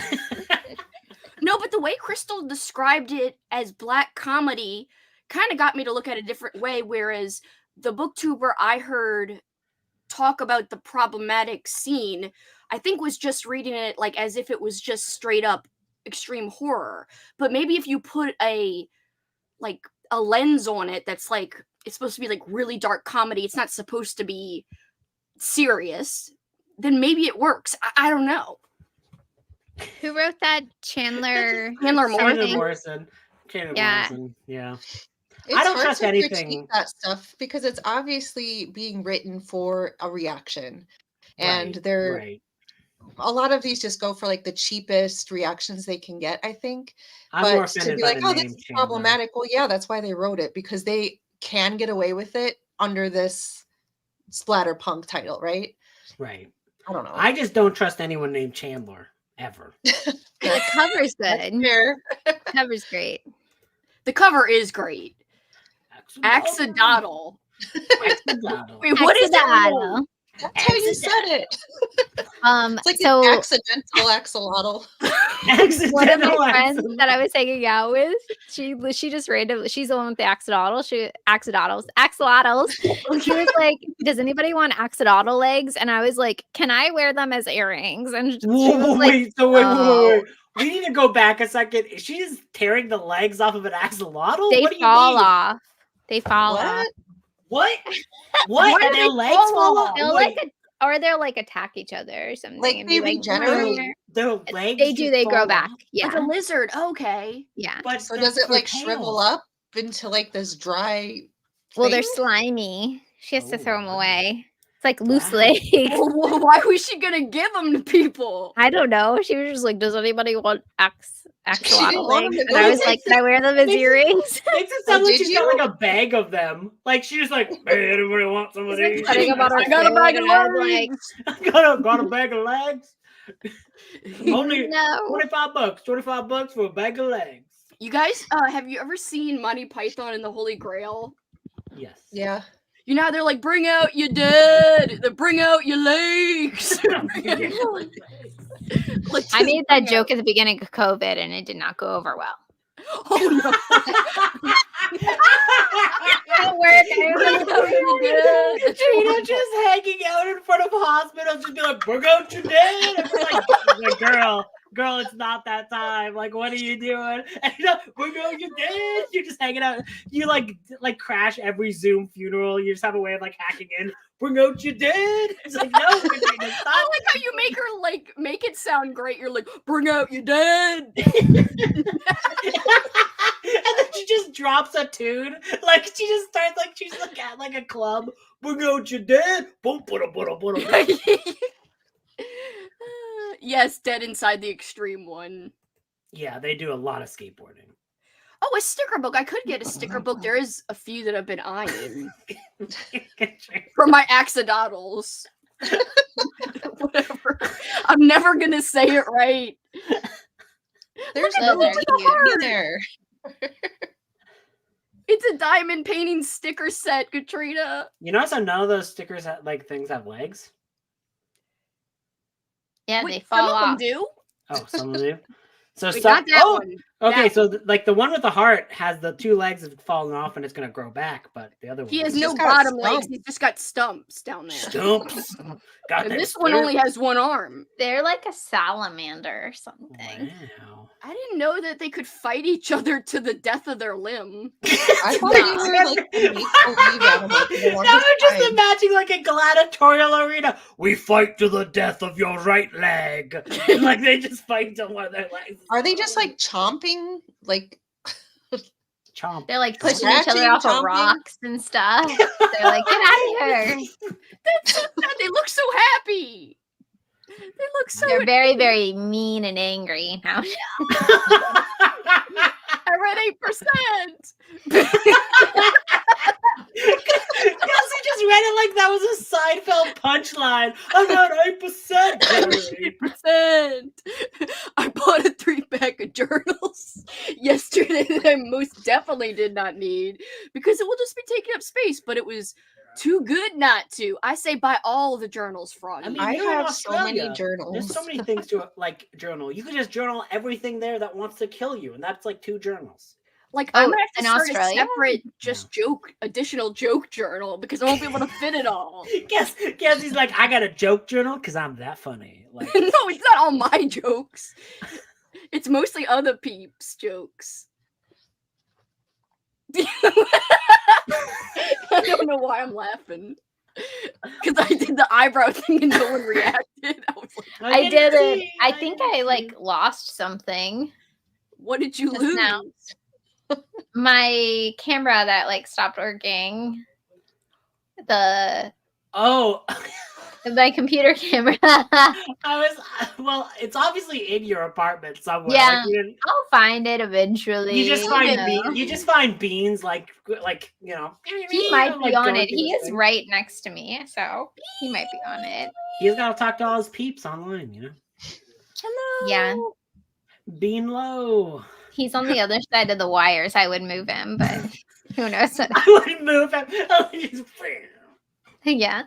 No, but the way Crystal described it as black comedy kind of got me to look at it a different way, whereas the booktuber I heard talk about the problematic scene, I think was just reading it like as if it was just straight up extreme horror. But maybe if you put a lens on it that's like, it's supposed to be like really dark comedy, it's not supposed to be serious, then maybe it works. I don't know. Who wrote that? Chandler Morrison. Yeah. Yeah. It's I don't hard trust to anything. critique that stuff because it's obviously being written for a reaction, and a lot of these just go for like the cheapest reactions they can get, I think. I'm more offended to be by like, the oh, name this is Chandler. problematic. Well, yeah, that's why they wrote it, because they can get away with it under this splatterpunk title, right? Right. I don't know. I just don't trust anyone named Chandler ever. The cover's good. The cover's great. The cover is great. Axolotl. Wait, what is that? That's how you said it. It's like so an accidental axolotl. One of my friends that I was hanging out with, she just randomly, she's the one with the axolotls. She was like, "Does anybody want axolotl legs?" And I was like, "Can I wear them as earrings?" And she was like, wait. We need to go back a second. Is she just tearing the legs off of an axolotl? They what do you fall mean? off. They fall off. What? What? And their legs fall off? They'll like attack each other or something. Like they regenerate. Their legs. They do. They grow back. Yeah. Like a lizard. Okay. Yeah. But so does it like shrivel up into like this dry? Well, they're slimy. She has to throw them away. It's like loose legs. Well, why was she gonna give them to people? I don't know. She was just like, "Does anybody want axolotl legs?" And I I was like, "Can I wear them as earrings?" Makes it sound like she's got like a bag of them. Like she's just like, "Hey, anybody want some of these?" I got a bag of legs. Got a bag of legs. Only $25. $25 for a bag of legs. You guys, have you ever seen Monty Python and the Holy Grail? Yes. Yeah. You know how they're like, "Bring out your dead, bring out your legs." Like, I made that joke at the beginning of COVID, and it did not go over well. Oh no! Trina just hanging out in front of hospitals, just be like, "Bring out your dead." And like, girl, it's not that time. Like, what are you doing? And we're going, you're dead. You're just hanging out. You like crash every Zoom funeral. You just have a way of like hacking in. Bring out your dead. It's like, no. I like how you make her like make it sound great. You're like, "Bring out your dead." And then she just drops a tune. Like she just starts like she's like at like a club. Bring out your dead. Boom, Yes, Dead Inside the Extreme one. Yeah, they do a lot of skateboarding. Oh, a sticker book. I could get a sticker book. There is a few that I've been eyeing. For my axolotls. Whatever. I'm never going to say it right. There's no cute there. It's a diamond painting sticker set, Katrina. You notice how none of those stickers things have legs? Yeah, Wait, they fall off. Some of them do? Oh, some of them do? So Wait, not that one. Okay, that so like the one with the heart has the 2 legs have fallen off and it's gonna grow back, but the other one he has no bottom legs. He's just got stumps down there. Stumps. And this one only has 1 arm. They're like a salamander or something. Wow. I didn't know that they could fight each other to the death of their limb. I thought you were like a make-believe animal. Now I'm just imagining like a gladiatorial arena. We fight to the death of your right leg. And like they just fight to one of their legs. Are they just like chomping? Like chomp? They're like pushing each other off of rocks and stuff. They're like, "Get out of here." That's so sad. They look so happy. They look so. They're very, very mean and angry now. I read 8%. Kelsey just read it like that was a Seinfeld punchline. I'm not 8%. 8%. I bought a 3-pack of journals yesterday that I most definitely did not need because it will just be taking up space, but it was too good not to. I say buy all the journals from. I mean, I you're in have so many Australia. journals. There's so many things to like journal. You could just journal everything there that wants to kill you, and that's like 2 journals. Like I'm gonna have to in start Australia? a separate additional joke journal because I won't be able to fit it all. Guess he's like, I got a joke journal because I'm that funny. Like, No, it's not all my jokes. It's mostly other peeps' jokes. I don't know why I'm laughing. Because I did the eyebrow thing and no one reacted. I was like, I didn't. I think I like lost something. what did you Just lose? now. My camera that like stopped working. My computer camera. Well, it's obviously in your apartment somewhere. Yeah, like, I'll find it eventually. you just find beans like He might be on it. He is right next to me, so he might be on it. He's got to talk to all his peeps online, you know. Hello. Yeah. Bean low. He's on the other side of the wires. I would move him, but who knows? I would move him. Yeah.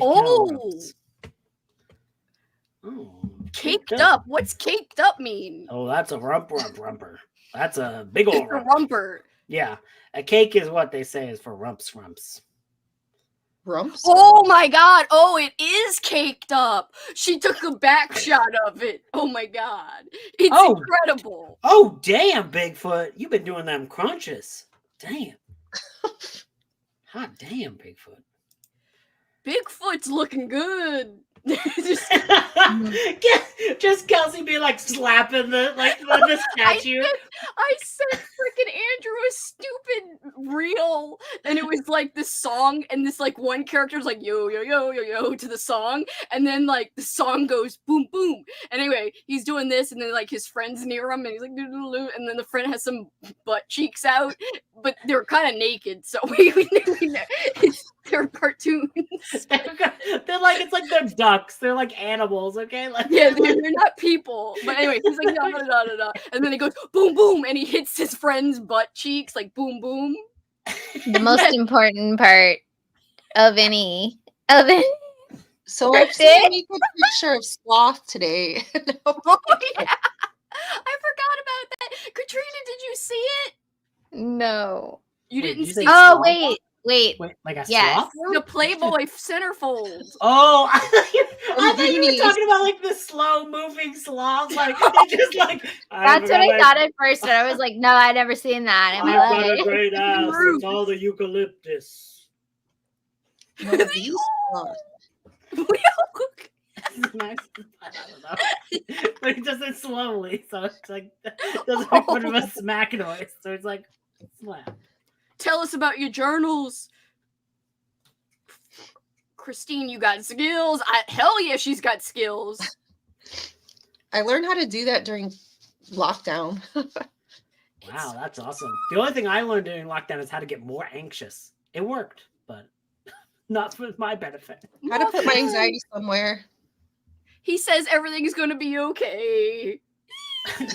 Oh, caked caked up. What's caked up mean? Oh, that's a rumper. That's a big old It's a rumper. Yeah, a cake is what they say is for rumps. Rumps? Oh my god. Oh, it is caked up. She took a back shot of it. Oh my god. It's incredible. Oh, damn, Bigfoot. You've been doing them crunches. Damn. Hot damn, Bigfoot. Bigfoot's looking good. just Kelsey be like slapping the statue. I sent freaking Andrew a stupid reel, and it was like this song, and this like one character was like yo yo yo yo yo to the song, and then like the song goes boom boom. And anyway, he's doing this, and then like his friend's near him, and he's like doo-doo-doo, and then the friend has some butt cheeks out, but they're kind of naked, so we know they're cartoons. They're like they're ducks. They're like animals, okay? Like yeah, they're not people. But anyway, he's like da, da, da, da, da. And then he goes boom boom, and he hits his friend's butt cheeks like boom boom. The most important part of any. So I've seen a good picture of Sloth today. Oh yeah, I forgot about that. Katrina, did you see it? No. You didn't see? Oh wait. Like a Yes. sloth? The Playboy centerfold. Oh, I thought you were talking about like the slow moving sloths. Like they just like. That's what I thought at first, but I was like, no, I'd never seen that in my I've got a life. great ass. It's all the eucalyptus. One of these sloths. Nice. I don't know. But he does it slowly, so it's like doesn't make much of a smack noise. So it's like slap. Tell us about your journals. Christine, you got skills. Hell yeah, she's got skills. I learned how to do that during lockdown. Wow, that's awesome. The only thing I learned during lockdown is how to get more anxious. It worked, but not for my benefit. How to put my anxiety somewhere. He says everything's going to be okay.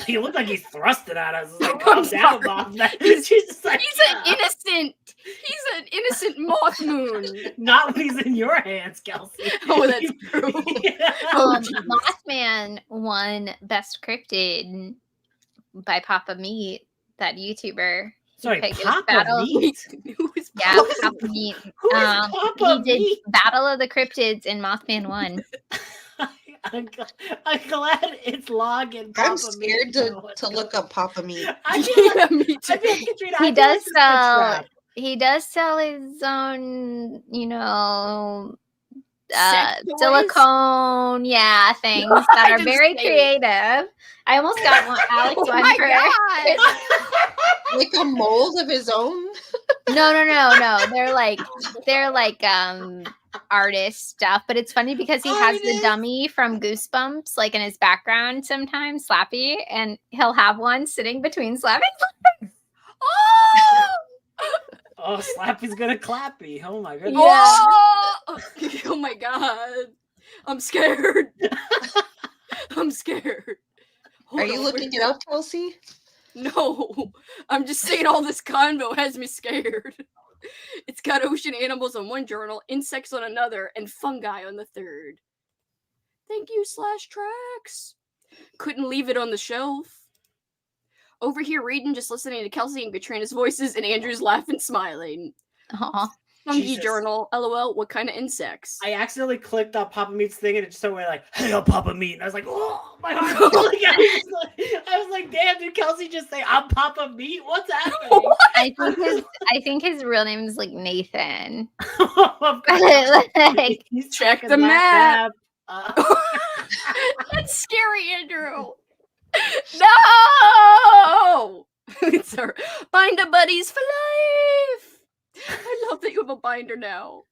He looked like he's thrusting at us. It's like, calm down, Mom. He's an innocent. He's an innocent moth moon. Not when he's in your hands, Kelsey. Oh, that's true. Yeah. Mothman won Best Cryptid by Papa Meat, that YouTuber. Sorry, Papa Meat? Yeah, Papa Meat. Who is Papa He did Meat? Battle of the Cryptids and Mothman won. I'm glad it's logging. I'm scared to look up Papa Meat. I feel like, me too. Katrina, He does sell his own, Sex toys? silicone, things that are very creative. I almost got one, Alex Oh one my for God. Like a mold of his own? No. They're like artist stuff, but it's funny because he has the dummy from Goosebumps like in his background sometimes, Slappy, and he'll have one sitting between Slappy. Oh, Slappy's gonna clappy. Oh my goodness. Oh my god. I'm scared. I'm scared. Are you looking it up, Kelsey? No. I'm just saying all this convo has me scared. It's got ocean animals on one journal, insects on another, and fungi on the third. Thank you, /tracks. Couldn't leave it on the shelf. Over here reading, just listening to Kelsey and Katrina's voices, and Andrew's laughing, smiling. Aww. Fungi journal, LOL, what kind of insects? I accidentally clicked on Papa Meat's thing and it just started like, hey, I'm Papa Meat. And I was like, oh, my heart. I was like, damn, did Kelsey just say, I'm Papa Meat? What's happening? What? I think his real name is like Nathan. Like, check the map. That's scary, Andrew. No! It's our binder buddies for life. I love that you have a binder now.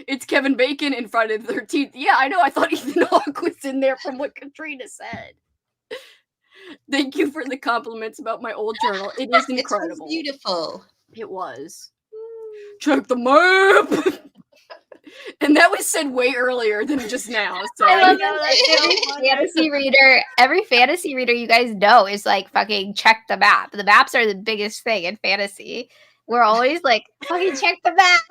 It's Kevin Bacon in Friday the 13th. Yeah, I know. I thought Ethan Hawke was in there from what Katrina said. Thank you for the compliments about my old journal. It is incredible. It's beautiful. It was. Check the map. And that was said way earlier than just now. So I love every fantasy reader you guys know is like fucking check the map. The maps are the biggest thing in fantasy. We're always like, fucking check the map.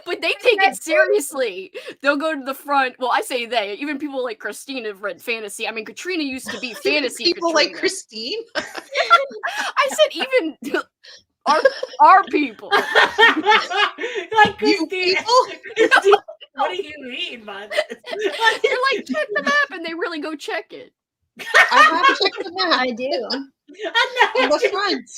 But they take it seriously. They'll go to the front. Well, I say they. Even people like Christine have read fantasy. I mean, Katrina used to be fantasy. People Katrina. like Christine? I said even our people. Like Christine. Christine. What do you mean by this? You're like, check the map, and they really go check it. I have checked the map. I do. On the front.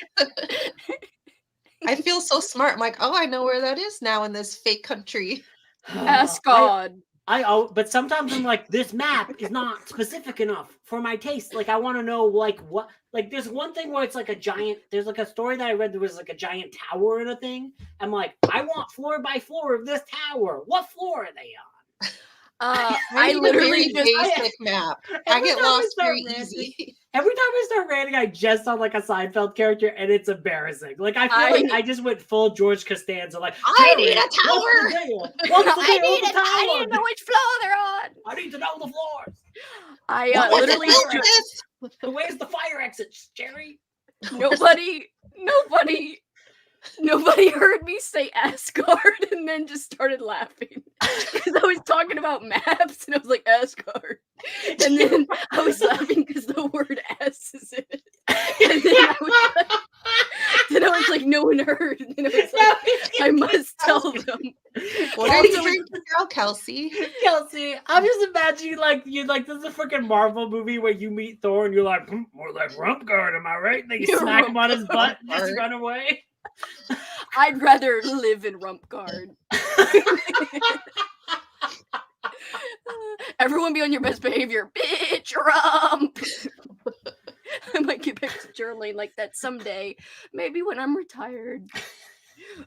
I feel so smart. I'm like, oh, I know where that is now in this fake country. Ask God. But sometimes I'm like, this map is not specific enough for my taste. Like, I want to know, like, what, like, there's one thing where it's like a giant, there's like a story that I read, there was like a giant tower in a thing. I'm like, I want floor by floor of this tower. What floor are they on? I literally just basic map. I get lost very easy. Every time I start ranting, I just sound like a Seinfeld character, and it's embarrassing. Like I feel like I just went full George Costanza. Like I need a tower. I need to know which floor they're on. I need to know the floors. I literally. Where's the fire exits, Jerry? Nobody heard me say Asgard and then just started laughing because I was talking about maps and I was like Asgard, and then I was laughing because the word "s" is in it, and then I was like, no one heard, and then I was like, I must tell them. What are you doing now, Kelsey? Kelsey, I'm just imagining like you're like, this is a freaking Marvel movie where you meet Thor and you're like, more like Rumpgard, am I right? And then you smack him on his butt and just run away. I'd rather live in Rumpgard. Everyone be on your best behavior. Bitch, Rump! I might get back to journaling like that someday. Maybe when I'm retired.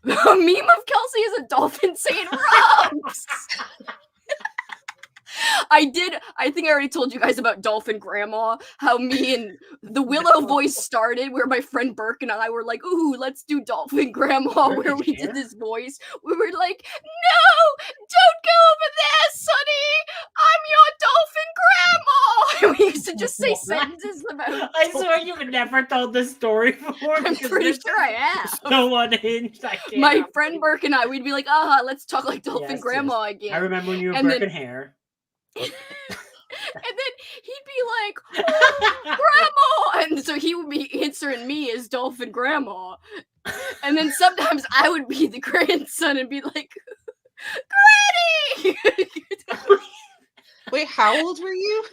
A meme of Kelsey is a dolphin saying Rumps! I think I already told you guys about Dolphin Grandma, how me and the Willow voice started, where my friend Burke and I were like, ooh, let's do Dolphin Grandma, where we did this voice. We were like, no, don't go over there, Sonny. I'm your Dolphin Grandma. And we used to just say sentences about I swear you've never told this story before. I'm pretty sure I have. So unhinged. My friend Burke and I, we'd be like, let's talk like Dolphin Grandma again. I remember when you were Burke and hair. And then he'd be like, oh, Grandma! And so he would be answering me as Dolphin Grandma. And then sometimes I would be the grandson and be like, Granny! Wait, how old were you?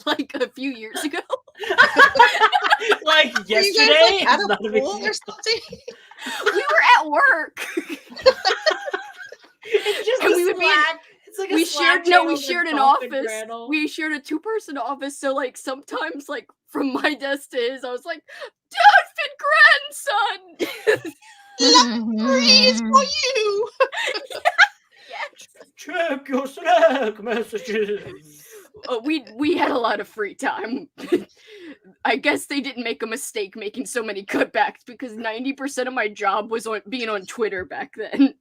Like a few years ago. Like yesterday? Were you guys, like, at a pool or something? We were at work. It's just and we would Slack. Like we shared an office. We shared a 2-person office. So like sometimes like from my desk to his, I was like, Dolphin grandson. Breeze for you. check your Slack messages. We had a lot of free time. I guess they didn't make a mistake making so many cutbacks because 90% of my job was on being on Twitter back then.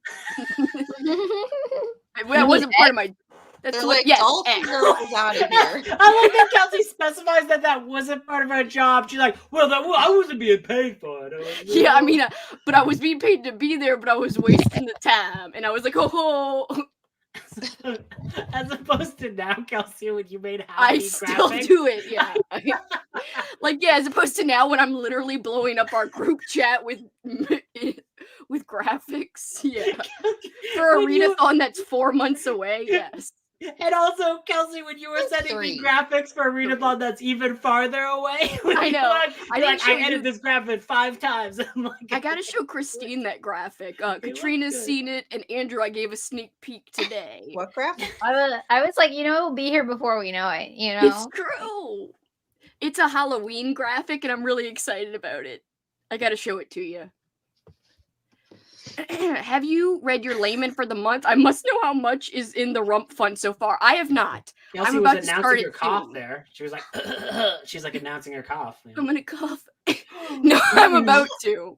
That wasn't part of my. They're like, all X. girls out of here. I like that Kelsey specifies that wasn't part of her job. She's like, well, I wasn't being paid for it. Yeah, I mean, but I was being paid to be there, but I was wasting the time, and I was like, oh. As opposed to now, Kelsey, when you made I still graphics. do it, yeah. As opposed to now when I'm literally blowing up our group chat with graphics, yeah. For a readathon that's 4 months away, yes. And also, Kelsey, when you were sending me graphics for a readathon that's even farther away, I know. I edited this graphic 5 times. I'm like, I gotta show Christine that graphic. Katrina's seen it, and Andrew, I gave a sneak peek today. What graphic? I was like, it'll be here before we know it. It's true. It's a Halloween graphic, and I'm really excited about it. I gotta show it to you. Have you read your layman for the month? I must know how much is in the rump fund so far. I have not. Kelsey I'm about was to announcing start her it cough soon. there. She was like, she's like announcing her cough. You know? I'm gonna cough. No, I'm about to.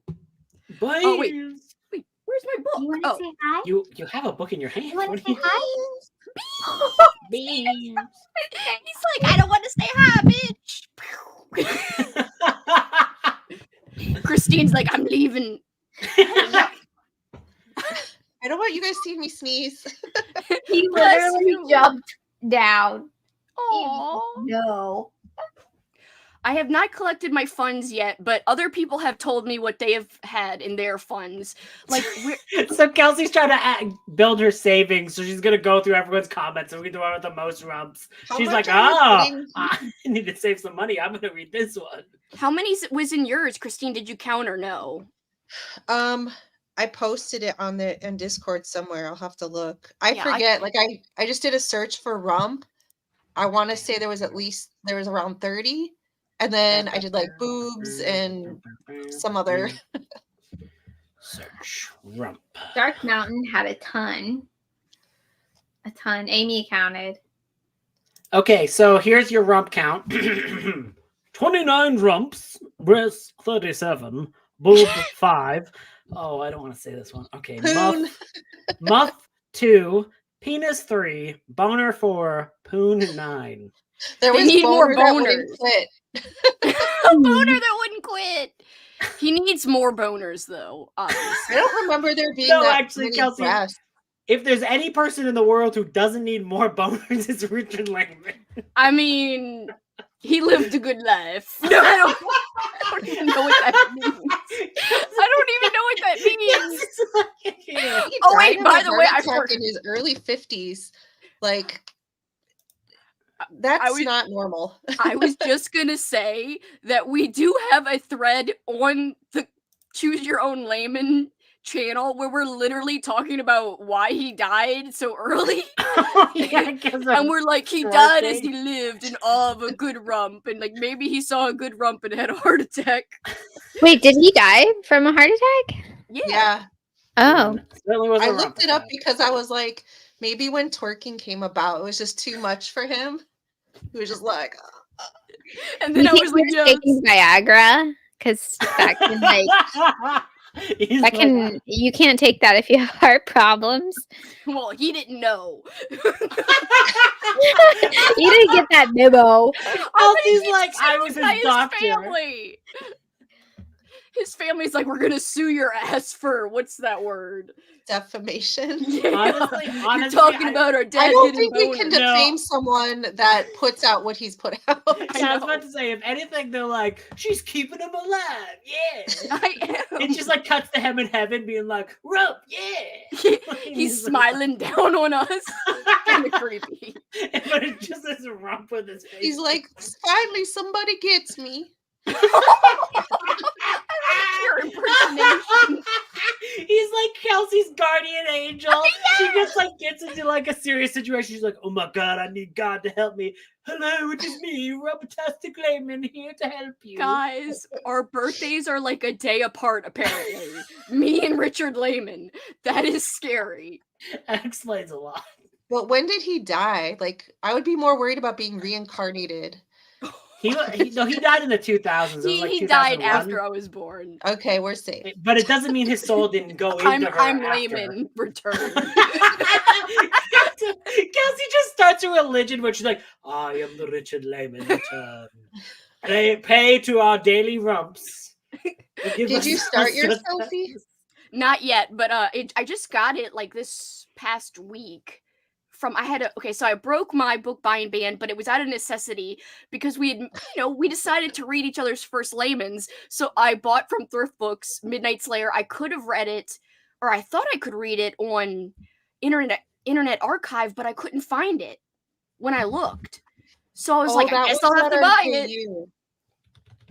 But Oh wait, where's my book? You want to say hi? You have a book in your hand. You want What to are say you- hi? Beans. He's like, I don't want to say hi, bitch. Christine's like, I'm leaving. I don't want you guys seeing me sneeze. He Bless literally you. jumped down. Aww. No. I have not collected my funds yet, but other people have told me what they have had in their funds. Like, So Kelsey's trying to build her savings, so she's gonna go through everyone's comments and read the one with the most rumps. How She's much like, are you putting- I need to save some money. I'm gonna read this one. how many was in yours, Christine? Did you count or no? I posted it in Discord somewhere. I'll have to look. I Yeah, forget. I just did a search for rump. I want to say there was around 30. And then I did like boobs and some other. Search rump. Dark Mountain had a ton. Amy counted. Okay, so here's your rump count. 29 rumps, breast 37, boob 5. Oh, I don't want to say this one. Okay, Poon. muff 2, penis 3, boner 4, poon 9. There They was need more boner that wouldn't boners. quit. A boner that wouldn't quit. He needs more boners, though. Obviously. I don't remember there being No, that actually, many Kelsey, breasts. if there's any person in the world who doesn't need more boners, it's Richard Langman. I mean, he lived a good life. No, I don't even know what that means. I don't even know what that means. He Oh, died wait, of by a the way, heart I attack forgot. in his early 50s. Like, that's not normal. I was just gonna say that we do have a thread on the Choose Your Own Layman channel where we're literally talking about why he died so early. And we're like, he died as he lived in awe of a good rump, and like maybe he saw a good rump and had a heart attack. Wait, did he die from a heart attack? Yeah. Oh. I looked it up because I was like, maybe when twerking came about, it was just too much for him. He was just like, and then I was like, taking Viagra because that can you can't take that if you have heart problems. Well, he didn't know. You didn't get that memo. He's like, I was his doctor. Family. His family's like, we're gonna sue your ass for what's that word? Defamation. Yeah. Honestly, you're talking about our dad. I don't think we can defame someone that puts out what he's put out. I was about to say, if anything, they're like, she's keeping him alive. Yeah. I am. It just like cuts to him in heaven being like, rump, yeah. He's smiling down on us. Kind of creepy. But it just is a rump with his face. He's like, finally somebody gets me. Your impersonation. He's like Kelsey's guardian angel. She just like gets into like a serious situation. She's like, oh my god, I need God to help me. Hello, it is me, Rubbertastic Layman, here to help you. Guys, our birthdays are like a day apart, apparently. Me and Richard Layman. That is scary. That explains a lot. But when did he die? Like, I would be more worried about being reincarnated. He died in the 2000s. It was like He 2001. died after I was born. Okay, we're safe. But it doesn't mean his soul didn't go into her. I'm after. layman return. Kelsey just starts a religion where she's like, I am the Richard Layman return. Pay to our daily rumps. Did you start your selfie? Not yet, but I just got it like this past week. So I broke my book buying ban, but it was out of necessity because we had, we decided to read each other's first Laymans. So I bought from Thrift Books Midnight Slayer. I could have read it, or I thought I could read it on Internet Archive, but I couldn't find it when I looked. So I was like, I guess I'll have to buy it.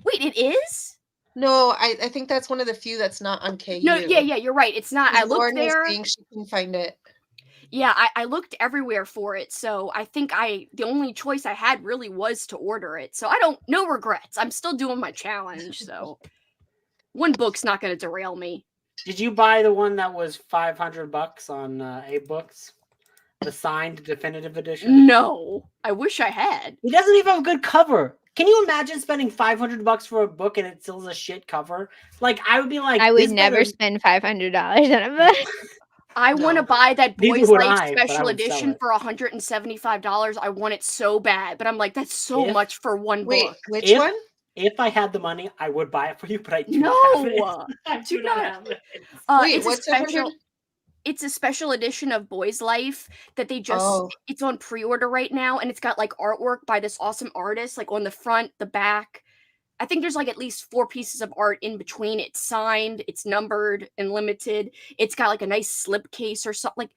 Wait, it is? No, I think that's one of the few that's not on KU. No, yeah, you're right. It's not. I looked there. She can find it. Yeah, I looked everywhere for it, so I think the only choice I had really was to order it. So no regrets. I'm still doing my challenge, so one book's not going to derail me. Did you buy the one that was $500 on A-Books? The signed definitive edition? No, I wish I had. It doesn't even have a good cover. Can you imagine spending $500 for a book and it still has a shit cover? Like, I would be like, I would never spend $500 on a book. I want to buy that Boys Life special edition for $175. I want it so bad, but I'm like, that's so much for one book. Which one? If I had the money, I would buy it for you, but I do not have it. I do not have it. It's a special edition of Boys Life that they it's on pre-order right now, and it's got like artwork by this awesome artist, like on the front, the back. I think there's like at least 4 pieces of art in between. It's signed, it's numbered and limited. It's got like a nice slip case or something, like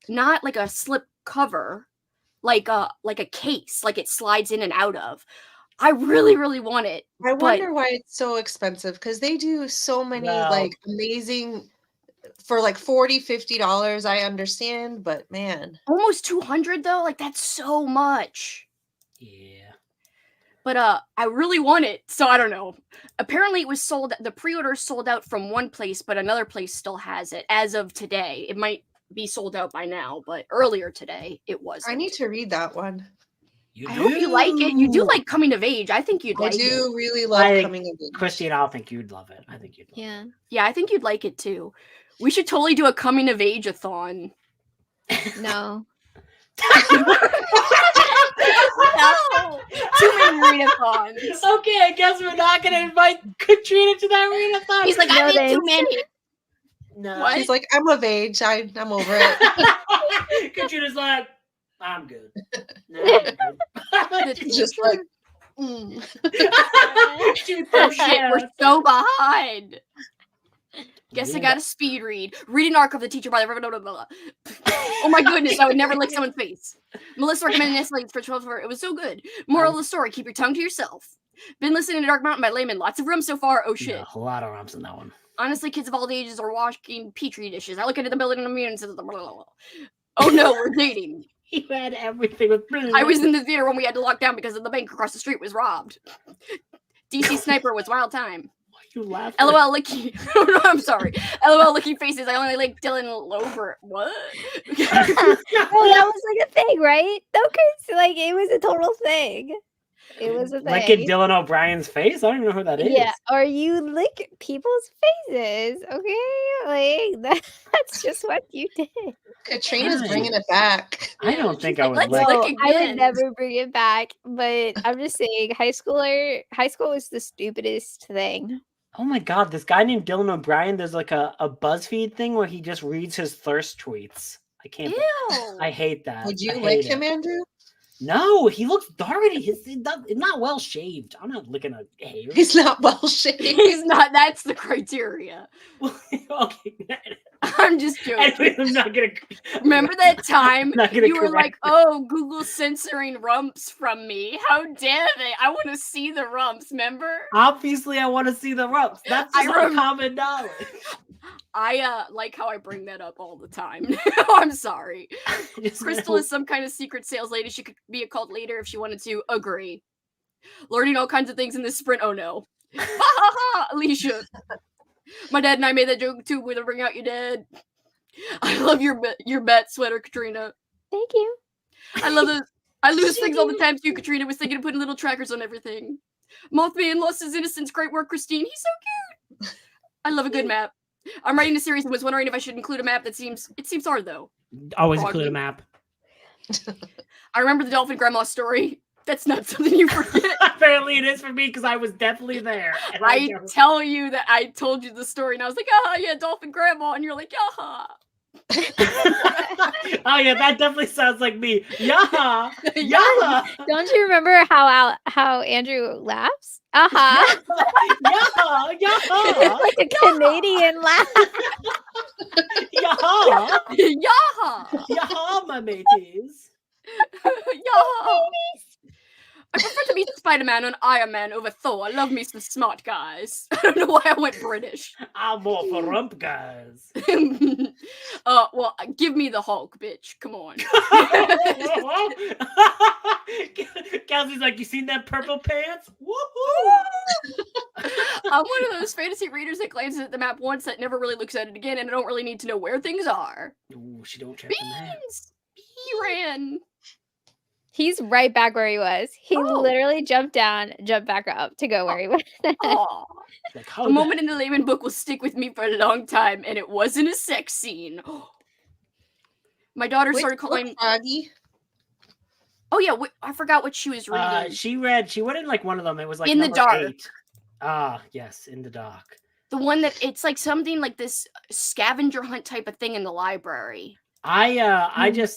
not like a slip cover, like a case, like it slides in and out of. I really, really want it. I wonder why it's so expensive, because they do so many like amazing for like $40-$50. I understand, but man, almost $200 though. Like that's so much. Yeah. But I really want it, so I don't know. Apparently, it was sold. The pre-order sold out from one place, but another place still has it as of today. It might be sold out by now, but earlier today it wasn't. I need to read that one. I hope you like it. You do like coming of age. I think you'd like it. I do really love coming of age. Christine, I think you'd love it. I think you'd love it. Yeah, I think you'd like it too. We should totally do a coming of age-a-thon. No. No. Too many readathons. Okay, I guess we're not going to invite Katrina to that readathon. He's like, I need too many. No. What? She's like, I'm of age. I'm over it. Katrina's like, I'm good. No, I'm good. Just like, oh shit, we're so behind. Guess I got a speed read. Read an arc of the teacher by the Oh my goodness, I would never lick someone's face. Melissa recommended Nestle for 12 hours. It was so good. Moral of the story, keep your tongue to yourself. Been listening to Dark Mountain by Layman. Lots of rums so far. Oh shit. Yeah, a lot of rums in that one. Honestly, kids of all ages are washing petri dishes. I look into the building and immune system. Oh no, we're dating. You had everything with I was in the theater when we had to lock down because the bank across the street was robbed. DC Sniper was wild time. You laugh. LOL licky. No, I'm sorry. LOL licky faces. I only like Dylan Lover. What? Well, that was like a thing, right? Okay, so like it was a total thing. It was a thing. Licking Dylan O'Brien's face? I don't even know who that is. Yeah, or you lick people's faces, okay? Like that's just what you did. Katrina's bringing it back. I don't think I would lick. No, I would never bring it back. But I'm just saying, high school was the stupidest thing. Oh my god, this guy named Dylan O'Brien, there's like a BuzzFeed thing where he just reads his thirst tweets. I can't. Ew. I hate that. Would you lick him, Andrew? No, he looks dirty. He's not well shaved. I'm not licking a hair. He's not well shaved. He's not. That's the criteria. Okay. I'm just joking. I'm not gonna. Remember that time you were like, "Oh, Google's censoring rumps from me. How dare they? I want to see the rumps." Remember? Obviously, I want to see the rumps. That's just common knowledge. I like how I bring that up all the time. I'm sorry. Crystal is some kind of secret sales lady. She could be a cult leader if she wanted to. Agree. Learning all kinds of things in this sprint. Oh no. Ha ha ha, Alicia. My dad and I made that joke too. We're gonna bring out your dad. I love your bat sweater, Katrina. Thank you. I love those. I lose things all the time too. Katrina was thinking of putting little trackers on everything. Mothman lost his innocence. Great work, Christine. He's so cute. I love a good map. I'm writing a series and was wondering if I should include a map it seems hard though. Always include a map. I remember the dolphin grandma story. That's not something you forget. Apparently it is for me because I was definitely there. I tell you that I told you the story and I was like, yeah, dolphin grandma. And you're like, yaha. Oh yeah, that definitely sounds like me. Yaha. Yaha. Don't you remember how Andrew laughs? Yaha. Yaha. Yaha. It's like a Canadian laugh. Yaha. Yaha. Yaha, my mateys. Yaha. I prefer to be Spider-Man and Iron Man over Thor. I love me some smart guys. I don't know why I went British. I'm more for rump guys. Well, give me the Hulk, bitch. Come on. Kelsey's like, you seen that purple pants? Woohoo! I'm one of those fantasy readers that glances at the map once that never really looks at it again, and I don't really need to know where things are. Ooh, she don't check the map. He ran. He's right back where he was. He literally jumped down, jumped back up to go where he was. Like, a moment in the Layman book will stick with me for a long time, and it wasn't a sex scene. My daughter started calling Froggy. Oh yeah, I forgot what she was reading. She went in like one of them. It was like In the Dark. 8. Ah, yes, In the Dark. The one that it's like something like this scavenger hunt type of thing in the library. I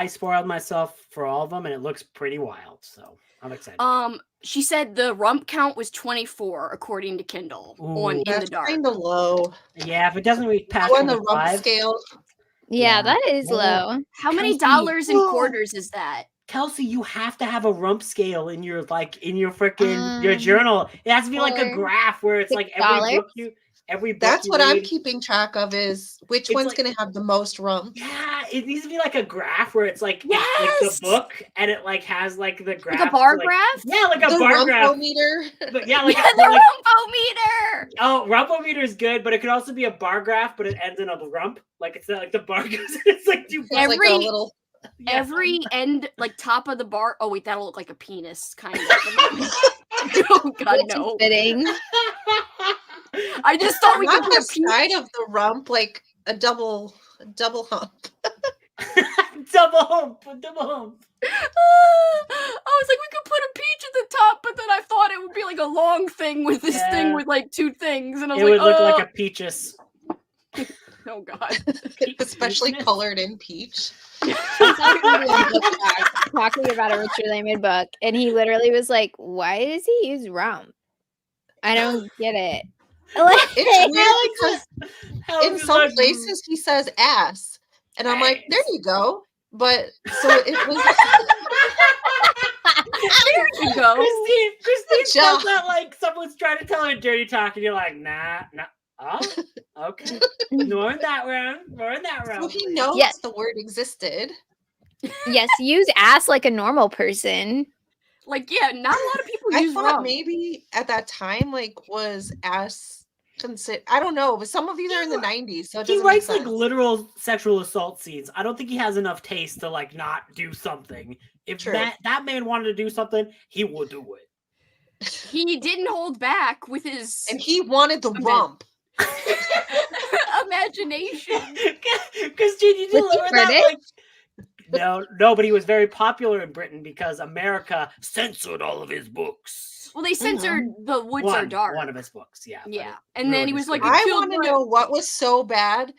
spoiled myself for all of them, and it looks pretty wild. So I'm excited. She said the rump count was 24 according to Kindle on In the Dark. Kind of low. Yeah, if it doesn't reach past on the rump scale. Yeah, that is low. How many dollars and quarters is that? Kelsey, you have to have a rump scale in your freaking your journal. It has to be like a graph where it's like every book That's you what read. I'm keeping track of is which one's like, going to have the most rump. Yeah, it needs to be like a graph where it's like, like the book and it like has like the graph. Like a bar graph? Yeah, like a bar graph. Meter. But yeah, like the rumpometer. Oh, rumpometer is good, but it could also be a bar graph, but it ends in a rump. Like it's not like the bar goes. It's like two. Every end, like top of the bar. Oh wait, that'll look like a penis, kind of. Oh God, no. Fitting. I just thought we could put a side of the rump, like a double hump. double hump. I was like, we could put a peach at the top, but then I thought it would be like a long thing with this thing with like two things, and I was it would look like a peaches. Oh God. Especially colored in peach. Talking about a Richard Layman book, and he literally was like, "Why does he use rump? I don't get it." Like, it's weird because in some places he says ass, and I'm like, "There you go." But so it was. There you go. Christine does that like someone's trying to tell her dirty talk, and you're like, nah. Oh, okay. More in that round. So he knows the word existed. Yes, use ass like a normal person. Like, yeah, not a lot of people use rump. Maybe at that time, like, was ass considered? I don't know, but some of these are in the 90s, so he writes like literal sexual assault scenes. I don't think he has enough taste to like not do something. If that man wanted to do something, he would do it. He didn't hold back with his, and he wanted the rump. Imagination. Christine, you didn't learn that? Like, no, but he was very popular in Britain because America censored all of his books. Well, they censored The Woods Are Dark. One of his books, yeah. Yeah. And then he was like, I want to know what was so bad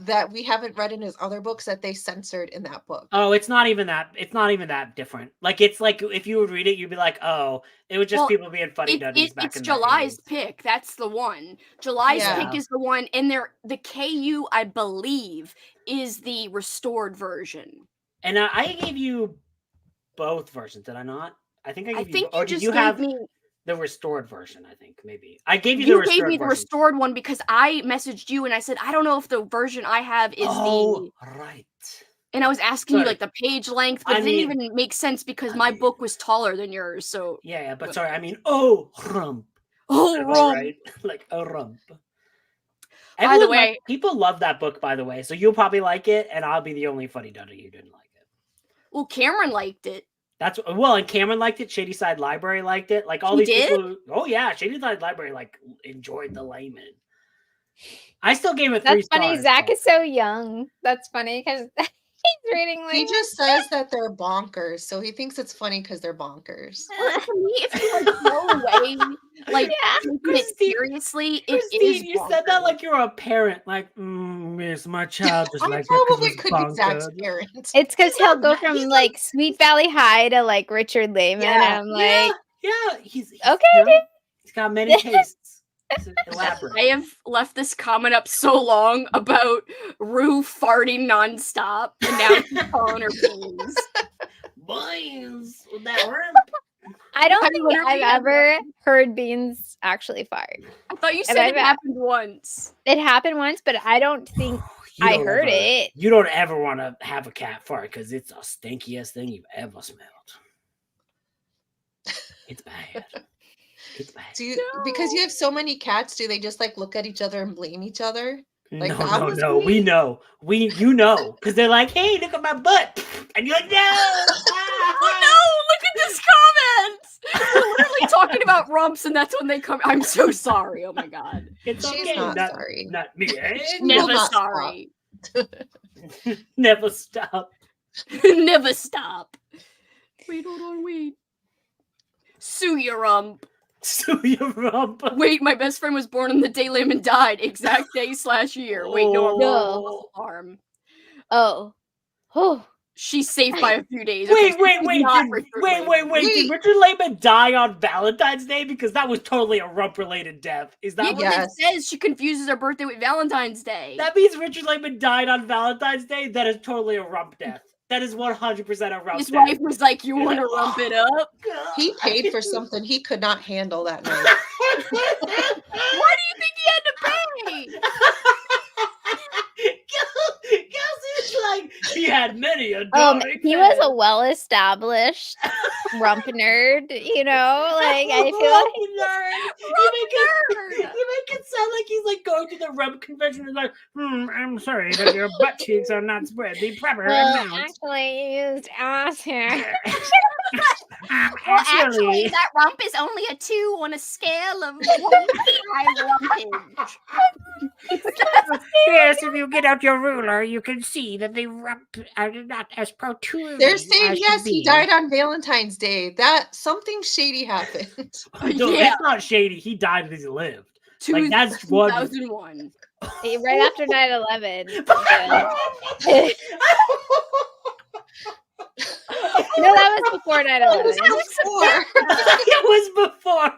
that we haven't read in his other books that they censored in that book. Oh, it's not even that different. Like, it's like if you would read it, you'd be like, oh, it was just people being funny duddies back in the 80s. It's July's pick. That's the one. July's pick is the one, and the KU, I believe, is the restored version. And I gave you both versions, did I not? I think I gave you. Or did you have me the restored version? I think maybe I gave you the restored version. You gave me the restored one because I messaged you and I said I don't know if the version I have is right. And I was asking you like the page length, but it didn't even make sense because my book was taller than yours. So yeah, but sorry, I mean rump. Right? Like rump. By the way, people love that book, by the way, so you'll probably like it, and I'll be the only funny duddy who didn't like it. Well, Cameron liked it. And Cameron liked it. Shady Side Library liked it. Like all these people. Oh yeah, Shady Side Library like enjoyed the layman. I still gave it 3 stars. That's funny. Zach is so young. That's funny because he's reading. He just says that they're bonkers, so he thinks it's funny because they're bonkers. Well, for me, if you like go away, like taking it seriously, it is. You said that like you're a parent. Like, yes, my child just like probably could be Zach's parent. It's because he'll go from like Sweet Valley High to like Richard Lehman, and I'm like, he's okay. He's got many tastes. Elaborate. I have left this comment up so long about Rue farting nonstop, and now she's calling her beans. Beans with that word. I don't think I've ever heard Beans actually fart. I thought you said it happened once. It happened once, but I don't think I heard it. You don't ever want to have a cat fart because it's the stinkiest thing you've ever smelled. It's bad. It's bad. Because you have so many cats, do they just like look at each other and blame each other? Like, no. We know. You know. Because they're like, hey, look at my butt. And you're like, no. Oh no, look at this comment. We're literally talking about rumps, and that's when they come. I'm so sorry. Oh my God. She's okay. Not sorry. Not me. Never sorry. Never stop. Never stop. Wait, hold on, wait. Sue your rump. Sue your rump. Wait, my best friend was born on the day Layman died. Exact day / year. Wait, no. Alarm. Oh. She's safe by a few days. Wait. Did Richard Lehman die on Valentine's Day? Because that was totally a rump-related death. Is that what it says? She confuses her birthday with Valentine's Day. That means Richard Lehman died on Valentine's Day? That is totally a rump death. That is 100% a rump His death. wife was like, you want to rump it up? He paid for something he could not handle that night. Why do you think he had to pay? Kelsey's like, he had many a dark he was a well-established rump nerd, you know? Like, I feel like... You make it sound like he's like going to the rump convention and like, I'm sorry that your butt cheeks are not spread. The proper amount. Actually used ass hair. Actually, that rump is only a 2 on a scale of 1 high rumpage. Yes, if you get out your ruler, you can see that the rump are not as protruding. They're saying yes, he died on Valentine's Day. That something shady happened. No, it's not shady. He died because he lived. Like that's 2001. Right after 9/11. No, that was before 9/11. It was before.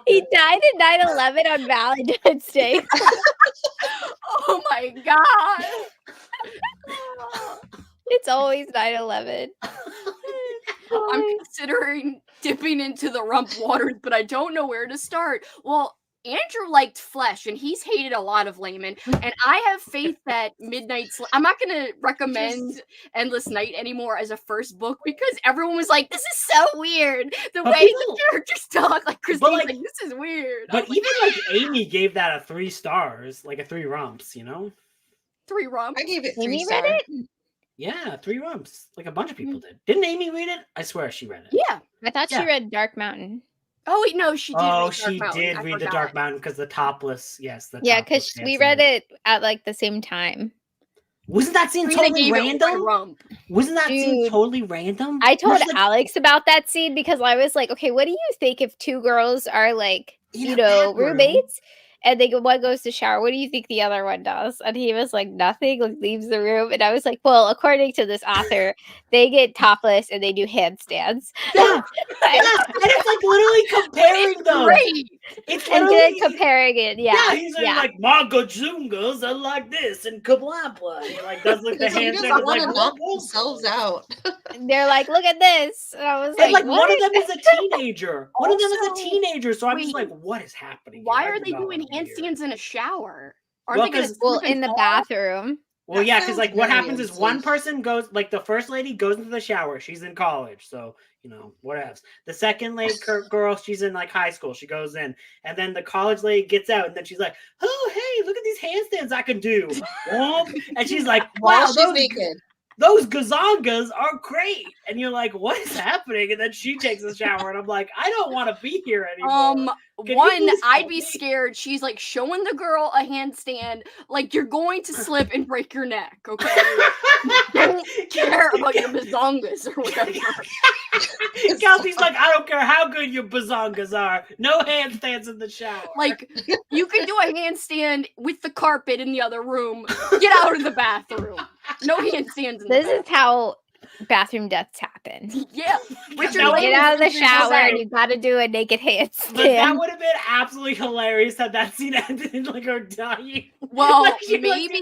He died at 9/11 on Valentine's Day. Oh my God. It's always 9/11. I'm considering dipping into the rump waters, but I don't know where to start. Well, Andrew liked Flesh, and he's hated a lot of Layman. And I have faith that I'm not going to recommend Endless Night anymore as a first book because everyone was like, this is so weird. The way the characters talk, like Christine's like, this is weird. But even like Amy gave that a 3 stars, like a 3 rumps, you know? 3 rumps? I gave it 3 Amy stars. read it? Yeah, 3 rumps. Like a bunch of people did. Didn't Amy read it? I swear she read it. Yeah. I thought she read Dark Mountain. Oh, wait, no, she did. Oh, she did read the Dark Mountain because the topless, yeah, because we read it at like the same time. Wasn't that scene totally random? Wasn't that scene totally random? I told Alex about that scene because I was like, okay, what do you think if 2 girls are like, roommates? And one goes to shower. What do you think the other one does? And he was like, nothing, like leaves the room. And I was like, well, according to this author, they get topless and they do handstands. Yeah. And it's like literally comparing them. Great. It's and then comparing it. Yeah. He's like, Magajungas are like this and Kablapla. He like does like the handstand. Want to knock themselves out. They're like, look at this. And I was like, one of them is a teenager. One of them is a teenager. So I'm just like, what is happening? Why are they doing handstands in a shower? Are they going to in the bathroom? Well, yeah, because like what happens is one person goes, like the first lady goes into the shower. She's in college, so you know what else. The second lady girl, she's in like high school. She goes in, and then the college lady gets out, and then she's like, "Oh, hey, look at these handstands I can do. And she's like, wow, those gazongas are great. And you're like, what is happening? And then she takes a shower, and I'm like, I don't want to be here anymore. I'd be scared. She's like showing the girl a handstand, like you're going to slip and break your neck, okay? Don't care about your bazongas or whatever. Kelsey's like, I don't care how good your bazongas are. No handstands in the shower. Like, you can do a handstand with the carpet in the other room. Get out of the bathroom. No handstands in the bathroom. This is how bathroom deaths happen. Yeah. Richard, get out of the shower and you gotta do a naked handstand. But that would have been absolutely hilarious had that scene ended in like her dying. Well, like maybe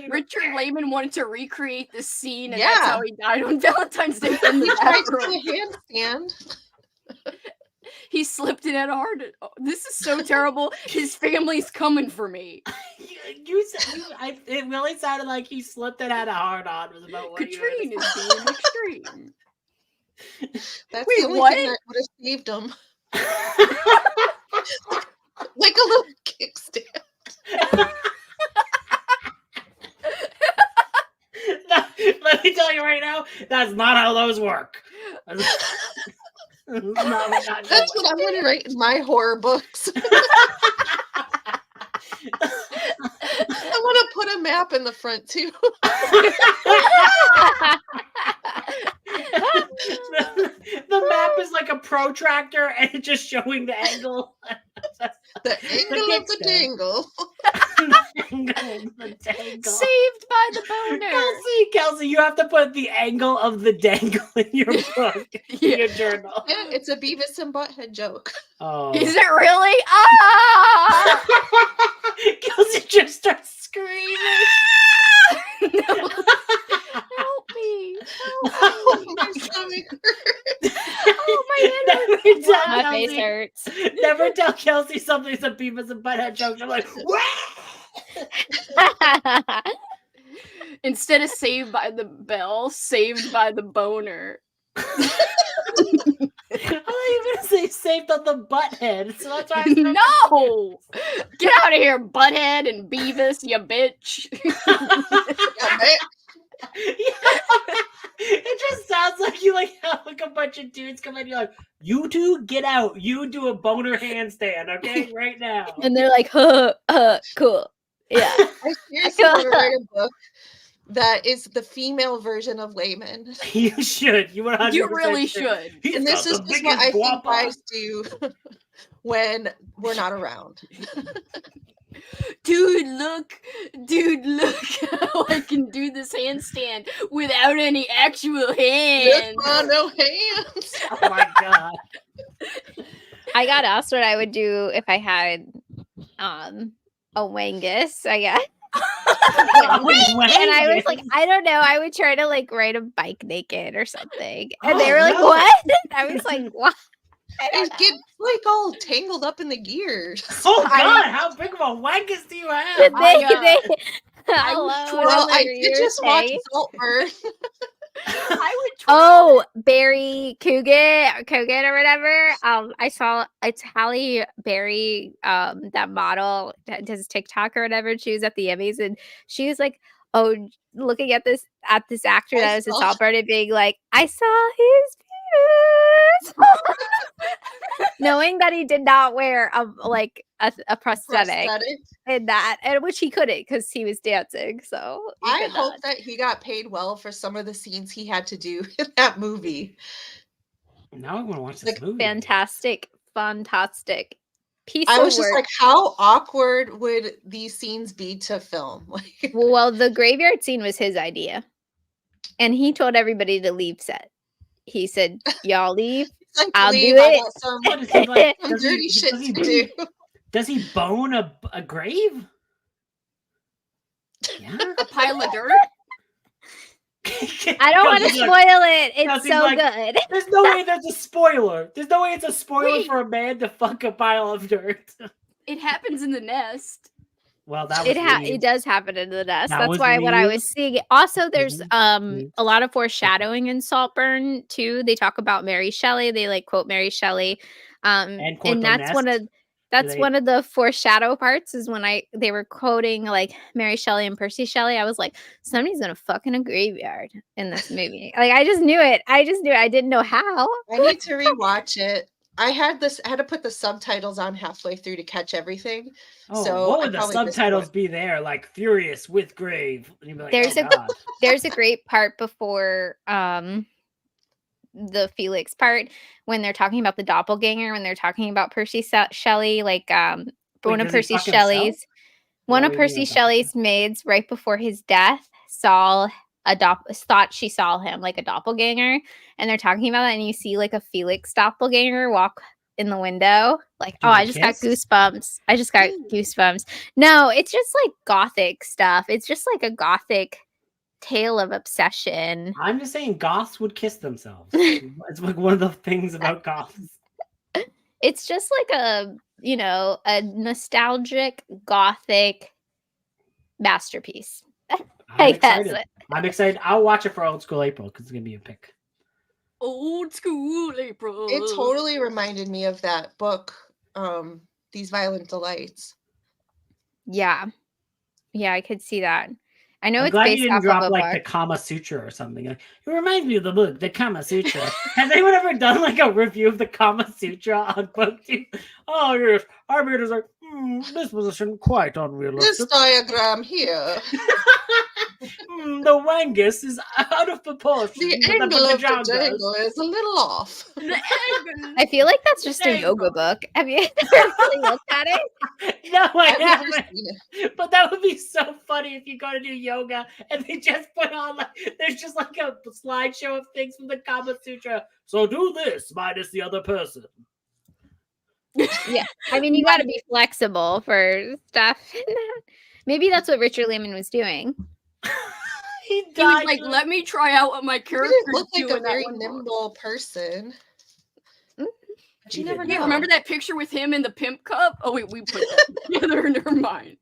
Richard Lehman wanted to recreate this scene, and that's how he died on Valentine's Day in the bathroom. He tried to handstand. He slipped and had a heart. Oh, this is so terrible. His family's coming for me. It really sounded like he slipped and had a heart on. Was about what Katrine is being extreme. That's the only thing that would have saved him. Like a little kickstand. Let me tell you right now, that's not how those work. That's what I'm going to write in my horror books. I want to put a map in the front too. The map is like a protractor and it's just showing the angle. The angle of the dangle. Saved by the boner. Kelsey, you have to put the angle of the dangle in your book, in your journal. Yeah, it's a Beavis and Butthead joke. Oh. Is it really? Ah! Kelsey just starts screaming. No. Help me. My stomach hurts. Oh, my head hurts. My face hurts. Never tell Kelsey something's a Beavis and Butthead joke. I'm like, what? Instead of saved by the bell, saved by the boner. I thought you were gonna say saved on the butthead. So that's why No! Get out of here, butthead and Beavis, you bitch. It just sounds like you like have like a bunch of dudes come in. You're like, you two get out. You do a boner handstand, okay, right now. And they're like, cool. Yeah. I seriously want to write a book that is the female version of Layman. You should. You really should. And this is just what I think guys do when we're not around. Dude, look how I can do this handstand without any actual hands. No hands. Oh my god. I got asked what I would do if I had a wangus, I guess. And I was like, I don't know. I would try to like ride a bike naked or something. And they were like, what? I was like, what? It gets like all tangled up in the gears. Oh God, how big of a wangus do you have? I did just watch Saltburn. I would Barry Coogan or whatever. I saw it's Halle Berry, that model that does TikTok or whatever. She was at the Emmys and she was like, looking at this actor that was in Saltburn and being like, I saw his penis. Knowing that he did not wear a prosthetic in that, and which he couldn't because he was dancing. So I hope that he got paid well for some of the scenes he had to do in that movie. Now I want to watch this movie. Fantastic piece I of was work. just like, how awkward would these scenes be to film? Well, the graveyard scene was his idea, and he told everybody to leave set. He said, "Y'all leave. I'll do it." Some dirty shit to do. Does he bone a grave? Yeah, a pile of dirt. I don't want to spoil it. It's so good. There's no way that's a spoiler. There's no way it's a spoiler for a man to fuck a pile of dirt. It happens in the nest. Well, that was it does happen in the nest. That's why what when I was seeing it. Also, there's a lot of foreshadowing in Saltburn too. They talk about Mary Shelley. They like quote Mary Shelley. And that's one of That's one of the foreshadow parts is when they were quoting like Mary Shelley and Percy Shelley. I was like, somebody's gonna fuck in a graveyard in this movie. Like I just knew it. I didn't know how. I need to rewatch it. I had to put the subtitles on halfway through to catch everything. Oh, so what would the subtitles be there? Like "Furious with Grave." And you'd be like, there's a great part before the Felix part when they're talking about the doppelganger, when they're talking about Percy Shelley, like one of Percy Shelley's maids right before his death thought she saw him like a doppelganger, and they're talking about that, and you see like a Felix doppelganger walk in the window. Like, I just got goosebumps. No, it's just like gothic stuff. It's just like a gothic tale of obsession. I'm just saying goths would kiss themselves. It's like one of the things about goths. It's just like a nostalgic gothic masterpiece. I'm excited. I'll watch it for Old School April because it's gonna be a pick. Old School April. It totally reminded me of that book, These Violent Delights. Yeah, I could see that. I know I'm it's glad based you didn't off drop of a like book. the Kama Sutra or something. It reminds me of the book, the Kama Sutra. Has anyone ever done like a review of the Kama Sutra on BookTube? Oh yes, our readers are this position quite unrealistic. This diagram here. The wangus is out of proportion. The angle of the jangle is a little off. I feel like that's just a yoga book. Have you ever really looked at it? No, I've never seen it. But that would be so funny if you go to do yoga and they just put on there's just like a slideshow of things from the Kama Sutra. So do this minus the other person. Yeah, I mean, you got to be flexible for stuff. Maybe that's what Richard Lehman was doing. He was like, let me try out what my character look like a very nimble person. But you never know. Remember that picture with him in the pimp cup? Oh wait, we put that together. Never mind.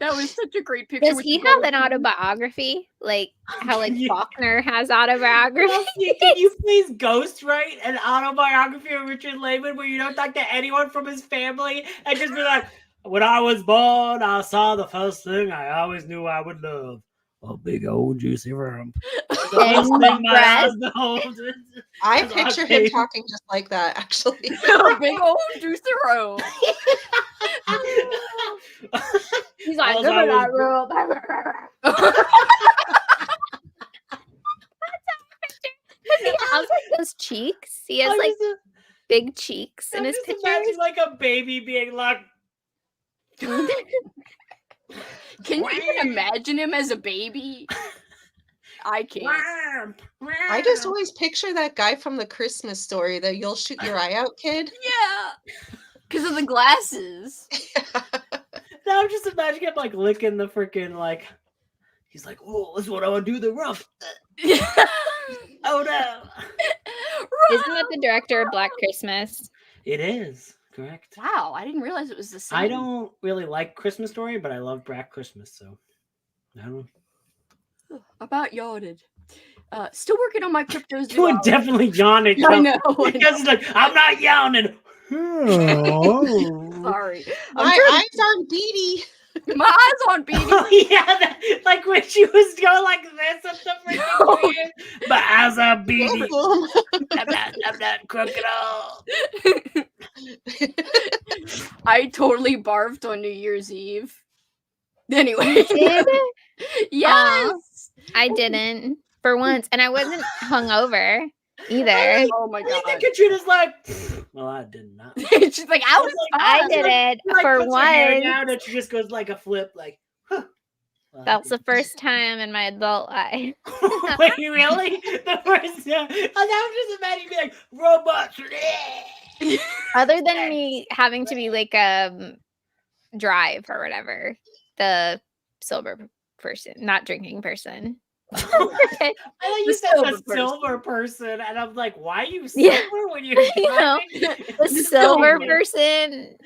That was such a great picture. Does he have an autobiography? Like how Faulkner has autobiography? Can you please ghostwrite an autobiography of Richard Lehman where you don't talk to anyone from his family and just be like, when I was born, I saw the first thing I always knew I would love. A big old juicy rump. I picture him talking just like that, actually. A big old juicy rump. He's like, give me that rump. He has like those cheeks. He has like big cheeks in his pictures. Imagine like a baby being like. Can you even imagine him as a baby? I can't. I just always picture that guy from the Christmas Story, the "You'll shoot your eye out" kid. Yeah, because of the glasses. Now I'm just imagining him like licking the freaking like. He's like, "Oh, this is what I want to do. The rough." Oh no! Isn't that the director of Black Christmas? It is. Correct. Wow, I didn't realize it was the same. I don't really like Christmas Story, but I love Black Christmas, so I don't know. About yawning. Still working on my cryptos. You would definitely yawn it. I know. Because it's like, I'm not yawning. Sorry. My eyes aren't beady. My eyes on beady. Oh, yeah, like when she was going like this at the freaking weird. My eyes are beady. I'm not crooked at all. I totally barfed on New Year's Eve. Anyway. Did? Yes. I didn't for once, and I wasn't hungover either. Oh my god. And Katrina's like, well, I did not. She's like, I did it for once. And she just goes like a flip, like, huh. Well, that was the first time in my adult life. Wait, really? The first time? I was just imagining being like, robots. Other than me having to be like drive or whatever, the sober person, not drinking person. I thought you said a silver person, and I'm like, why are you silver when you're driving? The silver person.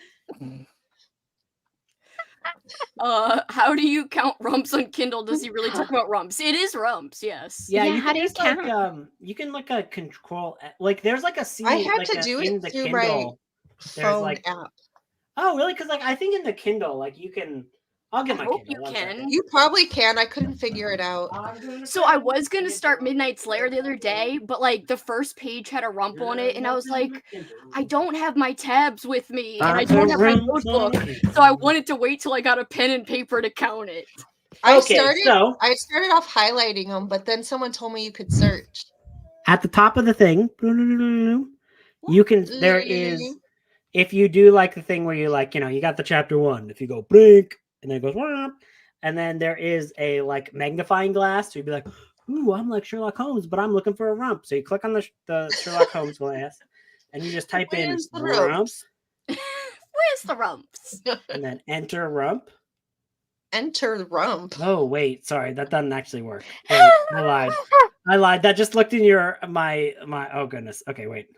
How do you count rumps on Kindle? Does he really talk about rumps? It is rumps, yes. Yeah, how do you count? Like, you can like a control, like there's like a scene. I had like to do in it the through Kindle. phone app. Oh, really? Because like I think in the Kindle, like you can. I'll get my Kindle. You can. You probably can. I couldn't figure it out. So I was gonna start Midnight Slayer the other day, but like the first page had a rump on it, and I was like, I don't have my tabs with me, and I don't have my notebook, so I wanted to wait till I got a pen and paper to count it. I started off highlighting them, but then someone told me you could search. At the top of the thing, you can. There is, if you do like the thing where you like, you got the chapter 1. If you go blink. And then it goes, and then there is a like magnifying glass. So you'd be like, ooh, I'm like Sherlock Holmes, but I'm looking for a rump. So you click on the Sherlock Holmes glass and you just type in rump. Where's the rumps? And then enter rump. Enter rump. Oh, wait. Sorry. That doesn't actually work. Wait, I lied. That just looked in my, oh goodness. Okay, wait.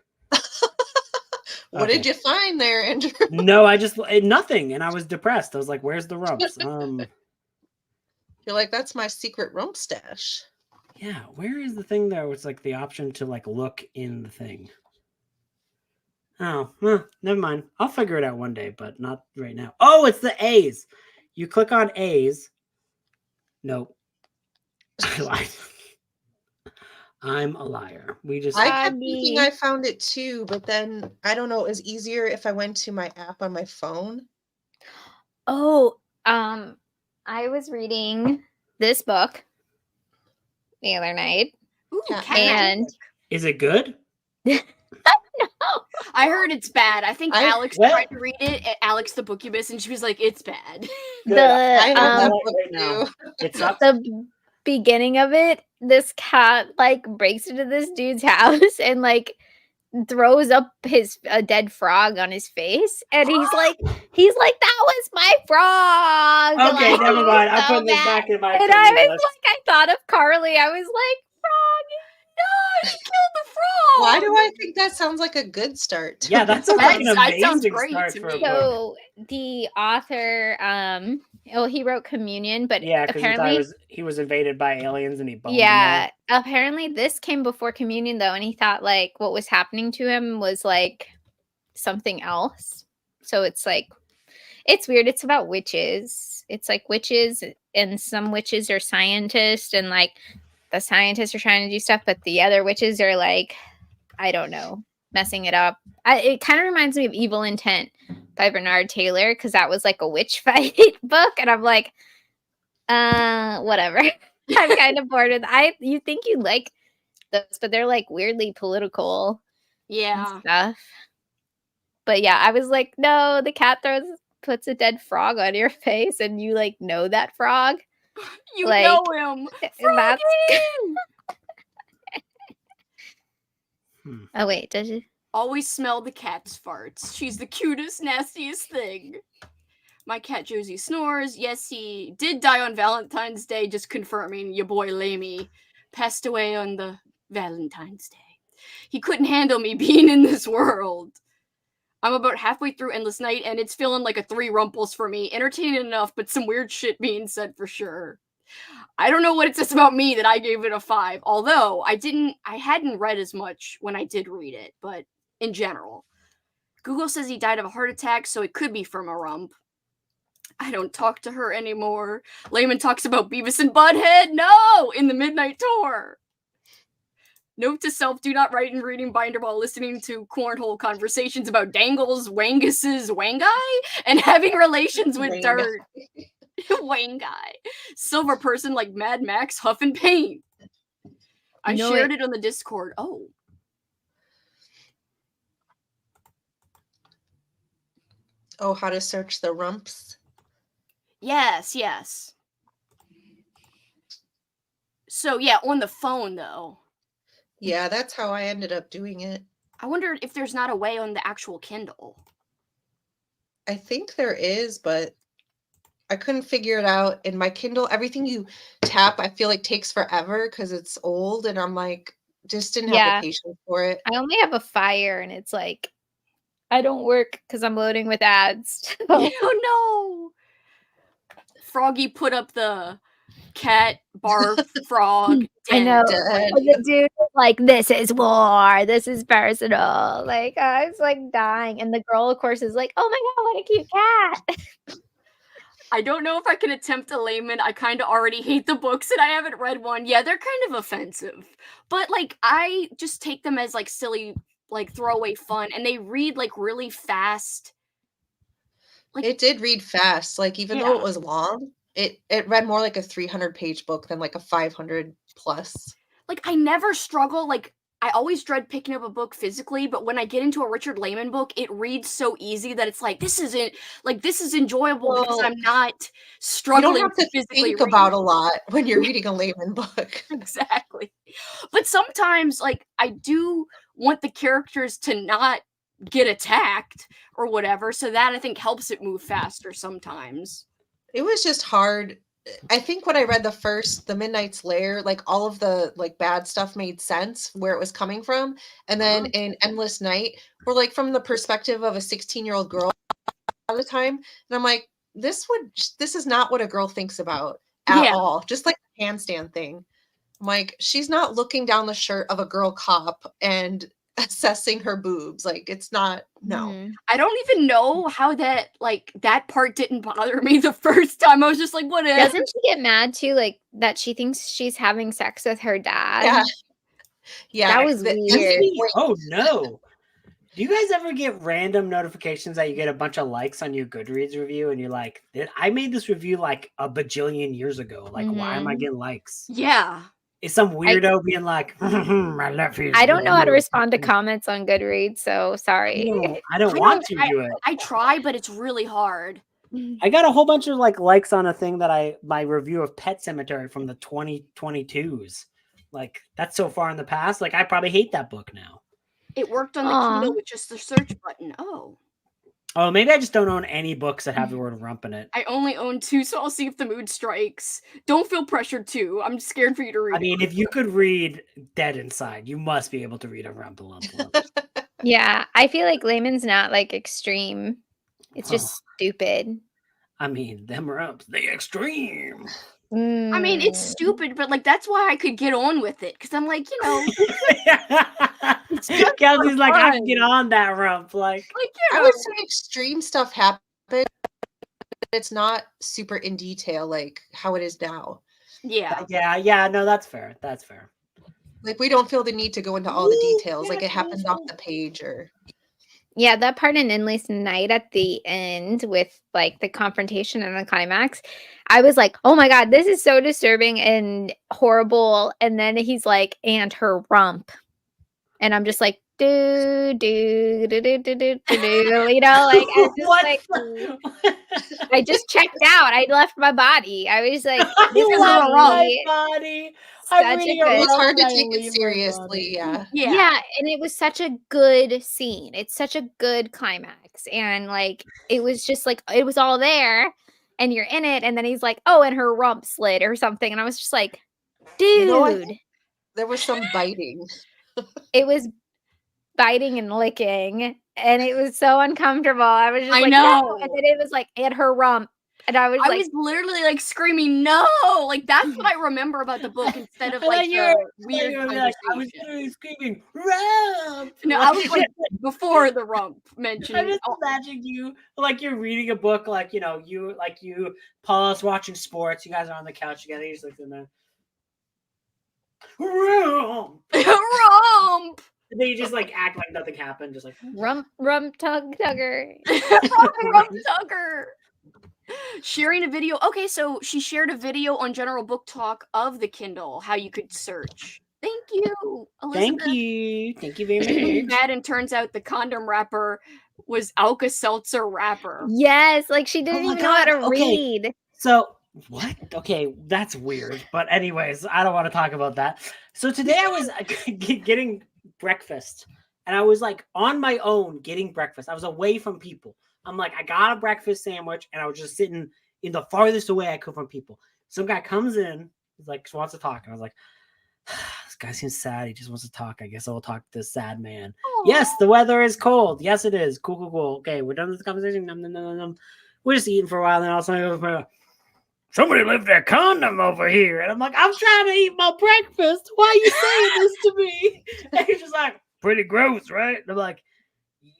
What did you find there, Andrew? No, I just nothing, and I was depressed. I was like, "Where's the rumps?" You're like, "That's my secret rump stash." Yeah, where is the thing there? It's like the option to like look in the thing. Oh, well, never mind. I'll figure it out one day, but not right now. Oh, it's the A's. You click on A's. Nope. I lied. I'm a liar. I kept thinking I found it too, but then I don't know. It was easier if I went to my app on my phone. Oh, I was reading this book the other night. Ooh, and is it good? No. I heard it's bad. I think Alex tried to read it, Alex the Bookubus, and she was like, "It's bad." The beginning of it, this cat like breaks into this dude's house and like throws up a dead frog on his face, and he's like, "That was my frog." Okay, like, never mind. I'm putting this back in my. And I was like, I thought of Carly. I was like, "Frog, no, you killed the frog." Why do I think that sounds like a good start? Yeah, that's an amazing start for a book. So the author, he wrote Communion, but apparently he was invaded by aliens and he bombed them all. Apparently this came before Communion though, and he thought like what was happening to him was like something else. So it's like, it's weird. It's about witches. It's like witches, and some witches are scientists, and like the scientists are trying to do stuff, but the other witches are like, I don't know, messing it up. It kind of reminds me of Evil Intent by Bernard Taylor, because that was like a witch fight book, and I'm like, whatever. I'm kind of bored with you think you like those, but they're like weirdly political and stuff. But yeah, I was like, no, the cat puts a dead frog on your face, and you like know that frog. You like, know him. Froggy! Oh wait, does you? Always smell the cat's farts. She's the cutest, nastiest thing. My cat Josie snores. Yes, he did die on Valentine's Day, just confirming your boy Lamey passed away on the Valentine's Day. He couldn't handle me being in this world. I'm about halfway through Endless Night, and it's feeling like a 3 rumples for me. Entertaining enough, but some weird shit being said for sure. I don't know what it says about me that I gave it a 5, although I hadn't read as much when I did read it, but in general. Google says he died of a heart attack, so it could be from a rump. I don't talk to her anymore. Layman talks about Beavis and Butthead. No! In the Midnight Tour. Note to self, do not write in reading binder while listening to cornhole conversations about Dangles, Wangus's Wangai, and having relations with dirt. Wangai. Silver person like Mad Max, Huff and Paint. I shared it on the Discord. Oh. Oh, how to search the rumps? Yes. So, yeah, on the phone, though. Yeah, that's how I ended up doing it. I wonder if there's not a way on the actual Kindle. I think there is, but I couldn't figure it out. In my Kindle, everything you tap, I feel like takes forever because it's old, and I'm like, just didn't have the patience for it. I only have a Fire, and it's like, I don't work because I'm loading with ads. Oh, no. Froggy put up the cat barf frog. I know. The dude was like, this is war. This is personal. Like, I was like dying. And the girl, of course, is like, oh my God, what a cute cat. I don't know if I can attempt a layman. I kind of already hate the books and I haven't read one. Yeah, they're kind of offensive. But like I just take them as like silly, like throwaway fun, and they read like really fast. Like it did read fast. Like even though it was long, it read more like a 300-page book than like a 500 plus. Like I never struggle. Like I always dread picking up a book physically, but when I get into a Richard Layman book, it reads so easy that it's like this is enjoyable because I'm not struggling. You don't have to physically think about a lot when you're reading a Layman book. Exactly. But sometimes, like, I do want the characters to not get attacked or whatever, so that I think helps it move faster sometimes. It was just hard. I think when I read the Midnight's Lair, like all of the like bad stuff made sense where it was coming from. And then in Endless Night, we're like from the perspective of a 16-year-old girl all the time. And I'm like, this is not what a girl thinks about at all. Just like the handstand thing. I'm like, she's not looking down the shirt of a girl cop and assessing her boobs. Like it's not, no. I don't even know how that part didn't bother me the first time. I was just like, whatever. Doesn't she get mad too, like that she thinks she's having sex with her dad? Yeah. That was weird. Oh no. Do you guys ever get random notifications that you get a bunch of likes on your Goodreads review and you're like, I made this review like a bajillion years ago. Like, why am I getting likes? Yeah. Is some weirdo being like, my left ear? I don't know how to respond to comments on Goodreads, so sorry. I don't want to do it. I try, but it's really hard. I got a whole bunch of like likes on a thing that my review of Pet Cemetery from the 2022s. Like that's so far in the past. Like I probably hate that book now. It worked on the Kindle with just the search button. Oh, maybe I just don't own any books that have the word rump in it. I only own 2, so I'll see if the mood strikes. Don't feel pressured to. I'm scared for you to read. I mean, if you could read Dead Inside, you must be able to read a rump. Yeah, I feel like Layman's not like extreme. It's just stupid. I mean, them rumps, they extreme. I mean, it's stupid, but like that's why I could get on with it because I'm like, you know, Kelsey's like, I can get on that rump. Like you know, I would say extreme stuff happens. It's not super in detail like how it is now. Yeah. No, that's fair. That's fair. Like we don't feel the need to go into all the details. Like it happens off the page or. Yeah, that part in Endless Night at the end with like the confrontation and the climax, I was like, oh my God, this is so disturbing and horrible. And then he's like, and her rump. And I'm just like, you know, like I just checked out. I left my body. I was like, this is my body. It's hard to take it seriously. Yeah, and it was such a good scene. It's such a good climax, and like it was just like it was all there, and you're in it, and then he's like, "Oh, and her rump slid or something," and I was just like, "Dude, you know, there was some biting." It was biting and licking, and it was so uncomfortable. I was just I like, know, no. And then it was like, and her rump. And I was literally like screaming, no! Like that's what I remember about the book instead of like the weird conversation. I was literally screaming, rump! No, I was like before the rump mentioned. I'm just imagining you like you're reading a book, like you know, you Paula's watching sports, you guys are on the couch together, you're just like in there. Rump! Rump! And then you just like act like nothing happened, just like rump tugger. rump tugger. Sharing a video. Okay, so she shared a video on General Book Talk of the Kindle, how you could search. Thank you, Elizabeth. Thank you very much. Bad, and turns out the condom wrapper was Alka-Seltzer wrapper. Yes, like she didn't even know how to read. So what? Okay, that's weird. But anyways, I don't want to talk about that. So today I was getting breakfast, and I was like on my own getting breakfast. I was away from people. I'm like, I got a breakfast sandwich, and I was just sitting in the farthest away I could from people. Some guy comes in, he's like, just wants to talk. And I was like, this guy seems sad. He just wants to talk. I guess I will talk to this sad man. Aww. Yes, the weather is cold. Yes, it is. Cool. Okay, we're done with this conversation. We're just eating for a while, and then all of a sudden I go, somebody left their condom over here. And I'm like, I'm trying to eat my breakfast. Why are you saying this to me? And he's just like, pretty gross, right? And I'm like,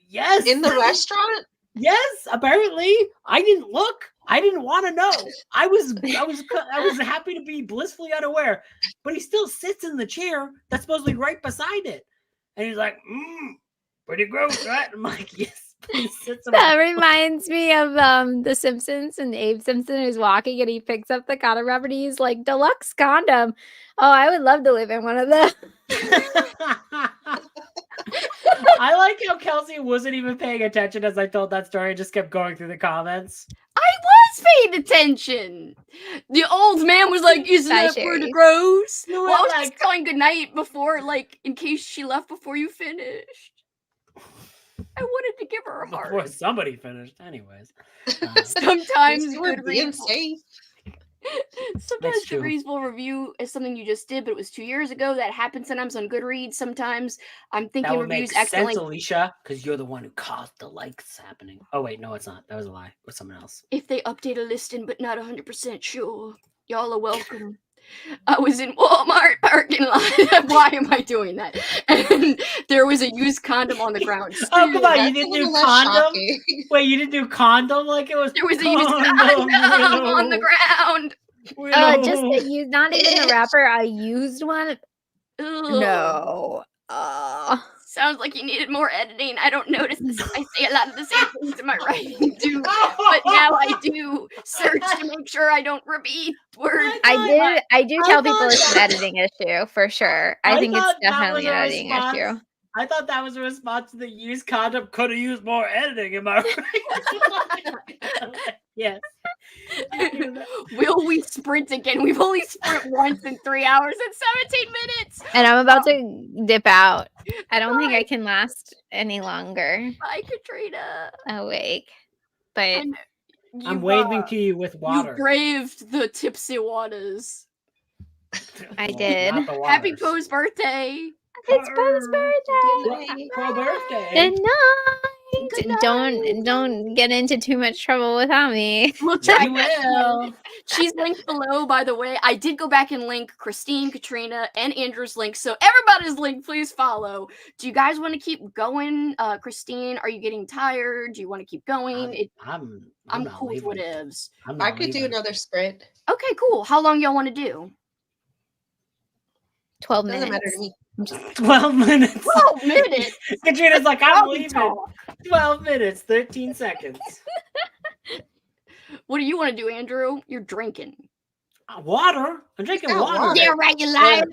yes. In the restaurant? Yes, apparently. I didn't look. I didn't want to know. I was happy to be blissfully unaware. But he still sits in the chair that's supposed to be right beside it. And he's like, pretty gross, right? I'm like, yes, please sit That reminds me of The Simpsons, and Abe Simpson is walking and he picks up the condom wrapper and he's like, deluxe condom. Oh, I would love to live in one of those. I like how Kelsey wasn't even paying attention as I told that story and just kept going through the comments. I was paying attention. The old man was like, isn't that pretty gross? Well, I was just telling goodnight before, like, in case she left before you finished. I wanted to give her a heart. Before somebody finished, anyways. Sometimes Goodreads safe. Sometimes Goodreads will review as something you just did, but it was 2 years ago. That happens sometimes on Goodreads. Sometimes I'm thinking reviews accidentally. Sense, Alicia, because you're the one who caused the likes happening. Oh wait, no, it's not. That was a lie. It was someone else. If they update a listing, but not 100% sure, y'all are welcome. I was in Walmart parking lot. Why am I doing that? And there was a used condom on the ground. Oh, come on. You didn't do condom? Wait, you didn't do condom like it was? There was a used condom on the ground. Just a used, not even a wrapper, a used one? Ugh. No. Sounds like you needed more editing. I don't notice this. I say a lot of the same things in my writing too, but now I do search to make sure I don't repeat words. I do tell people it's an editing issue for sure. I think it's definitely an editing issue. I thought that was a response to the used condom. Could have used more editing. Am I right? Yes. Will we sprint again? We've only sprint once in 3 hours and 17 minutes. And I'm about to dip out. I don't think I can last any longer. Bye, Katrina. Awake. But I'm waving to you with water. You braved the tipsy waters. I did. Happy Poe's birthday. It's Poe's birthday. Happy birthday. Good night. Good night. Don't get into too much trouble without me. We'll try. Will. She's linked below, by the way. I did go back and link Christine, Katrina, and Andrew's link. So everybody's link, please follow. Do you guys want to keep going? Christine, are you getting tired? Do you want to keep going? I'm cool with whatevs. I could do another sprint. Okay, cool. How long y'all want to do? 12 minutes. Doesn't matter to me. 12 minutes. 12 minutes. Katrina's like, I'm leaving. 12 minutes, 13 seconds. What do you want to do, Andrew? You're drinking. Water? I'm drinking water. Yeah, right, you lied.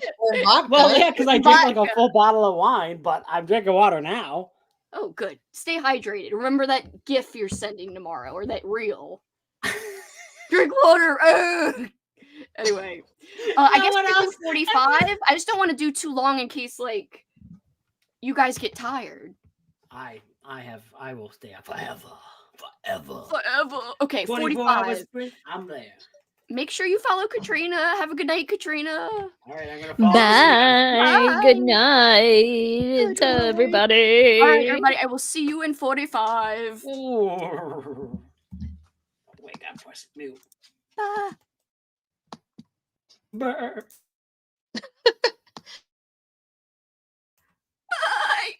Well, yeah, because I drink like a full bottle of wine, but I'm drinking water now. Oh, good. Stay hydrated. Remember that GIF you're sending tomorrow, or that reel. Drink water. Anyway, I guess we do 45. I just don't want to do too long in case, like, you guys get tired. I will stay up forever. Okay, 45. I'm there. Make sure you follow Katrina. Have a good night, Katrina. All right, I'm gonna follow. Bye. Good night to everybody. All right, everybody. I will see you in 45. Ooh. Wake up, press mute. Bye. Bye. Bye.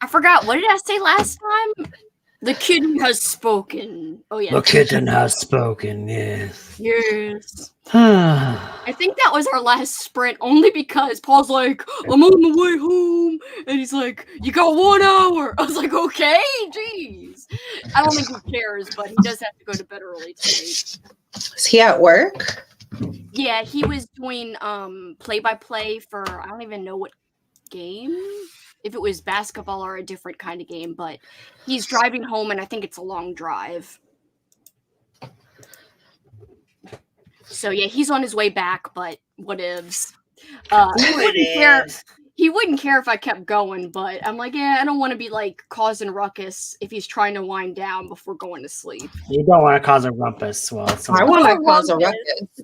I forgot. What did I say last time? The kitten has spoken. Oh yeah. The kitten has spoken. Yes. Yes. I think that was our last sprint, only because Paul's like, I'm on the way home, and he's like, you got 1 hour. I was like, okay, jeez. I don't think he cares, but he does have to go to bed early tonight. Is he at work? Yeah, he was doing play-by-play for I don't even know what game. If it was basketball or a different kind of game, but he's driving home, and I think it's a long drive. So yeah, he's on his way back, but whatevs. He wouldn't care if I kept going, but I'm like, yeah, I don't want to be like causing ruckus if he's trying to wind down before going to sleep. You don't want to cause a rumpus. Well, I want to cause a ruckus.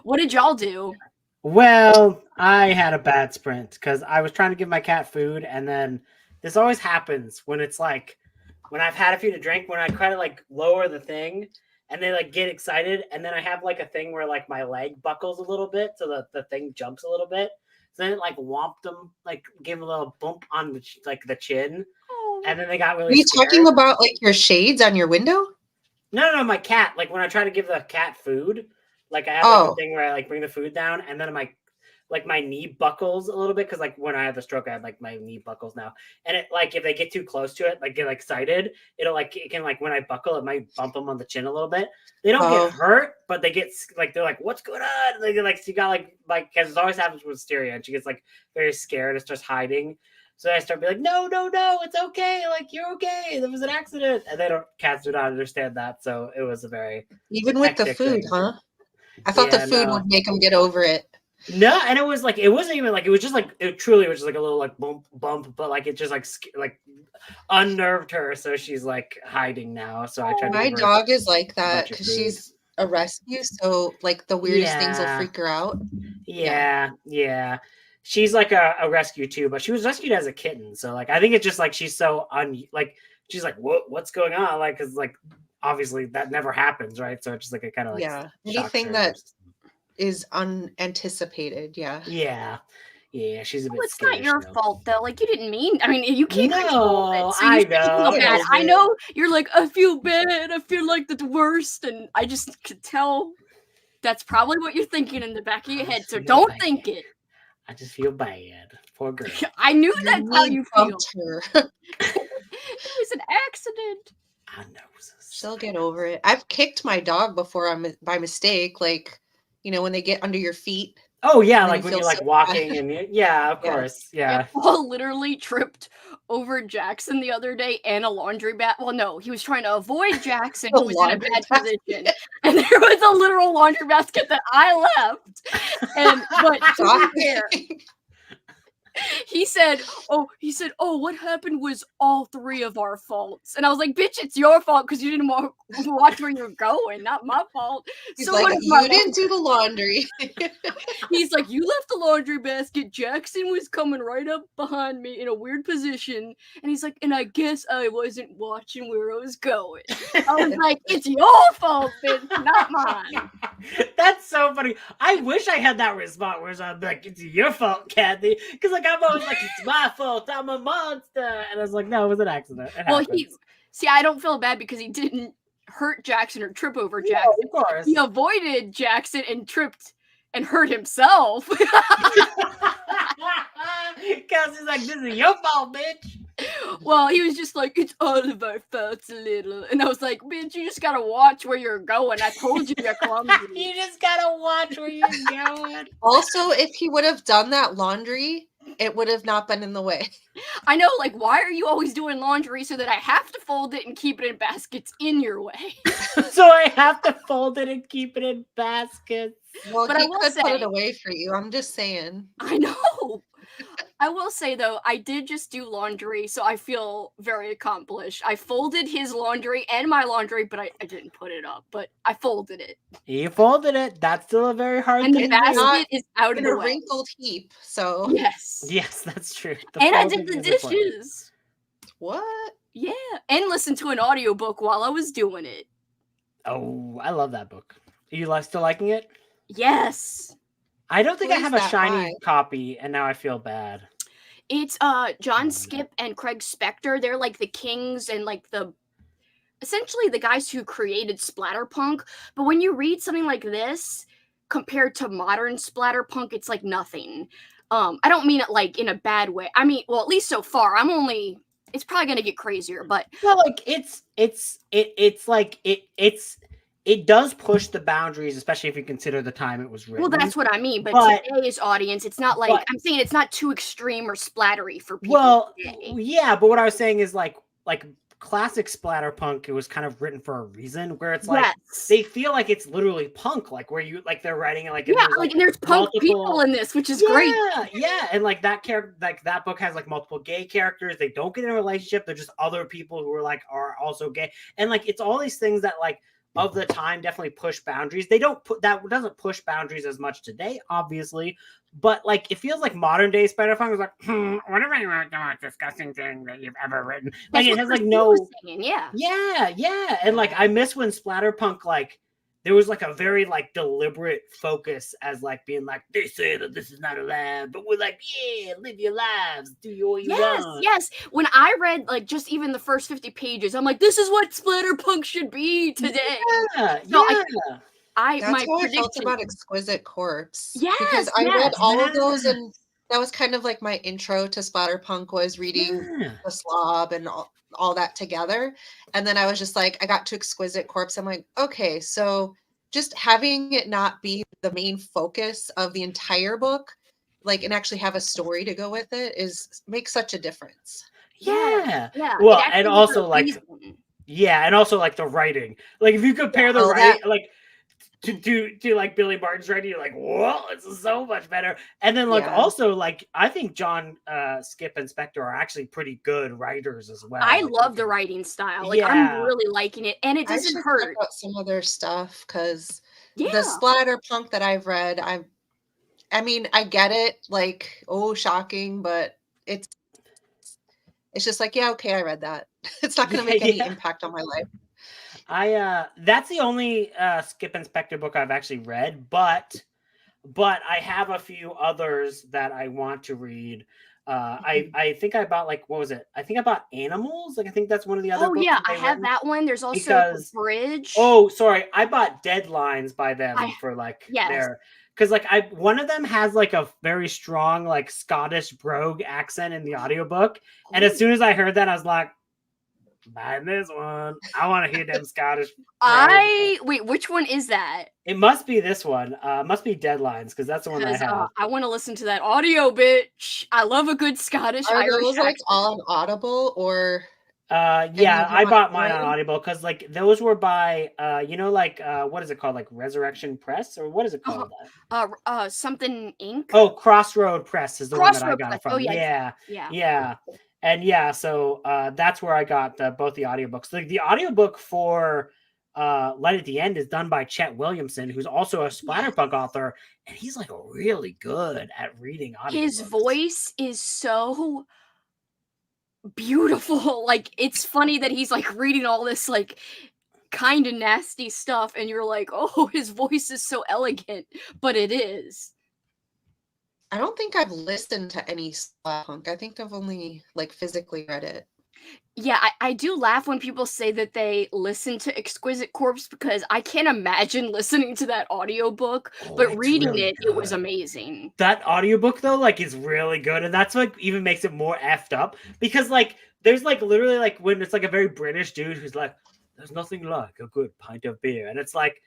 What did y'all do? Well, I had a bad sprint because I was trying to give my cat food, and then this always happens when it's like when I've had a few to drink, when I try to like lower the thing and they like get excited, and then I have like a thing where like my leg buckles a little bit so the thing jumps a little bit. So then it like whomped them, like gave a little bump on the chin, and then they got really. Are you scared. talking about like your shades on your window? No, my cat. Like when I try to give the cat food. Like I have like a thing where I like bring the food down, and then my knee buckles a little bit because like when I had the stroke, I had like my knee buckles now, and it like if they get too close to it, like get excited, it can like when I buckle, it might bump them on the chin a little bit. They don't get hurt, but they get like they're like, what's going on? They get like she got like because it always happens with Styria, and she gets like very scared and starts hiding. So I start being like, no, it's okay. Like, you're okay. There was an accident. And cats do not understand that. So it was a very even with the food, thing. Huh? I thought the food would make them get over it. No, and it was like it wasn't even like it was just like it truly was just like a little like bump, but like it just like unnerved her, so she's like hiding now. So I tried. My dog is like that because she's a rescue, so like the weirdest things will freak her out. Yeah. She's like a rescue too, but she was rescued as a kitten, so like I think it's just like she's so she's like what's going on, like because like. Obviously that never happens, right? So it's just like a kind of like anything that is unanticipated. Yeah, she's a bit. It's not your fault though. Like you didn't mean. I mean, you can't control it. So I know. I know you're like, I feel bad. I feel like the worst, and I just could tell that's probably what you're thinking in the back of your head. So don't think it. I just feel bad. Poor girl. I knew that's how you feel. It was an accident. I know. She'll get over it. I've kicked my dog before by mistake, like when they get under your feet. Oh yeah, like when you're like walking and of course. Yeah. Paul literally tripped over Jackson the other day and a laundry basket. Well, no, he was trying to avoid Jackson who was in a bad position. And there was a literal laundry basket that I left. But to be fair, he said, what happened was all 3 of our faults. And I was like, bitch, it's your fault because you didn't watch where you're going, not my fault. He's like, you didn't do the laundry. He's like, you left the laundry basket. Jackson was coming right up behind me in a weird position. And he's like, and I guess I wasn't watching where I was going. I was like, it's your fault, bitch, not mine. That's so funny. I wish I had that response where I'm like, it's your fault, Kathy. Because like I'm always like, it's my fault. I'm a monster. And I was like, no, it was an accident. I don't feel bad because he didn't hurt Jackson or trip over Jackson. Of course. He avoided Jackson and tripped and hurt himself. Because he's like, this is your fault, bitch. Well, he was just like, it's all of our faults a little. And I was like, bitch, you just gotta watch where you're going. I told you you're clumsy. You just gotta watch where you're going. Also, if he would have done that laundry, it would have not been in the way. I know, like, why are you always doing laundry so that I have to fold it and keep it in baskets in your way? So I have to fold it and keep it in baskets. Well, but he could put it away for you. I'm just saying. I know. I will say, though, I did just do laundry, so I feel very accomplished. I folded his laundry and my laundry, but I didn't put it up. But I folded it. You folded it. That's still a very hard thing. And the basket is out of the way. In a wrinkled heap, so... Yes, that's true. And I did the dishes. What? Yeah, and listened to an audiobook while I was doing it. Oh, I love that book. Are you still liking it? Yes. I don't think I have a shiny copy, and now I feel bad. It's John Skip and Craig Spector. They're like the kings and like essentially the guys who created splatterpunk. But when you read something like this compared to modern splatterpunk, it's like nothing. I don't mean it like in a bad way. I mean, well, at least so far. It's probably gonna get crazier, but well, like it does push the boundaries, especially if you consider the time it was written. Well, that's what I mean. But today's audience, it's not like I'm saying it's not too extreme or splattery for people. Well, today. yeah, but what I was saying is like classic splatterpunk, it was kind of written for a reason, where it's like they feel like it's literally punk, like where you like they're writing it like and there's punk people in this, which is great. Yeah, and like that character, like that book has like multiple gay characters. They don't get in a relationship. They're just other people who are also gay, and like it's all these things that like of the time definitely push boundaries. They don't put that doesn't push boundaries as much today, obviously, but like it feels like modern day splatterpunk is like, whatever you want the most disgusting thing that you've ever written. Like it has like yeah, and like I miss when splatterpunk like there was like a very like deliberate focus as like being like, they say that this is not allowed, but we're like, yeah, live your lives, do what you want. Yes. When I read like just even the first 50 pages, I'm like, this is what splatterpunk should be today. That's my how I felt about Exquisite Corpse. Because I read all of those, and that was kind of like my intro to splatterpunk, was reading The Slob and all that together. And then I was just like, I got to Exquisite Corpse. I'm like, okay, so just having it not be the main focus of the entire book, like, and actually have a story to go with it makes such a difference. Yeah. Well, and also like the writing. Like if you compare the writing, like to like Billy Martin's writing, you're like, whoa, it's so much better. And then like also like I think John Skip and Spector are actually pretty good writers as well. I love the writing style. Like I'm really liking it, and it doesn't hurt. Check out some of their stuff, because the splatterpunk that I've read, I mean, I get it, like, oh, shocking, but it's just like, yeah, okay, I read that. It's not going to make any impact on my life. That's the only Skip and Spector book I've actually read, but I have a few others that I want to read. I think I bought like, what was it? I think I bought Animals. Like I think that's one of the other. Oh yeah, I have that one. There's also The Bridge. Oh, sorry, I bought Deadlines by them for like their. Because like one of them has like a very strong like Scottish brogue accent in the audiobook. And as soon as I heard that, I was like, buying this one. I want to hear them Scottish. Wait, which one is that? It must be this one. Must be Deadlines, because that's the one that I have. I want to listen to that audio, bitch. I love a good Scottish. Are those like all on Audible or? Yeah, I bought mine on Audible because like those were by what is it called, like Resurrection Press, or what is it called? Something Inc. Oh, Crossroad Press is the one that I got it from. Yeah. And so that's where I got both the audiobooks. Like the audiobook for Light at the End is done by Chet Williamson, who's also a splatterpunk author, and he's like really good at reading audiobooks. His voice is so beautiful. Like it's funny that he's like reading all this like kind of nasty stuff, and you're like, oh, his voice is so elegant, but it is. I don't think I've listened to any splatterpunk. I think I've only like physically read it. Yeah, I do laugh when people say that they listen to Exquisite Corpse, because I can't imagine listening to that audiobook, but reading really it was amazing. That audiobook though, like, is really good, and that's what even makes it more effed up, because like there's like literally like when it's like a very British dude who's like, there's nothing like a good pint of beer, and it's like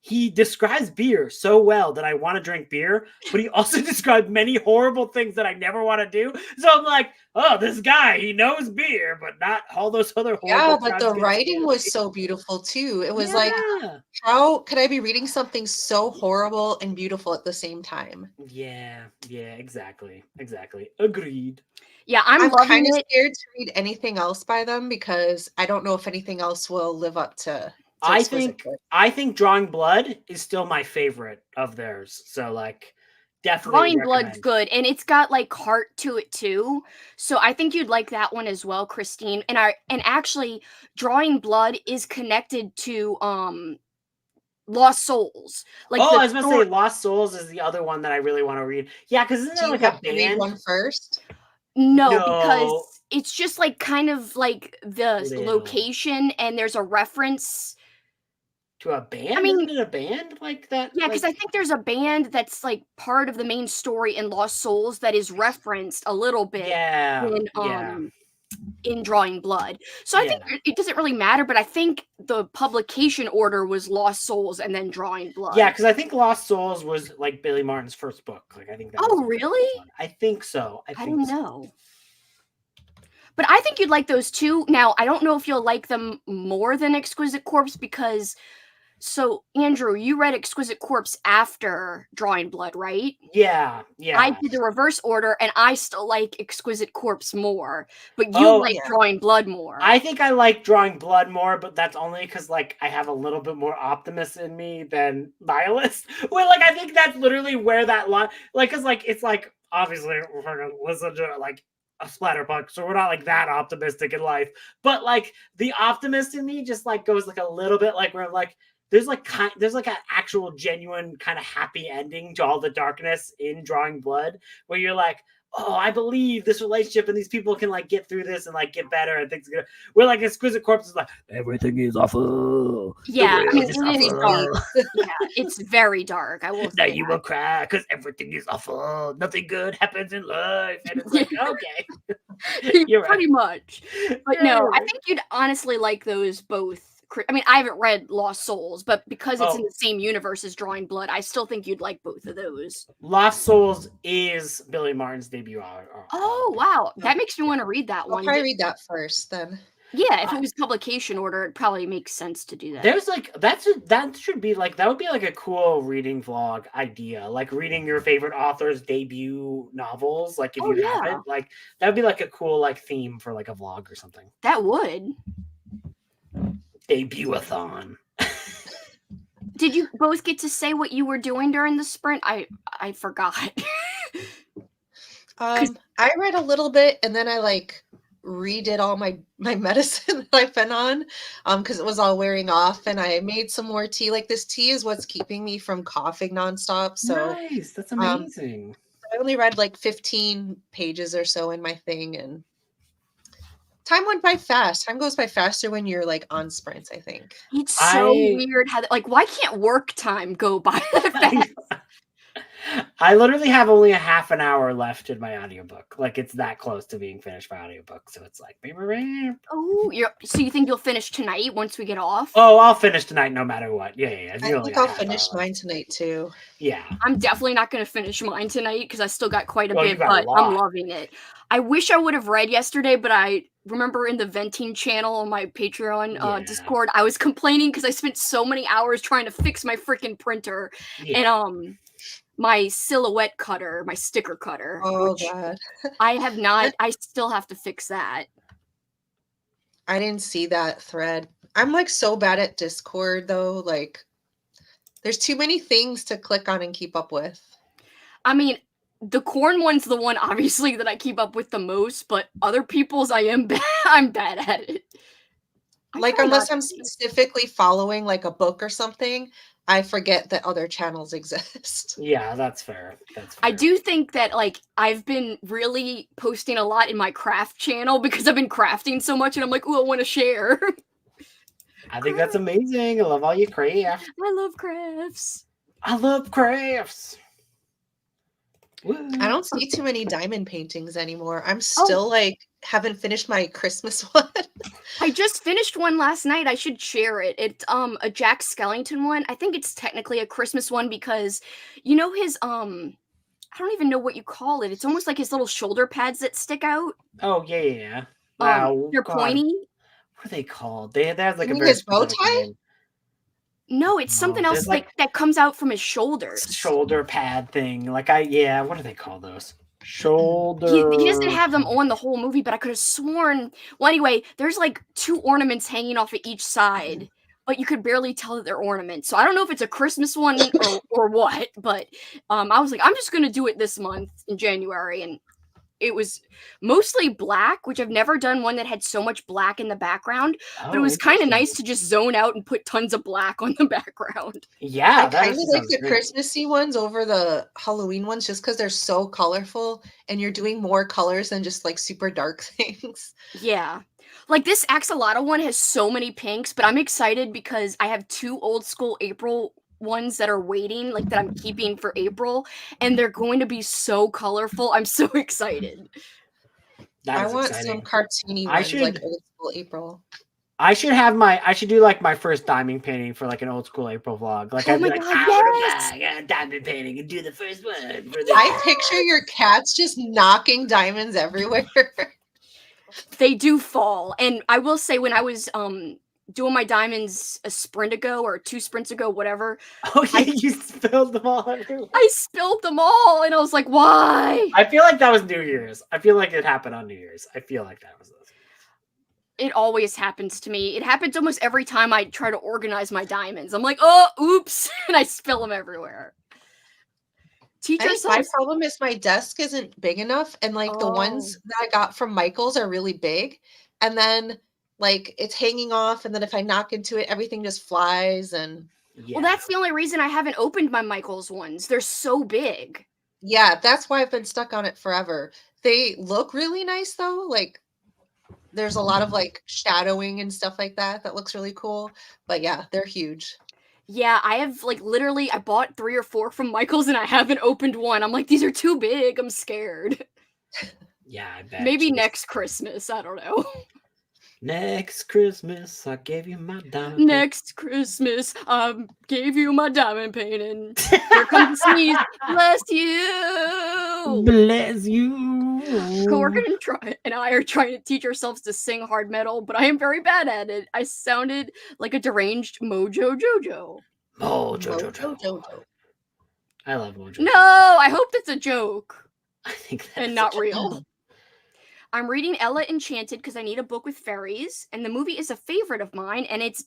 he describes beer so well that I want to drink beer, but he also described many horrible things that I never want to do. So I'm like, oh, this guy, he knows beer, but not all those other horrible. Yeah, but the writing was so beautiful too. It was like, how could I be reading something so horrible and beautiful at the same time? Yeah, exactly. Agreed. Yeah, I'm kind of scared to read anything else by them, because I don't know if anything else will live up to I think Drawing Blood is still my favorite of theirs. So like definitely Drawing Blood's good, and it's got like heart to it too. So I think you'd like that one as well, Christine. And actually Drawing Blood is connected to Lost Souls. Like I was gonna say Lost Souls is the other one that I really want to read. Yeah, because isn't there like a band? Read one first? No, because it's just like kind of like the location, and there's a reference to a band. I mean, isn't it a band like that? Yeah, because I think there's a band that's like part of the main story in Lost Souls that is referenced a little bit in Drawing Blood. So I think it doesn't really matter, but I think the publication order was Lost Souls and then Drawing Blood. Yeah, because I think Lost Souls was like Billy Martin's first book. Like I think that was really? I think so. I don't know. But I think you'd like those too. Now, I don't know if you'll like them more than Exquisite Corpse because so, Andrew, you read Exquisite Corpse after Drawing Blood, right? Yeah. I did the reverse order, and I still like Exquisite Corpse more, but you like Drawing Blood more. I think I like Drawing Blood more, but that's only because, like, I have a little bit more optimist in me than Nihilist. Well, like, I think that's literally where that line, like, because, like, it's like, obviously, we're going to listen to, like, a splatterpunk, so we're not like that optimistic in life, but like the optimist in me just like goes like a little bit like where I'm like, there's like an actual genuine kind of happy ending to all the darkness in Drawing Blood where you're like, oh, I believe this relationship and these people can like get through this and like get better and things are good. We're like Exquisite Corpse is like everything is awful. Yeah, I mean, it is dark. Yeah, it's very dark. I will say now you will cry because everything is awful. Nothing good happens in life, and it's like okay, you're right. Pretty much. But no, I think you'd honestly like those both. I mean, I haven't read Lost Souls, but because it's in the same universe as Drawing Blood, I still think you'd like both of those. Lost Souls is Billy Martin's debut. Oh, wow. That makes me want to read that one. I'll probably read that first, then. Yeah, if it was publication order, it probably makes sense to do that. There's like, that should be like, that would be like a cool reading vlog idea. Like reading your favorite author's debut novels. Like if you haven't, like, that would be like a cool like theme for like a vlog or something. That would. Debut-a-thon. Did you both get to say what you were doing during the sprint? I forgot. I read a little bit and then I like redid all my medicine that I've been on because it was all wearing off, and I made some more tea. Like this tea is what's keeping me from coughing nonstop. So nice. That's amazing. I only read like 15 pages or so in my thing, and time went by fast. Time goes by faster when you're like on sprints, I think. It's so weird how like why can't work time go by that fast? I literally have only a half an hour left in my audiobook. Like it's that close to being finished my audiobook. So it's like oh, so you think you'll finish tonight once we get off? Oh, I'll finish tonight no matter what. Yeah. I think I'll finish mine tonight too. Yeah. I'm definitely not gonna finish mine tonight because I still got quite a bit, but I'm loving it. I wish I would have read yesterday, but I remember in the venting channel on my Patreon Discord, I was complaining because I spent so many hours trying to fix my freaking printer and my silhouette cutter, my sticker cutter. Oh god. I have not. I still have to fix that. I didn't see that thread. I'm like so bad at Discord though. Like there's too many things to click on and keep up with. I mean, the corn one's the one obviously that I keep up with the most, but other people's I'm bad at it. Like unless I'm specifically following like a book or something, I forget that other channels exist. Yeah, that's fair. I do think that like I've been really posting a lot in my craft channel because I've been crafting so much and I'm like, oh, I want to share. I think that's amazing. I love all you craft. I love crafts. I love crafts. Woo. I don't see too many diamond paintings anymore. I'm still like haven't finished my Christmas one. I just finished one last night. I should share it. It's a Jack Skellington one. I think it's technically a Christmas one because you know his I don't even know what you call it. It's almost like his little shoulder pads that stick out. Oh yeah. Wow. They're pointy. What are they called? They have like a very bow tie? No, it's something else like that comes out from his shoulders. Shoulder pad thing. Like what do they call those? Shoulder. He doesn't have them on the whole movie, but I could have sworn. Well, anyway, there's like 2 ornaments hanging off of each side, but you could barely tell that they're ornaments. So I don't know if it's a Christmas one or what, but I was like, I'm just gonna do it this month in January, and it was mostly black, which I've never done one that had so much black in the background, but it was kind of nice to just zone out and put tons of black on the background. Yeah, I kind of like the Christmassy ones over the Halloween ones just because they're so colorful and you're doing more colors than just like super dark things. Yeah. Like this Axolotl one has so many pinks, but I'm excited because I have 2 old school April ones that are waiting, like that I'm keeping for April, and they're going to be so colorful. I'm so excited. I want some cartoony ones like old school April. I should do like my first diamond painting for like an old school April vlog. Like I'd be like, I got a diamond painting and do the first one. I picture your cats just knocking diamonds everywhere. They do fall. And I will say when I was doing my diamonds a sprint ago or 2 sprints ago, whatever. Oh yeah, you spilled them all everywhere. I spilled them all and I was like, why? I feel like that was New Year's. I feel like it happened on New Year's. I feel like that was It always happens to me. It happens almost every time I try to organize my diamonds. I'm like, oh, oops, and I spill them everywhere. My problem is my desk isn't big enough, and like the ones that I got from Michael's are really big, and then like it's hanging off, and then if I knock into it, everything just flies. And well, that's the only reason I haven't opened my Michael's ones. They're so big. Yeah, that's why I've been stuck on it forever. They look really nice though, like there's a lot of like shadowing and stuff like that looks really cool, but yeah, they're huge. Yeah, I have like literally I bought 3 or 4 from Michael's and I haven't opened one. I'm like, these are too big. I'm scared. Yeah, I bet. Maybe next Christmas. I don't know. Next Christmas, I gave you my diamond. Next Christmas, I gave you my diamond painting. Here comes the sneeze. Bless you. Bless you. Coworker and I are trying to teach ourselves to sing hard metal, but I am very bad at it. I sounded like a deranged Mojo Jojo. Mojo Jojo. I love Mojo. No, I hope that's a joke. I think that's and not real. I'm reading Ella Enchanted because I need a book with fairies, and the movie is a favorite of mine, and it's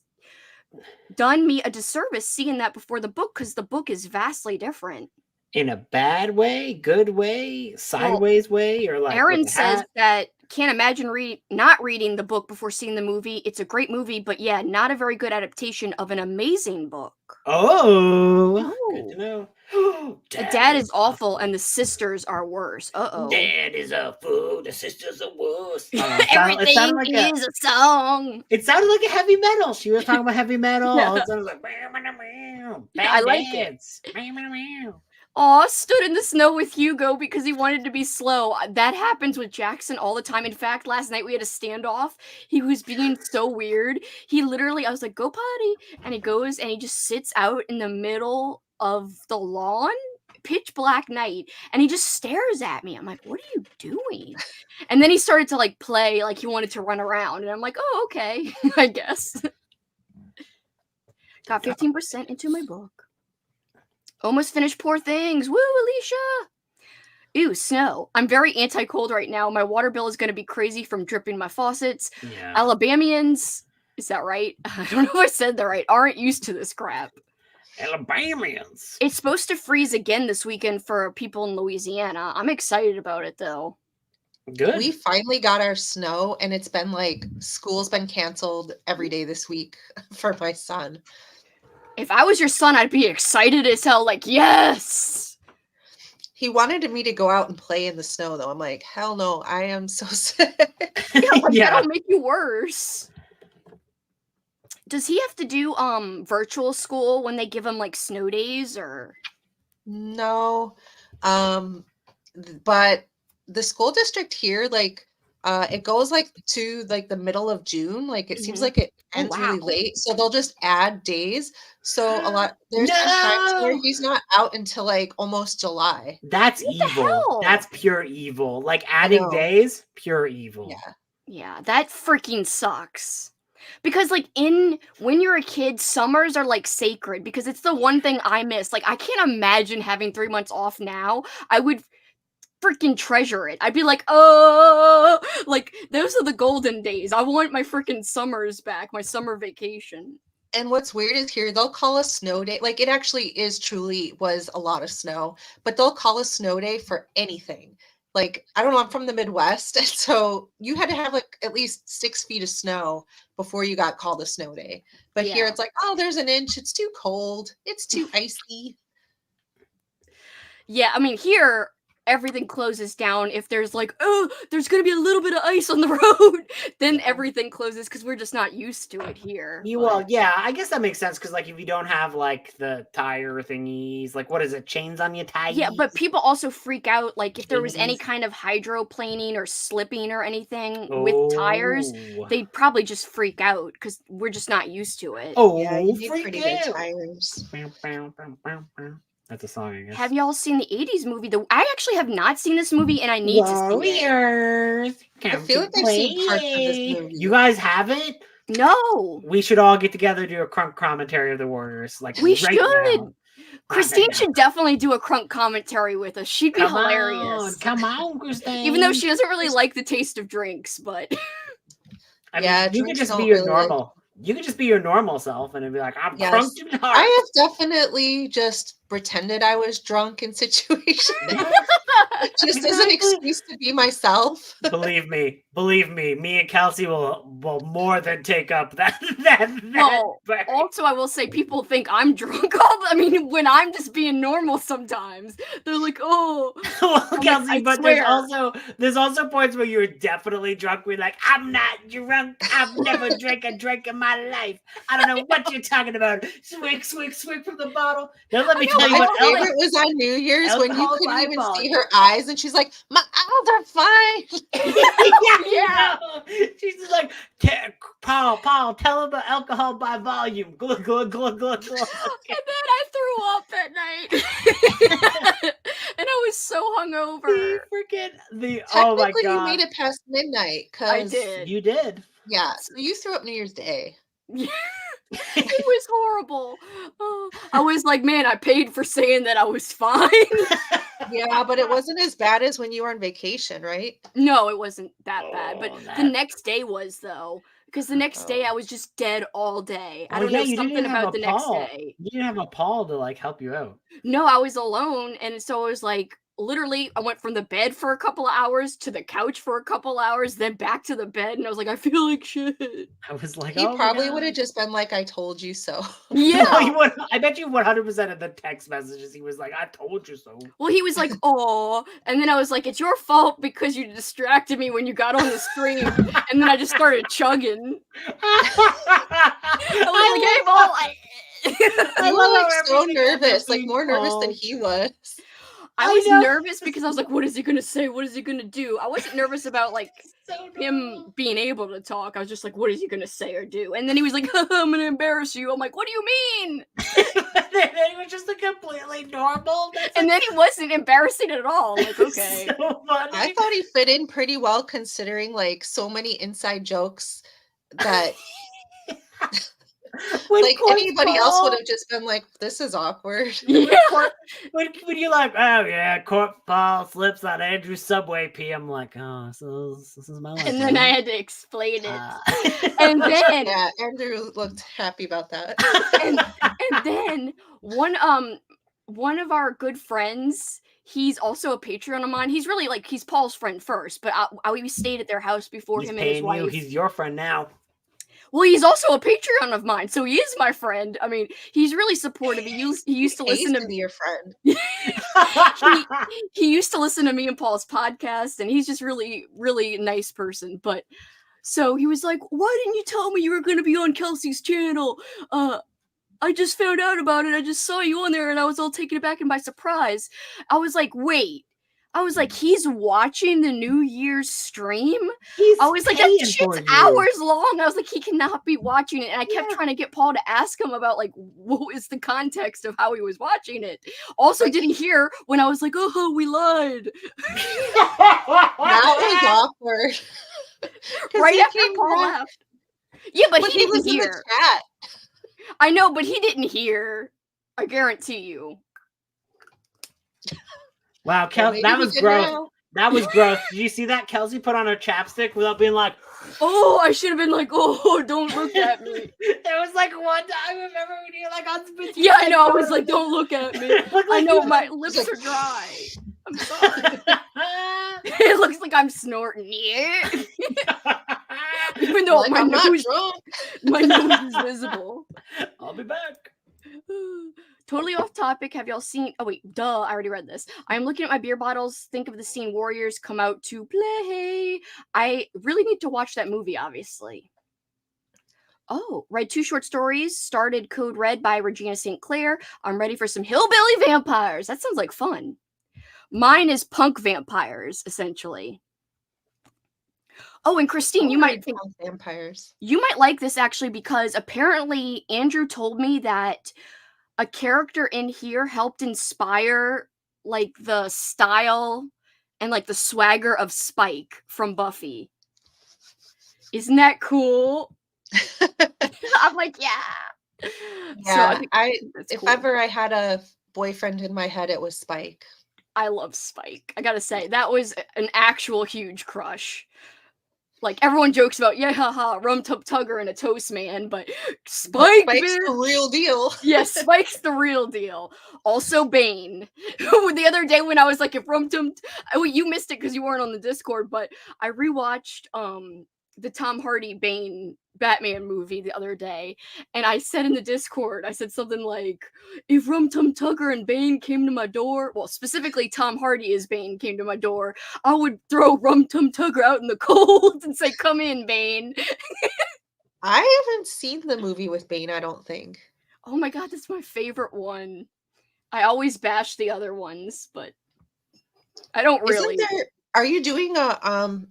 done me a disservice seeing that before the book because the book is vastly different. In a bad way, good way, sideways way, or like Aaron says that can't imagine not reading the book before seeing the movie. It's a great movie, but yeah, not a very good adaptation of an amazing book. Oh. Good to know. The dad is awful, and the sisters are worse. Dad is a fool. The sisters are worse. Everything like is a song. It sounded like a heavy metal. She was talking about heavy metal. Yeah. It sounded like I like it. Aw, stood in the snow with Hugo because he wanted to be slow. That happens with Jackson all the time. In fact, last night we had a standoff. He was being so weird. He literally, I was like, go potty. And he goes and he just sits out in the middle of the lawn, pitch black night. And he just stares at me. I'm like, what are you doing? And then he started to like play like he wanted to run around. And I'm like, oh, okay, I guess. Got 15% into my book. Almost finished Poor Things. Woo, Alicia. Ew, snow. I'm very anti-cold right now. My water bill is going to be crazy from dripping my faucets. Yeah. Alabamians, is that right? I don't know if I said that right. Aren't used to this crap. Alabamians. It's supposed to freeze again this weekend for people in Louisiana. I'm excited about it, though. Good. We finally got our snow, and it's been like school's been canceled every day this week for my son. If I was your son, I'd be excited as hell. Like, yes. He wanted me to go out and play in the snow, though. I'm like, hell no, I am so sick. That'll make you worse. Does he have to do virtual school when they give him like snow days or? No, but the school district here, like, it goes like to like the middle of June. Like it seems like it ends really late, so they'll just add days. So there's times where he's not out until like almost July. That's evil. That's pure evil. Like adding days, pure evil. Yeah, that freaking sucks. Because like when you're a kid, summers are like sacred because it's the one thing I miss. Like I can't imagine having 3 months off now. I would freaking treasure it. I'd be like, oh, like those are the golden days. I want my freaking summers back, my summer vacation. And what's weird is here they'll call a snow day. Like it actually is truly was a lot of snow, but they'll call a snow day for anything. like, I don't know, I'm from the Midwest, and so you had to have like at least 6 feet of snow before you got called a snow day. But here it's like, oh, there's an inch. It's too cold. It's too icy. Yeah, I mean, here everything closes down if there's like, oh, there's gonna be a little bit of ice on the road, then everything closes because we're just not used to it here. Well, yeah, I guess that makes sense because like if you don't have like the tire thingies, like what is it, chains on your tires? Yeah, but people also freak out like if there was any kind of hydroplaning or slipping or anything with tires, they'd probably just freak out because we're just not used to it. Yeah, you need pretty good tires. That's a song, I guess. Have y'all seen the 80s movie? I actually have not seen this movie, and I need to see it. I feel like I've seen parts of this movie. You guys haven't? No. We should all get together to do a crunk commentary of the Warriors. Like we should. Now. Christine should definitely do a crunk commentary with us. She'd be hilarious. Come on, Christine. Even though she doesn't really like the taste of drinks, but I mean, you could just be your normal. You could just be your normal self and it'd be like, I'm crunked in heart. I have definitely just pretended I was drunk in situations. Just as an excuse to be myself. Believe me, me and Kelsey will more than take up that. Well, also, I will say people think I'm drunk. I mean, when I'm just being normal sometimes, they're like, oh. Well, Kelsey, but there's also points where you're definitely drunk. We're like, I'm not drunk. I've never drank a drink in my life. I don't know what you're talking about. Swig from the bottle. Now let me tell you what. My favorite was on New Year's when you couldn't even see her eyes, and she's like, "My eyes are fine." Yeah. She's just like, Paul, tell him the alcohol by volume. Glug, glug, glug, glug, glug. And then I threw up that night. And I was so hungover. Oh my God. You made it past midnight. I did. You did. Yeah. So you threw up New Year's Day. It was horrible. Oh, I was like, man, I paid for saying that I was fine. Yeah, but it wasn't as bad as when you were on vacation, right? No, it wasn't that bad. But the next day was, though. Because the next day I was just dead all day. I don't know, something about the next day. You didn't have a Paul to like help you out. No, I was alone. And so I was like, literally, I went from the bed for a couple of hours to the couch for a couple hours, then back to the bed, and I was like, I feel like shit. I was like, he probably would have just been like, I told you so. Yeah. No, he would. I bet you 100% of the text messages he was like, I told you so. Well, he was like, oh, and then I was like, it's your fault because you distracted me when you got on the screen, and then I just started chugging. I was like, hey, Paul, you were like so nervous, like more nervous than he was. I was nervous because I was like, what is he going to say? What is he going to do? I wasn't nervous about like him being able to talk. I was just like, what is he going to say or do? And then he was like, I'm going to embarrass you. I'm like, what do you mean? He was just completely normal. And then he wasn't embarrassing at all. Like, okay. So funny. I thought he fit in pretty well considering like so many inside jokes that like anybody else would have just been like, this is awkward. Yeah. When you like, oh yeah, Court Paul slips on Andrew's Subway P, I'm like, oh, so this is my life. And then I had to explain it. And then Andrew looked happy about that. And then one of our good friends, he's also a Patreon of mine. He's really like, he's Paul's friend first, but we stayed at their house before him and his wife. He's your friend now. Well, he's also a Patreon of mine, so he is my friend. I mean, he's really supportive. He used to listen to be your friend. he used to listen to me and Paul's podcast, and he's just really, really nice person. But so he was like, "Why didn't you tell me you were going to be on Kelsey's channel? I just found out about it. I just saw you on there, and I was all taken aback and by surprise." I was like, "Wait." I was like, he's watching the New Year's stream? I was like, that shit's hours long. I was like, he cannot be watching it. And I kept trying to get Paul to ask him about, like, what is the context of how he was watching it. Also, did he hear when I was like, oh, we lied? That was awkward. Right after Paul left. Yeah, but he didn't hear. In the chat. I know, but he didn't hear. I guarantee you. Wow, that was gross. That was gross. Did you see that? Kelsey put on her chapstick without being like, oh, I should have been like, oh, don't look at me. There was like one time, I remember when you were like on spit. Yeah, I know. I was like, don't look at me. I know my lips are dry. I'm sorry. It looks like I'm snorting. Yeah. Even though like, my nose is visible. I'll be back. Totally off topic. Have y'all seen? Oh wait, duh! I already read this. I'm looking at my beer bottles. Think of the scene Warriors come out to play. I really need to watch that movie. Obviously. Oh, read 2 short stories. Started Code Red by Regina St. Clair. I'm ready for some hillbilly vampires. That sounds like fun. Mine is punk vampires, essentially. Oh, and Christine, you might think vampires. You might like this actually because apparently Andrew told me that a character in here helped inspire like the style and like the swagger of Spike from Buffy. Isn't that cool? I'm like, yeah. Yeah, so if cool. Ever I had a boyfriend in my head, it was Spike. I love Spike. I gotta say, that was an actual huge crush. Like, everyone jokes about, yeah, haha, Rum Tub Tugger and a Toast Man, but Spike's the real deal. Yes, Spike's the real deal. Also, Bane. The other day when I was like, if Rum Tub... Oh, you missed it because you weren't on the Discord, but I rewatched the Tom Hardy Bane Batman movie the other day, and I said in the Discord, I said something like, if Rum Tum Tugger and Bane came to my door, well, specifically Tom Hardy as Bane came to my door, I would throw Rum Tum Tugger out in the cold and say, come in, Bane. I haven't seen the movie with Bane, I don't think. Oh my god, that's my favorite one. I always bash the other ones, but I don't really. Are you doing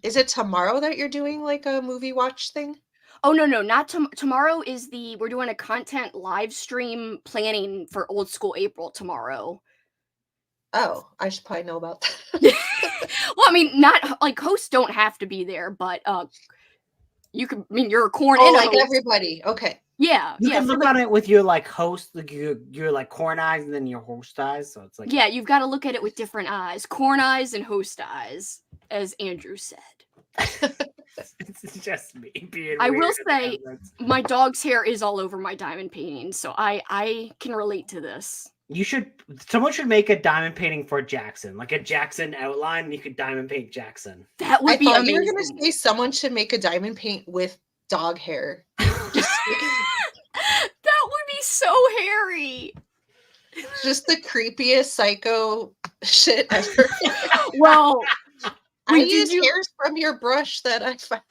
is it tomorrow that you're doing like a movie watch thing? Oh, no, not tomorrow is we're doing a content live stream planning for Old School April tomorrow. Oh, I should probably know about that. Well, I mean, not, like, hosts don't have to be there, but, you could, I mean, you're a corn in like host. Everybody, okay. Yeah, you can look on it with your, like, host, like, your, like, corn eyes and then your host eyes, so it's like... Yeah, you've got to look at it with different eyes. Corn eyes and host eyes, as Andrew said. It's just me being I will say my dog's hair is all over my diamond painting, so I can relate to this. Someone should make a diamond painting for Jackson, like a Jackson outline, and you could diamond paint Jackson. That would be amazing. You were going to say someone should make a diamond paint with dog hair. That would be so hairy. Just the creepiest psycho shit ever. Well, I used hairs from your brush that I found.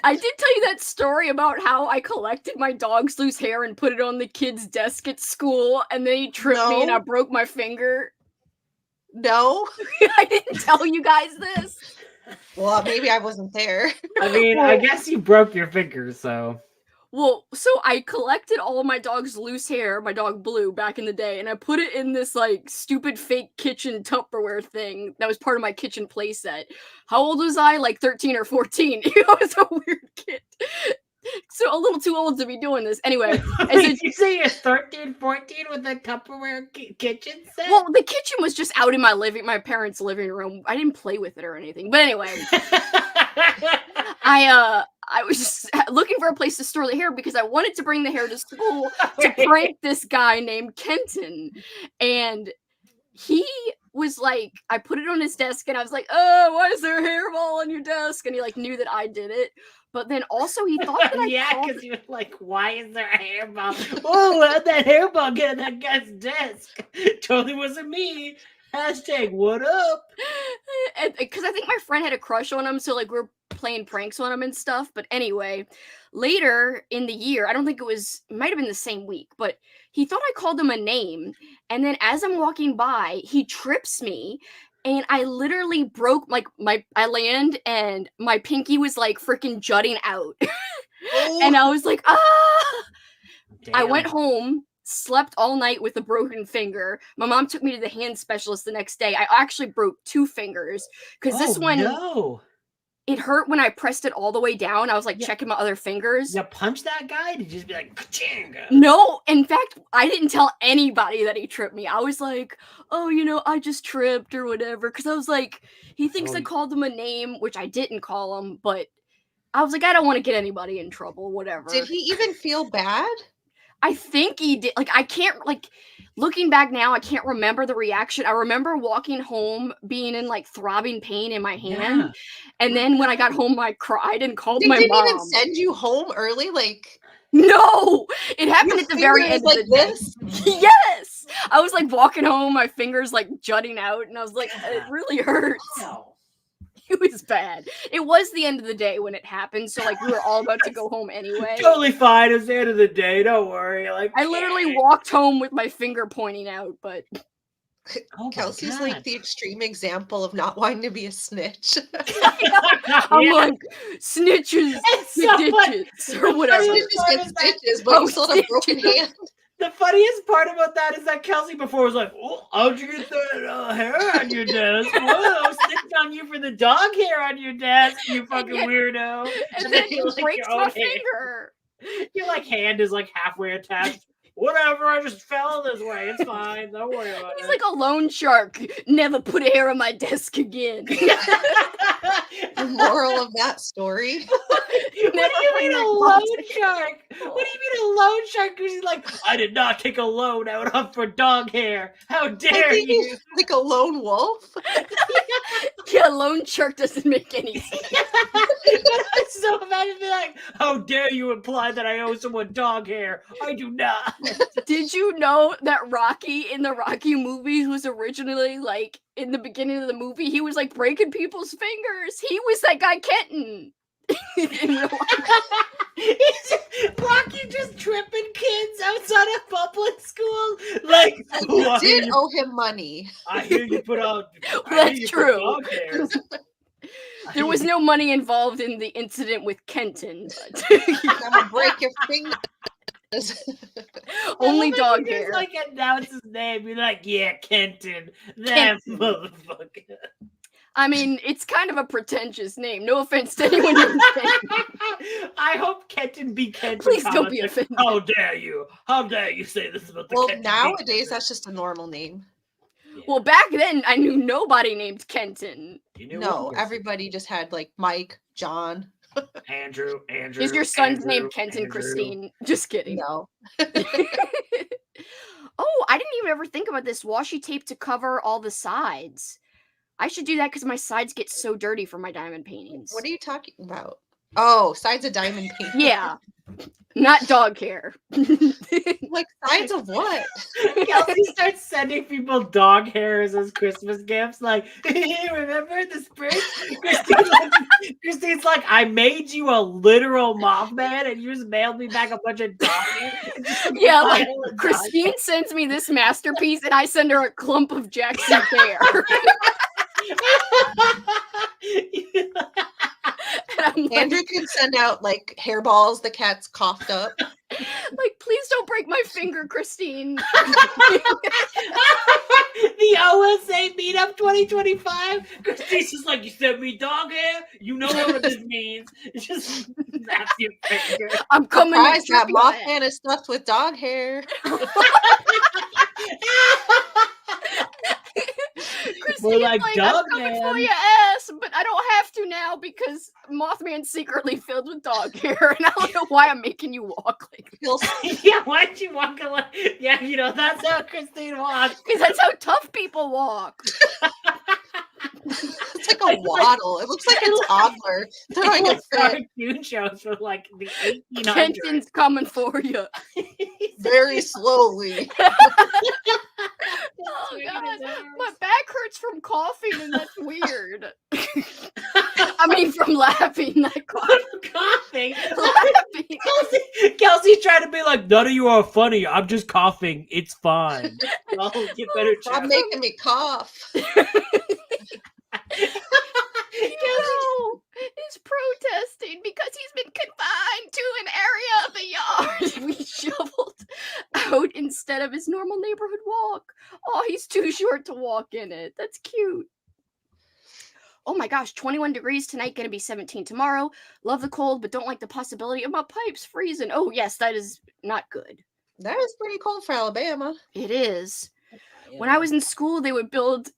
I did tell you that story about how I collected my dog's loose hair and put it on the kid's desk at school, and then he tripped me and I broke my finger. No. I didn't tell you guys this. Well, maybe I wasn't there. I mean, I guess you broke your finger, so... Well, so I collected all of my dog's loose hair, my dog Blue, back in the day, and I put it in this, like, stupid fake kitchen Tupperware thing that was part of my kitchen playset. How old was I? Like 13 or 14. I was a weird kid. So a little too old to be doing this. Anyway. Did you say you're 13, 14 with a Tupperware kitchen set? Well, the kitchen was just out in my parents' living room. I didn't play with it or anything. But anyway. I was just looking for a place to store the hair because I wanted to bring the hair to school to prank this guy named Kenton. And he was like, I put it on his desk and I was like, oh, why is there a hairball on your desk? And he like knew that I did it. But then also he thought that because you're like, why is there a hairball? Oh, how'd that hairball get on that guy's desk? Totally wasn't me. Hashtag what up? Because I think my friend had a crush on him, so like we're playing pranks on him and stuff. But anyway, later in the year, I don't think it might have been the same week, but he thought I called him a name. And then as I'm walking by, he trips me. And I literally broke, like, I land and my pinky was like freaking jutting out. And I was like, ah! Damn. I went home, slept all night with a broken finger. My mom took me to the hand specialist the next day. I actually broke 2 fingers because this one. No. it hurt when I pressed it all the way down. I was like checking my other fingers. You punch that guy? Did you just be like, ka-ching? No, in fact, I didn't tell anybody that he tripped me. I was like, oh, I just tripped or whatever. Because I was like, he thinks I called him a name, which I didn't call him, but I was like, I don't want to get anybody in trouble, whatever. Did he even feel bad? I think he did. Like, I can't, like, looking back now, I can't remember the reaction. I remember walking home being in, like, throbbing pain in my hand. Yeah. And then when I got home, I cried and called my mom. They didn't even send you home early? Like, no! It happened at the very end of the day. Yes! I was, like, walking home, my fingers, like, jutting out, and I was like, it really hurts. Wow. It was bad. It was the end of the day when it happened, so like we were all about to go home anyway. Totally fine. It's the end of the day. Don't worry. Like I literally walked home with my finger pointing out, but Kelsey's like the extreme example of not wanting to be a snitch. I'm like snitches, snitches, or whatever. Snitches get stitches, but you still have a broken hand. The funniest part about that is that Kelsey before was like, oh, how'd you get the hair on your desk? Whoa, sticked on you for the dog hair on your desk, you fucking weirdo. And then he breaks my finger. Your like hand is like halfway attached. Whatever, I just fell this way. It's fine. Don't worry about it. He's like a loan shark. Never put a hair on my desk again. The moral of that story. What do you mean a loan shark? What do you mean a loan shark? Because he's like, I did not take a loan out for dog hair. How dare you? Like a lone wolf? Yeah, loan shark doesn't make any sense. So imagine being like, how dare you imply that I owe someone dog hair? I do not. Did you know that Rocky in the Rocky movies was originally like in the beginning of the movie, he was like breaking people's fingers. He was that guy Kenton. Rocky just tripping kids outside of public school. Like you did owe him money. I hear you put out. That's true. There was no money involved in the incident with Kenton. I'm gonna break your finger. Only dog hair. Just, like announce his name. You're like, yeah, Kenton. That motherfucker. I mean, it's kind of a pretentious name. No offense to anyone. I hope Kenton be Kenton. Please don't be offended. How dare you? How dare you say this about the Kenton? Nowadays, that's just a normal name. Yeah. Well, back then, I knew nobody named Kenton. No, everybody just had like Mike, John. Andrew. Is your son's name Kenton Christine? Just kidding. No. Oh, I didn't even ever think about this washi tape to cover all the sides. I should do that because my sides get so dirty from my diamond paintings. What are you talking about? Oh, sides of diamond painting. Yeah. Not dog hair. Like sides of what? Kelsey starts sending people dog hairs as Christmas gifts. Like, remember the spring? Christine's like, I made you a literal Mothman and you just mailed me back a bunch of dog hair. Yeah, like Christine sends me this masterpiece and I send her a clump of Jackson hair. Andrew can send out like hairballs the cat's coughed up. Like, please don't break my finger, Christine. The OSA meetup 2025. Christine's just like, you sent me dog hair. You know what this means. It's just that's your finger. I'm coming. Surprise, that Mothman is stuffed with dog hair. Christine's like, I'm coming for your ass, but I don't have to now because Mothman's secretly filled with dog hair, and I don't know why I'm making you walk like this. Yeah, why'd you walk like? Yeah, that's how Christine walks. Because that's how tough people walk. It's like a waddle. It looks like a toddler throwing a fit. Cartoon shows from like the 1800s. Kenton's coming for you. Very slowly. Oh god, my back hurts from coughing, and that's weird. I mean, from laughing, not coughing. Laughing. Kelsey's trying to be like, none of you are funny. I'm just coughing. It's fine. Well, you better stop making me cough. He's protesting because he's been confined to an area of the yard we shoveled out instead of his normal neighborhood walk. Oh, he's too short to walk in it. That's cute. Oh my gosh, 21 degrees tonight, gonna be 17 tomorrow. Love the cold, but don't like the possibility of my pipes freezing. Oh yes, that is not good. That is pretty cold for Alabama. It is. When I was in school, they would build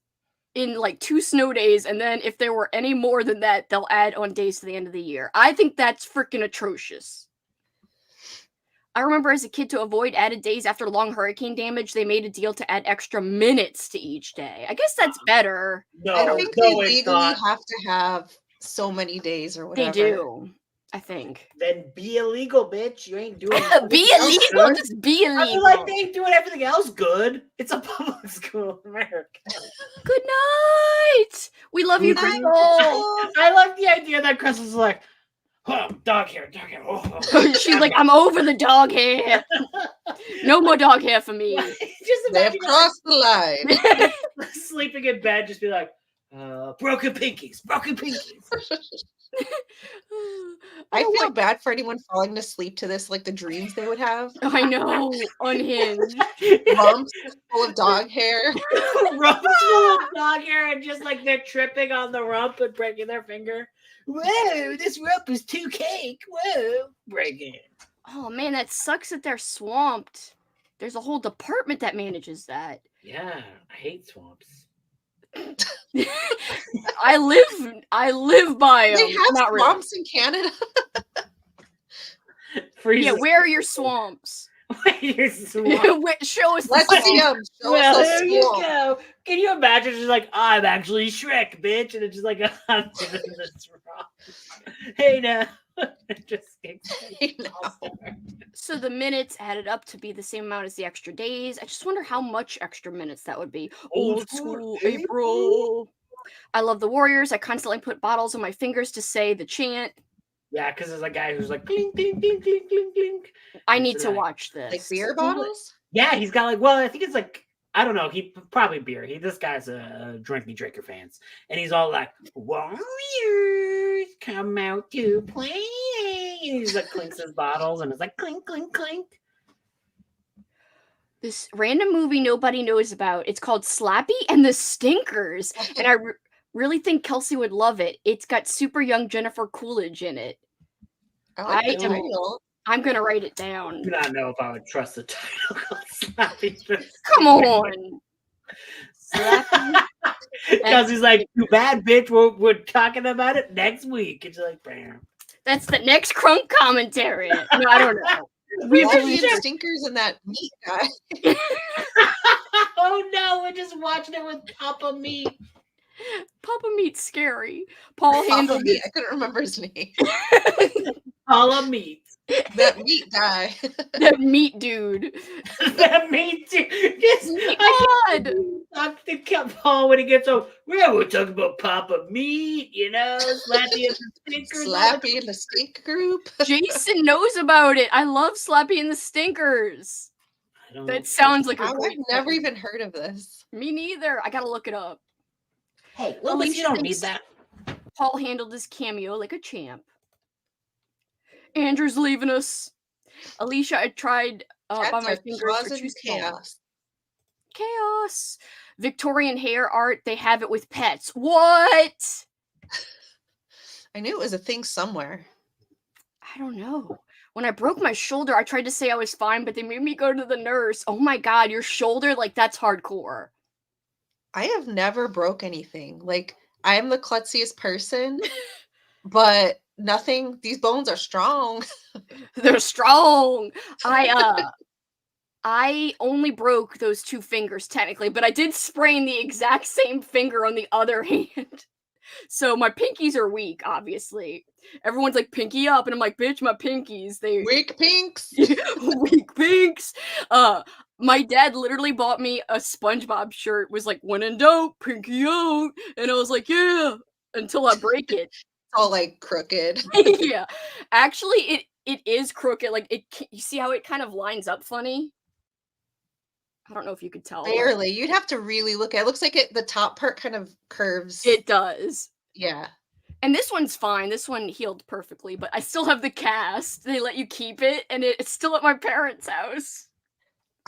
in like 2 snow days, and then if there were any more than that, they'll add on days to the end of the year. I think that's freaking atrocious. I remember as a kid, to avoid added days after long hurricane damage, they made a deal to add extra minutes to each day. I guess that's better. I think they legally have to have so many days or whatever. They do, I think. Then be illegal, bitch. You ain't doing be illegal. Just be illegal. I feel like they ain't doing everything else good. It's a public school in America. Good night. We love you, Crystal. I love the idea that Crystal's like, oh, dog hair. Oh. She's like, I'm over the dog hair. No more dog hair for me. Just they have crossed the line. Sleeping in bed, just be like, broken pinkies. I feel bad for anyone falling asleep to this, like the dreams they would have. I know, unhinged. Rumps full of dog hair. Rumps full of dog hair, and just like they're tripping on the rump and breaking their finger. Whoa, this rump is too cake. Whoa, break it. Oh man, that sucks that they're swamped. There's a whole department that manages that. Yeah, I hate swamps. I live by them. They have Not swamps really. in Canada. Yeah, where are your swamps? Your swamps. Show us. Let's see them. Well, there you go. Can you imagine? Just like, I'm actually Shrek, bitch, and it's just like, I'm doing this wrong. Hey now. Just So the minutes added up to be the same amount as the extra days. I just wonder how much extra minutes that would be. Old school April. I love the Warriors. I constantly put bottles on my fingers to say the chant. Yeah, because there's a guy who's like clink, clink, clink, clink, clink, clink. I need to watch this. Like beer bottles? Yeah, he's got like, well, I think it's like, I don't know. He probably beer. This guy's a Drinky Drinker fans, and he's all like, Warriors come out to play. And he's like clinks his bottles, and it's like clink, clink, clink. This random movie nobody knows about. It's called Slappy and the Stinkers, and I really think Kelsey would love it. It's got super young Jennifer Coolidge in it. I'm gonna write it down. I do not know if I would trust the title called Slappy. Come on. Slappy. Because he's like, too bad, bitch. We're talking about it next week. It's like, bam. That's the next Crunk commentary. No, I don't know. We've seen stinkers in that meat guy. Oh no, we're just watching it with Papa Meat. Papa Meat's scary. Paul handled it. I couldn't remember his name. Papa Meat. That meat guy. That meat dude. That meat dude. I kept Paul when he gets home. Well, we're talking about Papa Meat, you know, Slappy and the Stinkers. Slappy and the Stink Group. Jason knows about it. I love Slappy and the Stinkers. That sounds like a I've great never even heard of this. Me neither. I gotta look it up. Hey, Lewis, you don't need that. Paul handled his cameo like a champ. Andrew's leaving us. Alicia, I tried by my fingers for 2 chaos. Chaos. Victorian hair art. They have it with pets. What? I knew it was a thing somewhere. I don't know. When I broke my shoulder, I tried to say I was fine, but they made me go to the nurse. Oh my God, your shoulder? Like, that's hardcore. I have never broke anything. Like, I am the klutziest person, but nothing. These bones are strong. They're strong. I only broke those 2 fingers technically, but I did sprain the exact same finger on the other hand. So my pinkies are weak, obviously. Everyone's like, pinky up, and I'm like, bitch, my pinkies. They weak pinks. Weak pinks. My dad literally bought me a SpongeBob shirt, was like, when in doubt, pinky out. And I was like, yeah, until I break it. All like crooked. Yeah. Actually, it is crooked. Like, you see how it kind of lines up funny? I don't know if you could tell. Barely. You'd have to really look at it. It looks like the top part kind of curves. It does. Yeah. And this one's fine. This one healed perfectly, but I still have the cast. They let you keep it, and it's still at my parents' house.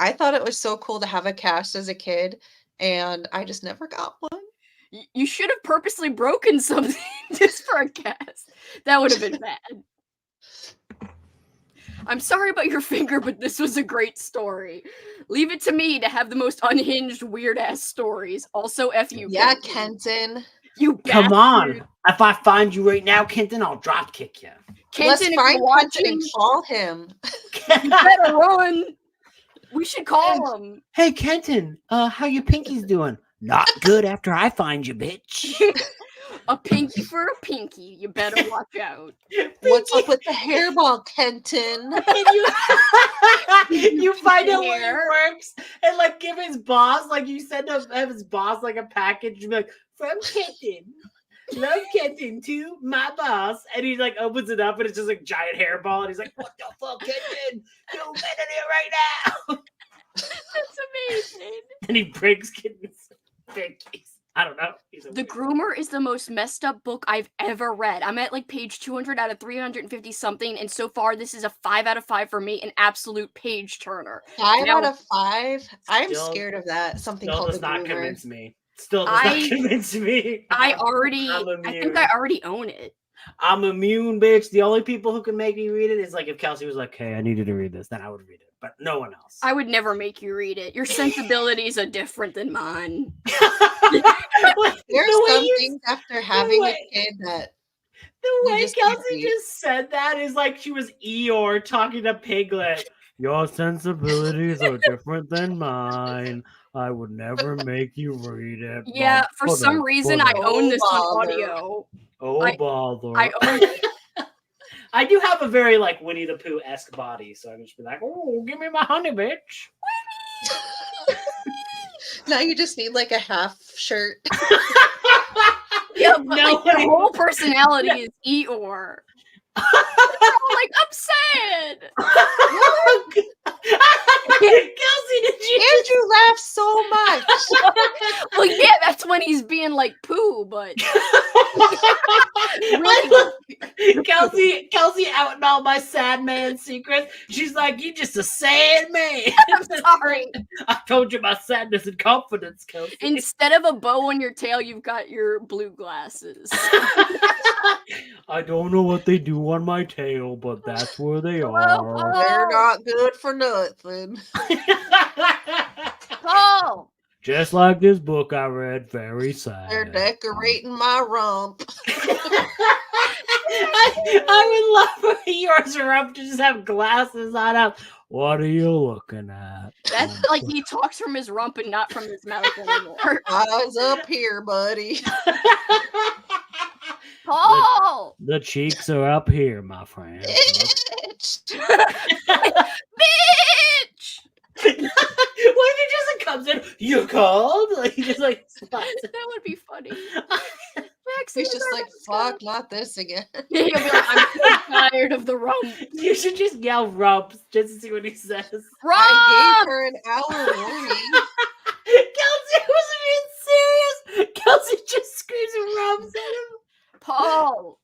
I thought it was so cool to have a cast as a kid, and I just never got one. You should have purposely broken something just for a guess. That would have been bad. I'm sorry about your finger, but this was a great story. Leave it to me to have the most unhinged, weird-ass stories. Also, F you, Yeah, Kenton. Kenton. You Come bastard. on. If I find you right now, Kenton, I'll drop kick you. Kenton, Let's find Kenton and call him. You better run. We should call him. Hey, Kenton, how your pinkies doing? Not good after I find you, bitch. A pinky for a pinky. You better watch out. What's up with the hairball, Kenton? You find out where it works and like give his boss, like you send his boss like a package and be like, from Kenton. Love Kenton to my boss. And he like opens it up and it's just like giant hairball and he's like, what the fuck, Kenton? You get in here right now. That's amazing. And he breaks Kenton's pinkies. I don't know. The Groomer is the most messed up book I've ever read. I'm at like page 200 out of 350 something, and so far this is a 5 out of 5 for me, an absolute page turner. 5 out of 5? I'm scared of that. Something called does The not Groomer. convince me. Still does not convince me. I think I already own it. I'm immune, bitch. The only people who can make me read it is like if Kelsey was like, hey, I need you to read this, then I would read it. But no one else. I would never make you read it. Your sensibilities are different than mine. There's some things after having a kid that the way Kelsey just said that is like she was Eeyore talking to Piglet. Your sensibilities are different than mine. I would never make you read it. Yeah, for some reason I own this on audio. Bother. I own it. I do have a very like Winnie the Pooh-esque body, so I'm just be like, oh, give me my honey, bitch. Now you just need like a half shirt. Yeah, but like, your whole personality is Eeyore. Like, I'm sad. Kelsey, did you? Andrew laughs so much. Well, yeah, that's when he's being like Pooh, but Kelsey out in all my sad man secrets. She's like, you just a sad man. I'm sorry. I told you my sadness and confidence, Kelsey. Instead of a bow on your tail, you've got your blue glasses. I don't know what they do on my tail, but that's where they are. They're not good for nothing. Paul! Just like this book I read, very sad. They're decorating my rump. I would love for yours rump to just have glasses on up. What are you looking at? That's like he talks from his rump and not from his mouth anymore. Eyes up here, buddy. Paul! The cheeks are up here, my friend. Bitch! What if he just comes in? You called? Like he just like spots. That would be funny. He's just like, fuck, not this again. Yeah, he'll be like, I'm so tired of the rump. You should just yell rumps just to see what he says. Rump! I gave her an hour warning. Kelsey wasn't being serious. Kelsey just screams rumps at him. Paul!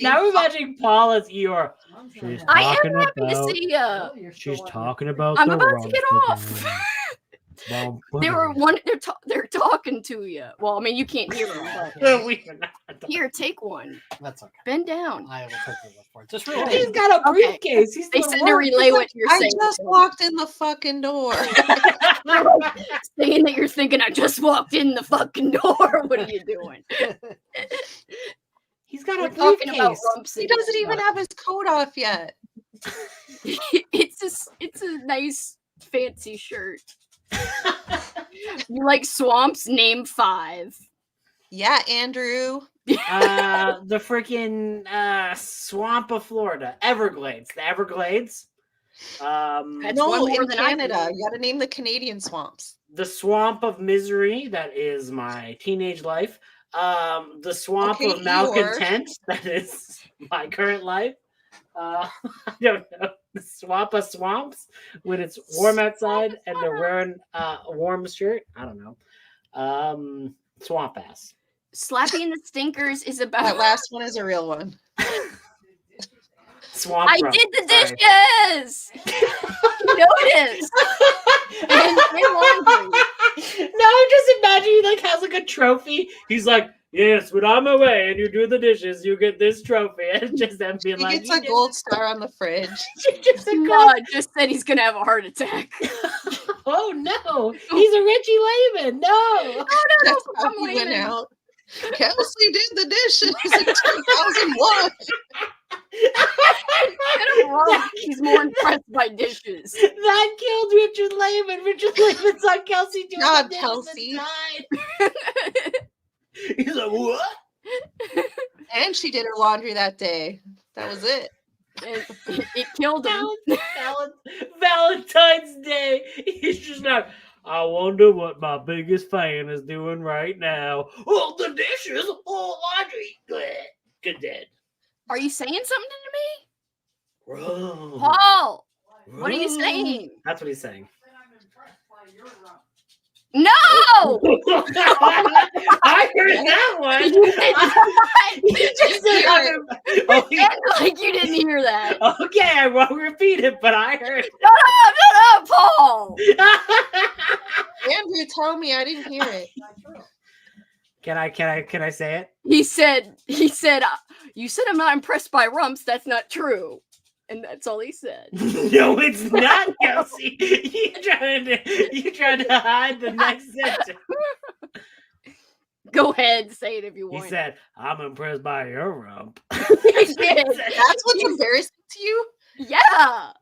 Now we're imagining Paul as Eeyore. She's I am talking happy to about. see you. She's talking about. I'm the about to rumps get off. again. They're talking to you. Well, I mean, you can't hear them. But here, take one. That's okay. Bend down. I will take the look for it. Just really. He's got a briefcase. He's They said to relay what you're I saying. just walked in the fucking door. Saying that you're thinking, I just walked in the fucking door. What are you doing? He's got We're a talking about briefcase. rumps. He doesn't even have his coat off yet. It's a nice fancy shirt. You like swamps? Name 5. Yeah, Andrew. The freaking swamp of Florida, Everglades. The Everglades. That's No, one more in than I Canada. can. You got to name the Canadian swamps. The swamp of misery. That is my teenage life. The swamp Okay, of malcontent. That is my current life. I don't know. The swamp of swamps when it's warm outside and they're wearing a warm shirt. I don't know. Swamp ass. Slappy and the Stinkers is about. That last one is a real one. Swamp. I rump. did the Sorry. dishes. You noticed. And laundry. I'm just imagining he like has like a trophy. He's like, yes, when I'm away and you do the dishes, you get this trophy. And it's just them being He like, gets a gold star on the fridge. Just said he's gonna have a heart attack. Oh no, he's a Richie Lehman. No. Oh no, That's no, how come he went Lehman. out. Kelsey did the dishes in 2001. He's more impressed by dishes. That killed Richard Lehman. Richard Lehman saw Kelsey doing God, the dishes Kelsey. and died. He's like, what? And she did her laundry that day. That was it. It killed him. Valentine's Day. He's just like, I wonder what my biggest fan is doing right now. Oh, the dishes. Oh, laundry. Good dead. Are you saying something to me? Bro. Paul, what are you saying? That's what he's saying. No! I heard that one. You just said, like you didn't hear that. Okay, I won't repeat it, but I heard. Shut up, Paul. Andrew, tell me I didn't hear it. Can I say it? He said, you said I'm not impressed by rumps. That's not true. And that's all he said. No, it's not, Kelsey. You trying to hide the next sentence. Go ahead, say it if you want. He said, I'm impressed by your rump. He did. That's what's embarrassing to you? Yeah.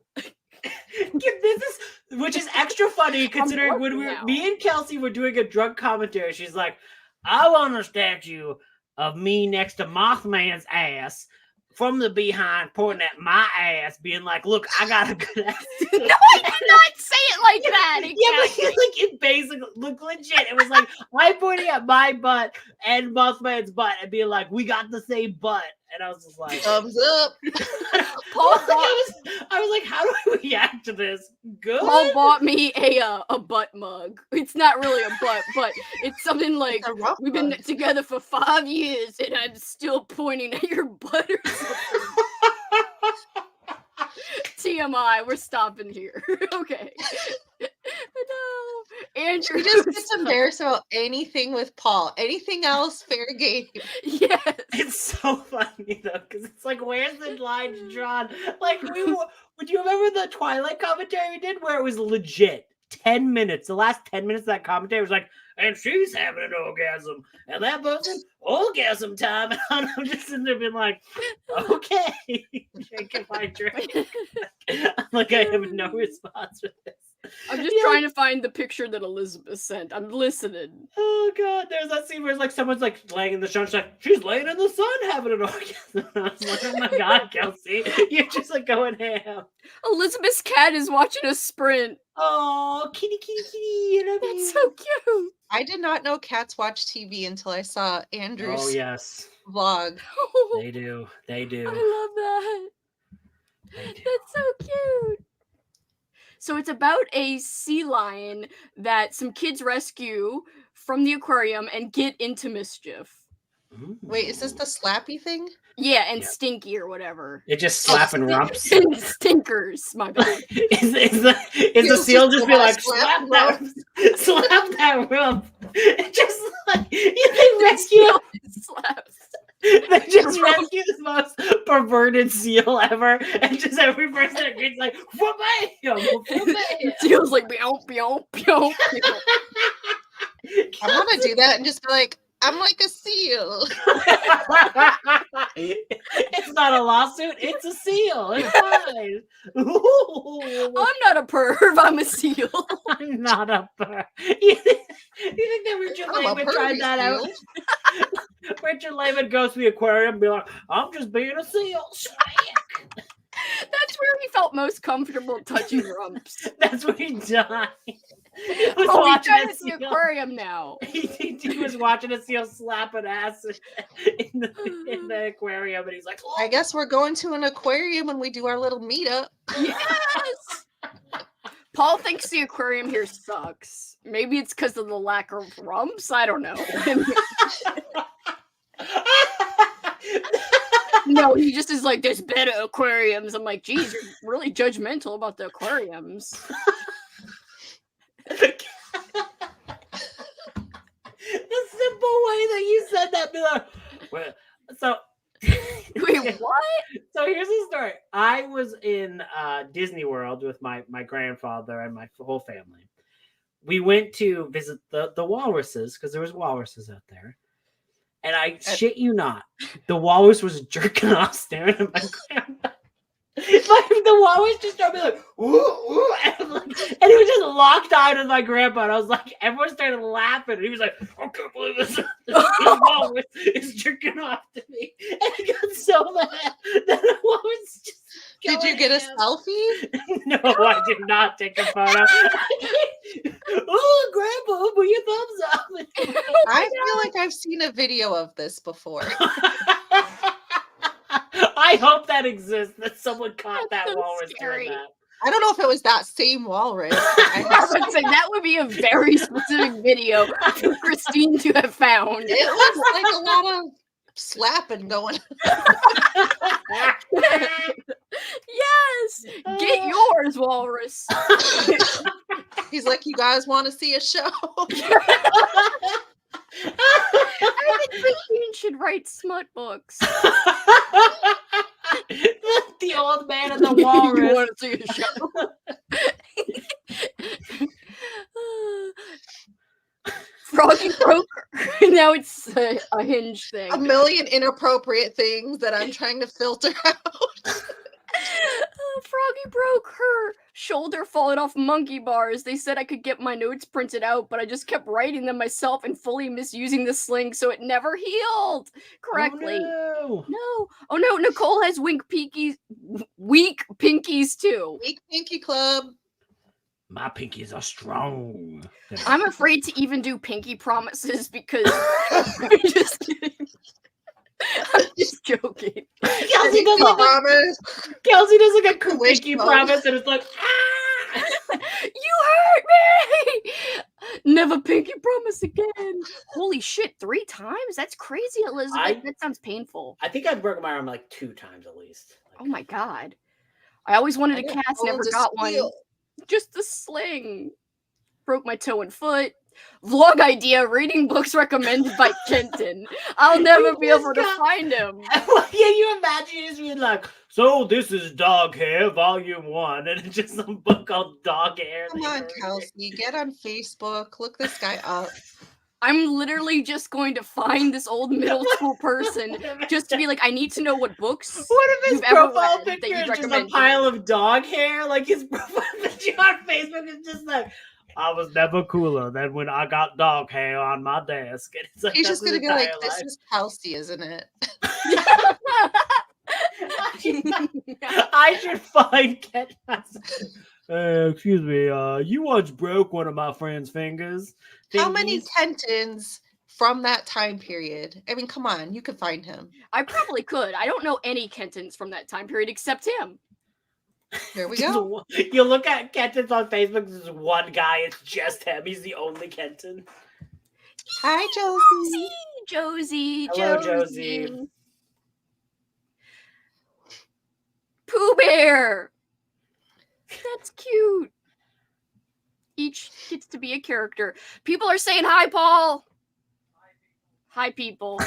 Which is extra funny considering when me and Kelsey were doing a drunk commentary. She's like, I want a statue of me next to Mothman's ass from the behind, pointing at my ass, being like, look, I got a good ass. No, I did not say it like that. Yeah, but it basically looked legit. It was like I pointing at my butt and Mothman's butt and being like, we got the same butt. And I was just like, thumbs up. Paul I was like, how do I react to this? Good. Paul bought me a butt mug. It's not really a butt, but it's something like we've been together for 5 years and I'm still pointing at your butt or something. TMI, we're stopping here. Okay. No, Andrew. She just gets embarrassed about anything with Paul. Anything else, fair game. Yes. It's so funny though, because it's like, where's the line drawn? Like, would you remember the Twilight commentary we did where it was legit 10 minutes? The last 10 minutes of that commentary was like, and she's having an orgasm, and that person, orgasm time. And I'm just sitting there being like, okay, drinking my drink. I'm like, I have no response for this. I'm just trying to find the picture that Elizabeth sent. I'm listening. Oh god, there's that scene where it's like someone's like laying in the sun. She's like, she's laying in the sun having an orgasm. I was like, oh my god, Kelsey, you're just like going ham. Elizabeth's cat is watching a sprint. Oh, kitty, I love you. That's so cute. I did not know cats watch TV until I saw Andrew's vlog. They do. I love that. That's so cute. So it's about a sea lion that some kids rescue from the aquarium and get into mischief. Ooh. Wait, is this the slappy thing? Yeah, and stinky or whatever. It just slapping rumps. Stinkers, my bad. Is the seal just be like, slap that rump? It just like, they rescue slaps. They just rescue the most perverted seal ever, and just every person that gets like, Seal's like, meow, meow, meow, meow. I want to do that and just be like, I'm like a seal. It's not a lawsuit, it's a seal. It's fine. I'm not a perv, I'm a seal. I'm not a perv. You think that Richard Lehman tried that out? Richard Lehman goes to the aquarium and be like, I'm just being a seal. That's where he felt most comfortable touching rumps. That's where he died. He tried at the aquarium now. He was watching a seal slap an ass in the aquarium, and he's like, oh. I guess we're going to an aquarium when we do our little meetup. Yes! Paul thinks the aquarium here sucks. Maybe it's because of the lack of rumps. I don't know. No, he just is like, there's better aquariums. I'm like, geez, you're really judgmental about the aquariums. said that, be like, well, so. Wait, what? So here's the story. I was in Disney World with my grandfather and my whole family. We went to visit the walruses because there was walruses out there. And I shit you not, the walrus was jerking off staring at my grandpa. Like the walrus just started being like, ooh, ooh, and he was just locked eyed with my grandpa. And I was like, everyone started laughing. And he was like, I can't believe this walrus is jerking off to me. And I got so mad that the walrus just. Did you get a selfie? No, I did not take a photo. Oh, Grandpa, put your thumbs up. I feel like I've seen a video of this before. I hope that exists, that someone caught that so walrus scary. doing that. I don't know if it was that same walrus. I would say that would be a very specific video for Christine to have found. It looks like a lot of slapping going Yes, get yours, walrus. He's like, you guys want to see a show? I think Christine should write smut books. The old man and the walrus. You want to see a show? Froggy broke her. Now it's a hinge thing. A million inappropriate things that I'm trying to filter out. Froggy broke her shoulder falling off monkey bars. They said I could get my notes printed out, but I just kept writing them myself and fully misusing the sling, so it never healed correctly. Oh, no. No. Oh no, Nicole has weak pinkies too. Weak Pinky Club. My pinkies are strong. I'm afraid to even do pinky promises because I'm just kidding. I'm just joking. Kelsey does like a pinky promise, and it's like, ah! You hurt me! Never pinky promise again. Holy shit, 3 times? That's crazy, Elizabeth. That sounds painful. I think I've broken my arm like 2 times at least. Oh my god. I always wanted a cast, never got one. Just the sling. Broke my toe and foot. Vlog idea, reading books recommended by Kenton. I'll never be able to find him. Yeah, you imagine just being like, so this is Dog Hair, Volume 1, and it's just some book called Dog Hair. Come on, Kelsey, get on Facebook. Look this guy up. I'm literally just going to find this old middle school person just to be like, I need to know what books. What if his profile picture is just a pile of dog hair? Like his profile picture on Facebook is just like, I was never cooler than when I got dog hair on my desk. And it's like, he's just going to be like, this life. is Kelsey, isn't it? I should find Ken. Excuse me, you once broke one of my friend's fingers. How many Kentons from that time period? I mean, come on, you could find him. I probably could. I don't know any Kentons from that time period except him. There we go. You look at Kentons on Facebook, there's one guy, it's just him. He's the only Kenton. Hi, Josie. Hello, Josie. Pooh Bear. That's cute. Each gets to be a character. People are saying hi, Paul. Hi, people.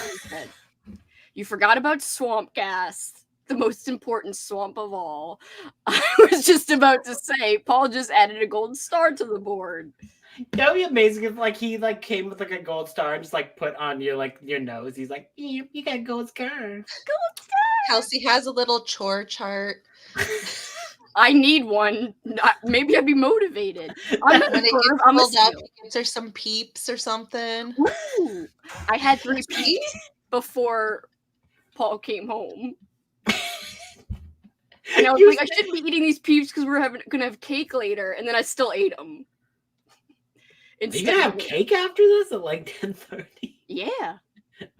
You forgot about Swamp Gas, the most important swamp of all. I was just about to say, Paul just added a gold star to the board. That would be amazing if he came with a gold star and just put on your nose. He's like, you got a gold star. Gold star. Kelsey has a little chore chart. I need one. Maybe I'd be motivated. When it gets filled up, there's some peeps or something. Ooh, I had 3 peeps before Paul came home. And I was like, I shouldn't be eating these peeps because we're gonna have cake later, and then I still ate them. Are you gonna have cake after this at 10:30? Yeah.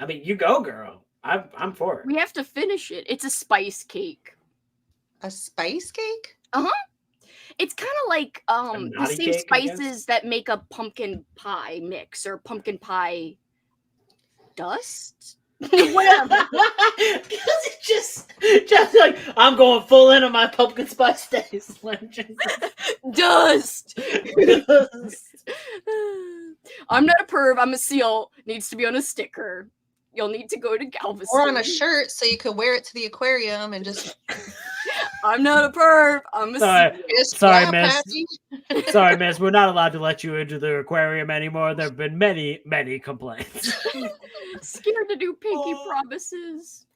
I mean, you go, girl. I'm for it. We have to finish it. It's a spice cake. A spice cake? Uh-huh. It's kind of like the same cake, spices that make a pumpkin pie mix or pumpkin pie dust. Whatever. just like I'm going full in on my pumpkin spice days. Dust. I'm not a perv. I'm a seal. Needs to be on a sticker. You'll need to go to Galveston. Or on a shirt so you could wear it to the aquarium and just... I'm not a perv. I'm a Sorry, miss. Sorry, miss. We're not allowed to let you into the aquarium anymore. There have been many, many complaints. Scared to do pinky promises.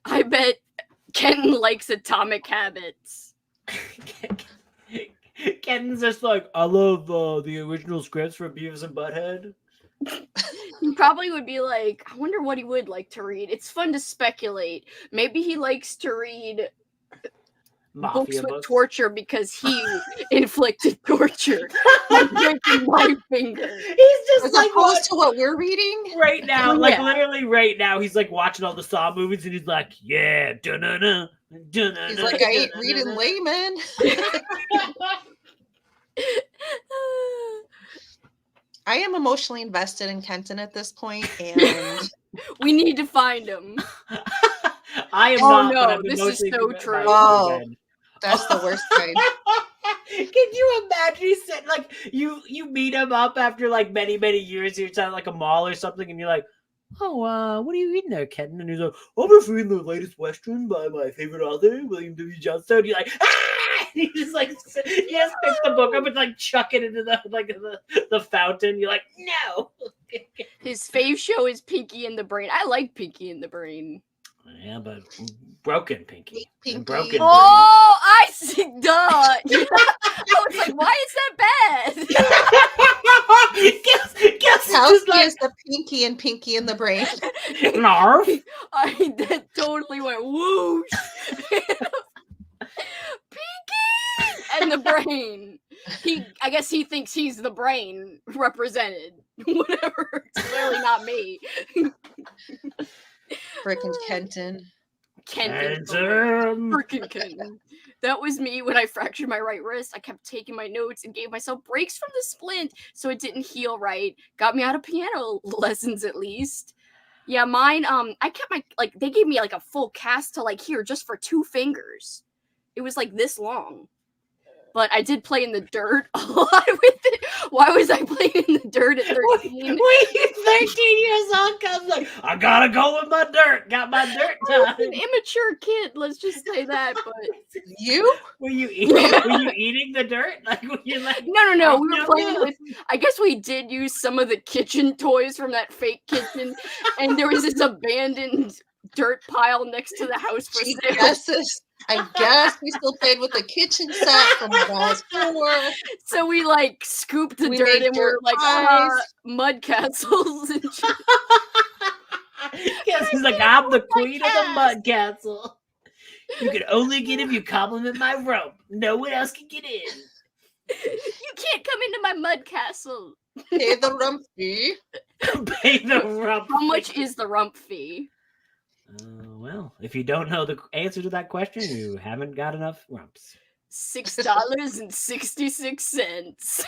I bet Kenton likes Atomic Habits. Kenton's just like, I love the original scripts from Beavis and Butthead. He probably would be like, I wonder what he would like to read. It's fun to speculate. Maybe he likes to read books with torture because he inflicted torture by breaking my finger. He's just as like opposed to what we're reading right now. Like literally right now, he's like watching all the Saw movies and he's like, yeah, dun-dun-dun, dun-dun-dun, he's like, I ain't reading layman. I am emotionally invested in Kenton at this point, and we need to find him. I am not. No, but this is so true. Oh, that's the worst kind. Can you imagine? He said, like, you meet him up after like many years. You're at like a mall or something, and you're like, oh, what are you reading there, Kenton? And he's like, I'm just reading the latest Western by my favorite author, William W. Johnstone. You're like, ah! He just like he just picks the book up and like chuck it into the fountain. You're like, no. His fave show is Pinky and the Brain. I like Pinky and the Brain. Yeah, but broken Pinky. Pinky. Broken. Oh, I see. Duh. I was like, why is that bad? guess Kowski is the Pinky and Pinky in the Brain. Narf. That totally went whoosh. Pinky and the Brain. I guess he thinks he's the brain represented. Whatever. It's clearly not me. Frickin' Kenton. Frickin' Kenton. That was me when I fractured my right wrist. I kept taking my notes and gave myself breaks from the splint so it didn't heal right. Got me out of piano lessons at least. Yeah, mine, I kept they gave me like a full cast to like here just for 2 fingers. It was like this long. But I did play in the dirt a lot with it. Why was I playing in the dirt at 13? Wait, 13 years old comes like, I gotta go with my dirt. Got my dirt time. I was an immature kid, let's just say that. But you? Were you eating the dirt? Like, were you like, no. We were playing with. I guess we did use some of the kitchen toys from that fake kitchen, and there was this abandoned dirt pile next to the house for sale. I guess we still played with the kitchen set from when I was 4. So we like scooped the dirt and we're like mud castles and shit. Yes, he's like, I'm the queen of the mud castle. You can only get if you compliment my rope. No one else can get in. You can't come into my mud castle. Pay the rump fee. Pay the rump fee. How much is the rump fee? Well, if you don't know the answer to that question, you haven't got enough rumps. $6.66.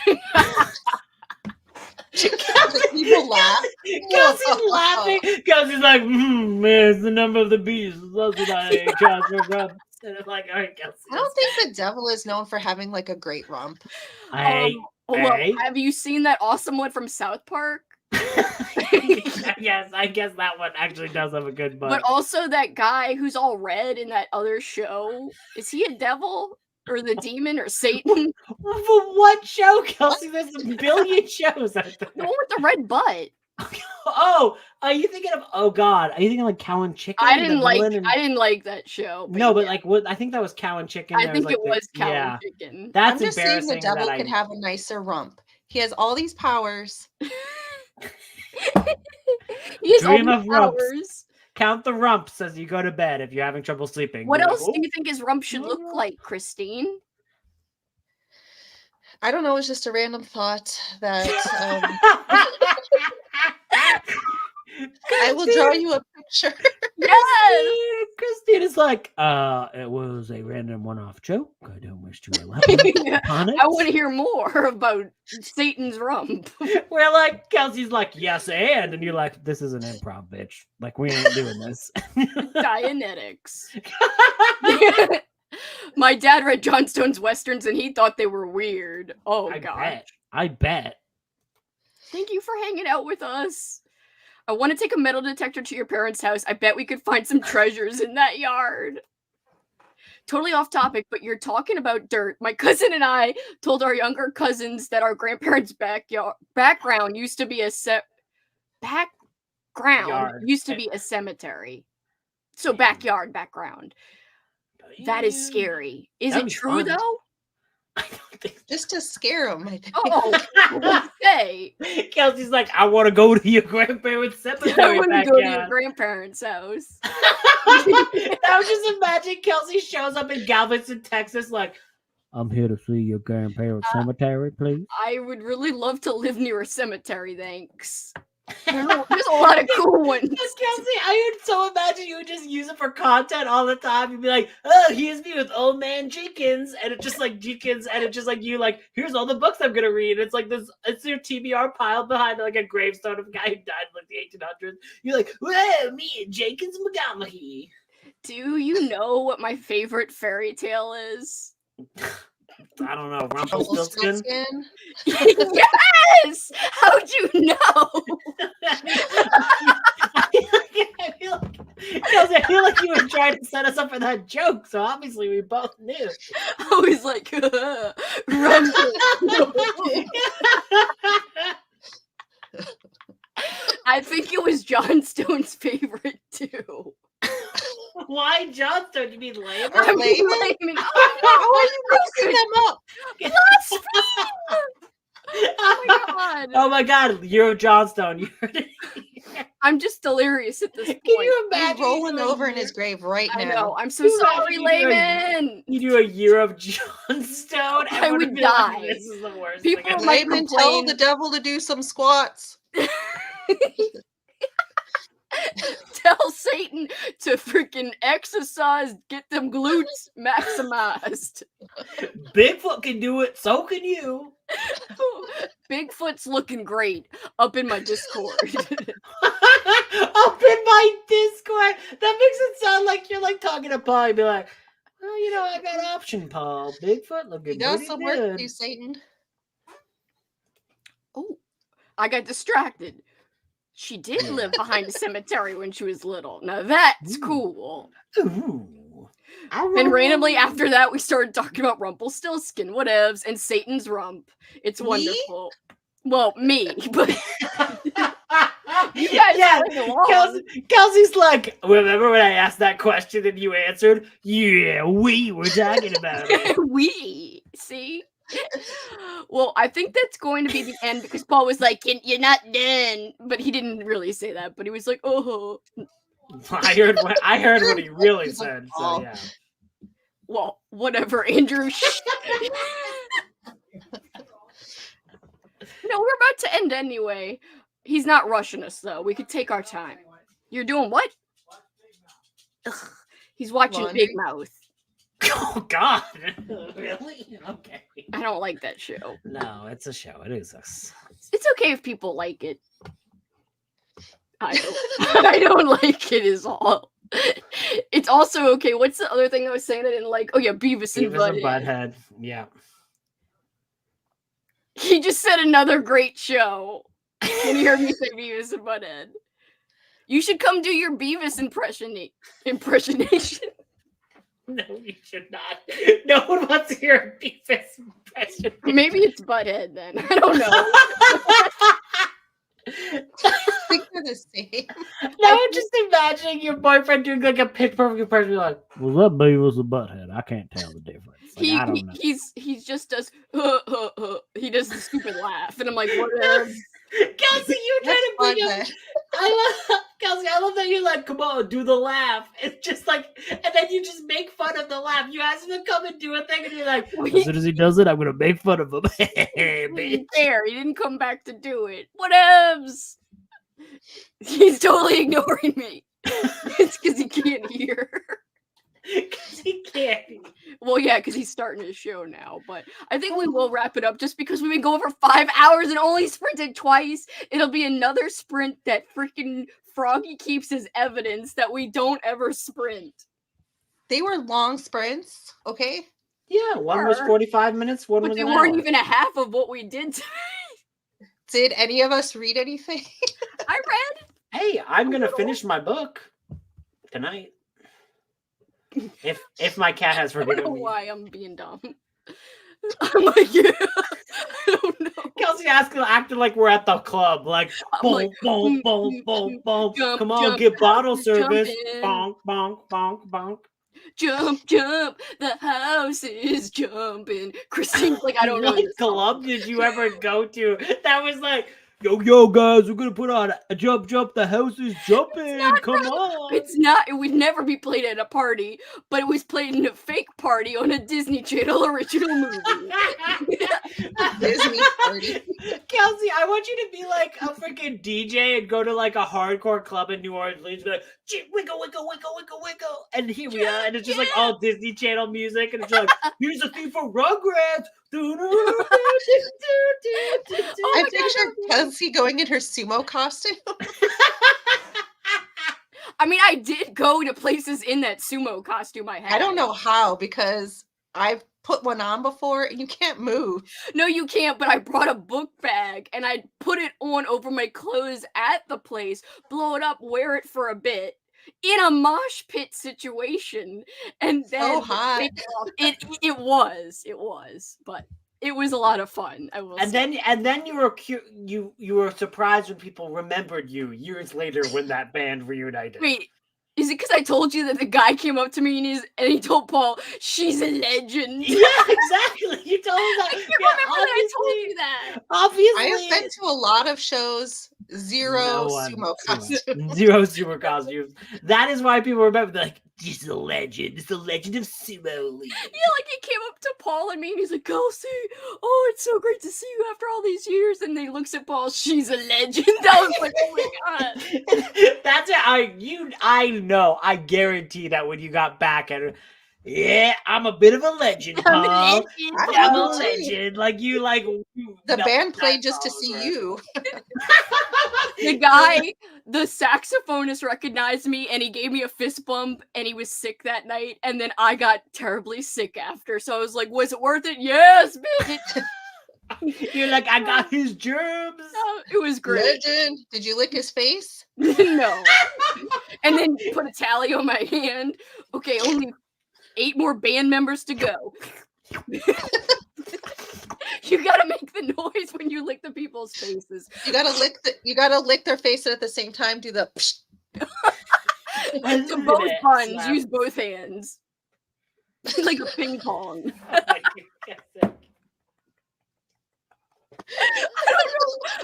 People laugh. Kelsey's laughing. Kelsey's like, man, it's the number of the beast. That's what I charge for rumps. And I'm like, all right, Kelsey. I don't think the devil is known for having like a great rump. Hey. Have you seen that awesome one from South Park? Yes, I guess that one actually does have a good butt. But also that guy who's all red in that other show, is he a devil or the demon or Satan? What show, Kelsey? There's a billion shows out there. The one with the red butt. Oh, are you thinking of? Oh God, are you thinking like Cow and Chicken? I didn't like that show. No, but like what? I think that was Cow and Chicken. I think it was Cow and Chicken. That's I'm just saying the devil could have a nicer rump. He has all these powers. Dream of rumps. Count the rumps as you go to bed if you're having trouble sleeping. What else do you think his rump should look like, Christine? I don't know. It's just a random thought that I will draw you a picture. Yes! Christine is like, it was a random one-off joke. I don't wish to elaborate on it. I want to hear more about Satan's rump. We're like, Kelsey's like, yes, and you're like, this is an improv, bitch. Like, we ain't doing this. Dianetics. My dad read Johnstone's Westerns and he thought they were weird. Oh, God. I bet. Thank you for hanging out with us. I want to take a metal detector to your parents' house. I bet we could find some treasures in that yard. Totally off topic, but you're talking about dirt. My cousin and I told our younger cousins that our grandparents' background used to be a cemetery. So backyard, background. That is scary. Is it true though? I don't think Just to scare them, I think. Okay. Kelsey's like, I want to go to your grandparents' cemetery. I want to go to your grandparents' house. I was just imagining Kelsey shows up in Galveston, Texas, like, I'm here to see your grandparents' cemetery, please. I would really love to live near a cemetery, thanks. There's a lot of cool ones. Kelsey, I would so imagine you would just use it for content all the time. You'd be like, oh, here's me with old man Jenkins. And it's just like Jenkins, and it's just like you, like, here's all the books I'm going to read. It's like this, it's your TBR pile behind like a gravestone of a guy who died in like the 1800s. You're like, whoa, me and Jenkins McGonaghy. Do you know what my favorite fairy tale is? I don't know. Rumpelstiltskin? Yes! How'd you know? I feel like you were trying to set us up for that joke, so obviously we both knew. I was like, I think it was Johnstone's favorite too. Why Johnstone? You mean Layman? I'm Layman. How are you mixing them up? Oh my god! Oh my god! You're Johnstone. I'm just delirious at this point. Can you imagine? He's rolling over in his grave right now. I know. I'm so sorry, Layman. You do a year of Johnstone. I would die. Like, this is the worst. People thing. Layman, tell the devil to do some squats. Tell Satan to freaking exercise, get them glutes maximized. Bigfoot can do it, so can you. Bigfoot's looking great up in my Discord. Up in my Discord? That makes it sound like you're like talking to Paul. You'd be like, well, you know, I got option, Paul. Bigfoot looking You got pretty some good. work to do, Satan. Oh, I got distracted. She did live behind a cemetery when she was little. Now that's cool. Ooh. And randomly after that, we started talking about Rumpelstiltskin, whatevs, and Satan's rump. It's wonderful. Well, me, but you guys Kelsey's like, remember when I asked that question and you answered? Yeah, we were talking about it. We, see? Well, I think that's going to be the end because Paul was like, you're not done. But he didn't really say that, but he was like, oh. I heard what he really said, so yeah. Well, whatever, Andrew. No, we're about to end anyway. He's not rushing us, though. We could take our time. You're doing what? Ugh. He's watching Big Mouth. Oh, God. Really? Okay. I don't like that show. No, it's a show. It is us. It's okay if people like it. I don't like it is all. It's also okay. What's the other thing I was saying I didn't like? Oh, yeah, Beavis and Butthead. Yeah. He just said another great show. When you heard me say Beavis and Butthead. You should come do your Beavis impersonation. No, you should not. No one wants to hear a Beavis impression. Maybe it's Butthead then. I don't know. I think they're the same. Now I'm just imagining your boyfriend doing like a pitch perfect impression. You're like, was that Beavis or Butthead? I can't tell the difference. Like, I don't know. He just does he does the stupid laugh, and I'm like, whatever. Kelsey, you trying to bring up. Kelsey, I love that you're like, come on, do the laugh. It's just like, and then you just make fun of the laugh. You ask him to come and do a thing, and you're like, as soon as he does it, I'm gonna make fun of him. There, he didn't come back to do it. Whatevs. He's totally ignoring me. It's because he can't hear. Because he can't. Well, yeah, because he's starting his show now. But I think we will wrap it up just because we've been going for 5 hours and only sprinted twice. It'll be another sprint that freaking Froggy keeps as evidence that we don't ever sprint. They were long sprints, okay? Yeah, one was 45 minutes, one was an hour. They weren't even a half of what we did today. Did any of us read anything? I read. Hey, I'm gonna finish my book tonight. If my cat has I don't know forgiven me. why I'm being dumb. I'm like, yeah. I don't know. Kelsey acting like we're at the club, like boom, boom, boom, boom, boom. Come on, get bottle service. Bonk, bonk, bonk, bonk. Jump, jump, the house is jumping. Christine's like, I don't know. What club did you ever go to that was like, yo, guys, we're gonna put on a jump, the house is jumping. Come on. It's not. It would never be played at a party, but it was played in a fake party on a Disney Channel original movie. Disney party. Kelsey, I want you to be like a freaking DJ and go to like a hardcore club in New Orleans, be like, wiggle, wiggle, wiggle, wiggle, wiggle, and here we are, and it's just like all Disney Channel music, and it's like, here's a theme for Rugrats. I picture Kelsey going in her sumo costume. I mean, I did go to places in that sumo costume I had. I don't know how, because I've put one on before and you can't move. No, you can't, but I brought a book bag and I put it on over my clothes at the place, blow it up, wear it for a bit in a mosh pit situation, and then So hot. It was, but it was a lot of fun. I will say. Then you were you were surprised when people remembered you years later when that band reunited. Wait, is it because I told you that the guy came up to me and he told Paul, "She's a legend"? Yeah, exactly. You told him that. I can't remember that I told you that. Obviously, I have been to a lot of shows. Zero sumo costumes. Zero sumo costumes. That is why people remember. They're like, "This is a legend. It's the legend of sumo." Yeah, like he came up to Paul and me, and he's like, "Kelsey, oh, it's so great to see you after all these years." And then he looks at Paul. "She's a legend." I was like, "Oh my god." That's it. I know. I guarantee that when you got back at it, yeah, I'm a bit of a legend, Paul. I'm a legend. Like you, like the band played just to see you. The guy, the saxophonist, recognized me and he gave me a fist bump, and he was sick that night, and then I got terribly sick after. So I was like, "Was it worth it?" "Yes, bitch." You're like, "I got his germs." It was great. Legend. Did you lick his face? No. And then put a tally on my hand. Okay, only 8 more band members to go. You gotta make the noise when you lick the people's faces. You gotta lick their face and at the same time do the psh. So both puns, use both hands. Like a ping pong. I don't know.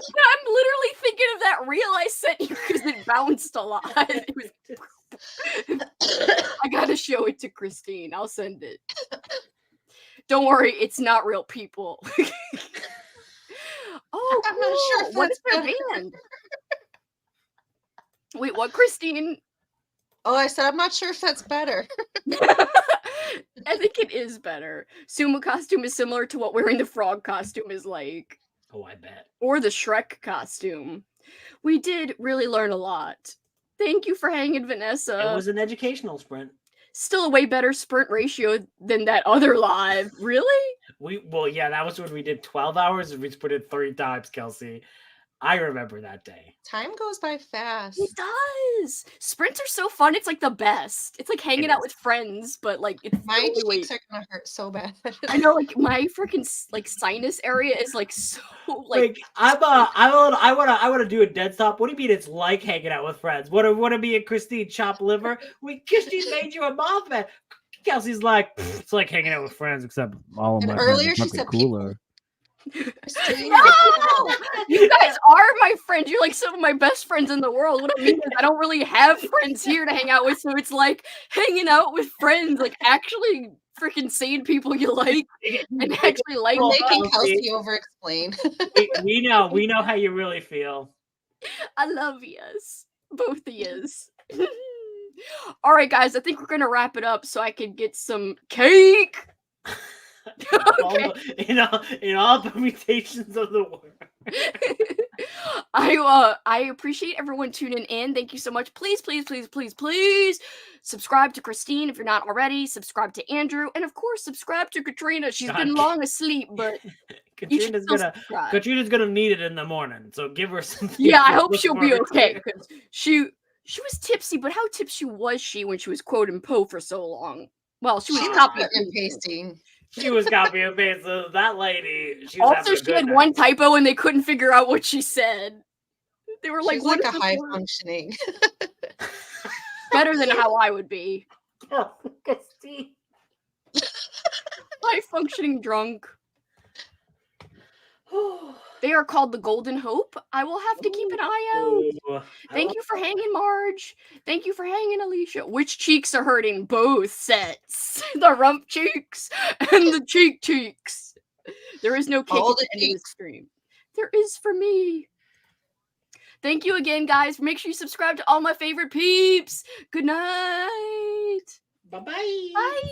I'm literally thinking of that reel I sent you because it bounced a lot. I gotta show it to Christine. I'll send it. Don't worry, it's not real people. Oh, I'm not sure if what's that's their band? Wait, what, Christine? Oh, I said I'm not sure if that's better. I think it is better. Sumo costume is similar to what wearing the frog costume is like. Oh, I bet. Or the Shrek costume. We did really learn a lot. Thank you for hanging, Vanessa. It was an educational sprint. Still a way better sprint ratio than that other live. Really? Well, yeah, that was when we did 12 hours and we put it 3 times, Kelsey. I remember that day. Time goes by fast. It does. Sprints are so fun. It's like the best. It's like hanging out with friends, but like it's my cheeks are gonna hurt so bad. I know, like my freaking like sinus area is like so like. I want to do a dead stop. What do you mean? It's like hanging out with friends. What do me and Christine chop liver? Christine made you a Mothman. Kelsey's like, it's like hanging out with friends, except all of my earlier friends are she said cooler. No! You guys are my friends. You're like some of my best friends in the world. What I mean is I don't really have friends here to hang out with, so it's like hanging out with friends, like actually freaking sane people you like and actually like. Making Kelsey over explain. we know how you really feel. I love yous, both of yous. All right, guys, I think we're gonna wrap it up so I can get some cake. Okay. In all permutations of the word. I appreciate everyone tuning in. Thank you so much. Please subscribe to Christine if you're not already. Subscribe to Andrew, and of course, subscribe to Katrina. She's been long asleep, but Katrina's gonna need it in the morning. So give her some. Yeah, I hope she'll be okay because she She was tipsy, but how tipsy was she when she was quoting Poe for so long? Well, she was She was copying cutting and pasting. She was copying and pasting. That lady. She was also, having a she good had night. one typo and they couldn't figure out what she said. They were like, She's like a high functioning. Better than how I would be. High functioning drunk. They are called the Golden Hope. I will have to keep an eye out. Thank you for hanging, Marge. Thank you for hanging, Alicia. Which cheeks are hurting? Both sets. The rump cheeks and the cheeks. There is no cake at the end of the stream. There is for me. Thank you again, guys. Make sure you subscribe to all my favorite peeps. Good night. Bye-bye. Bye.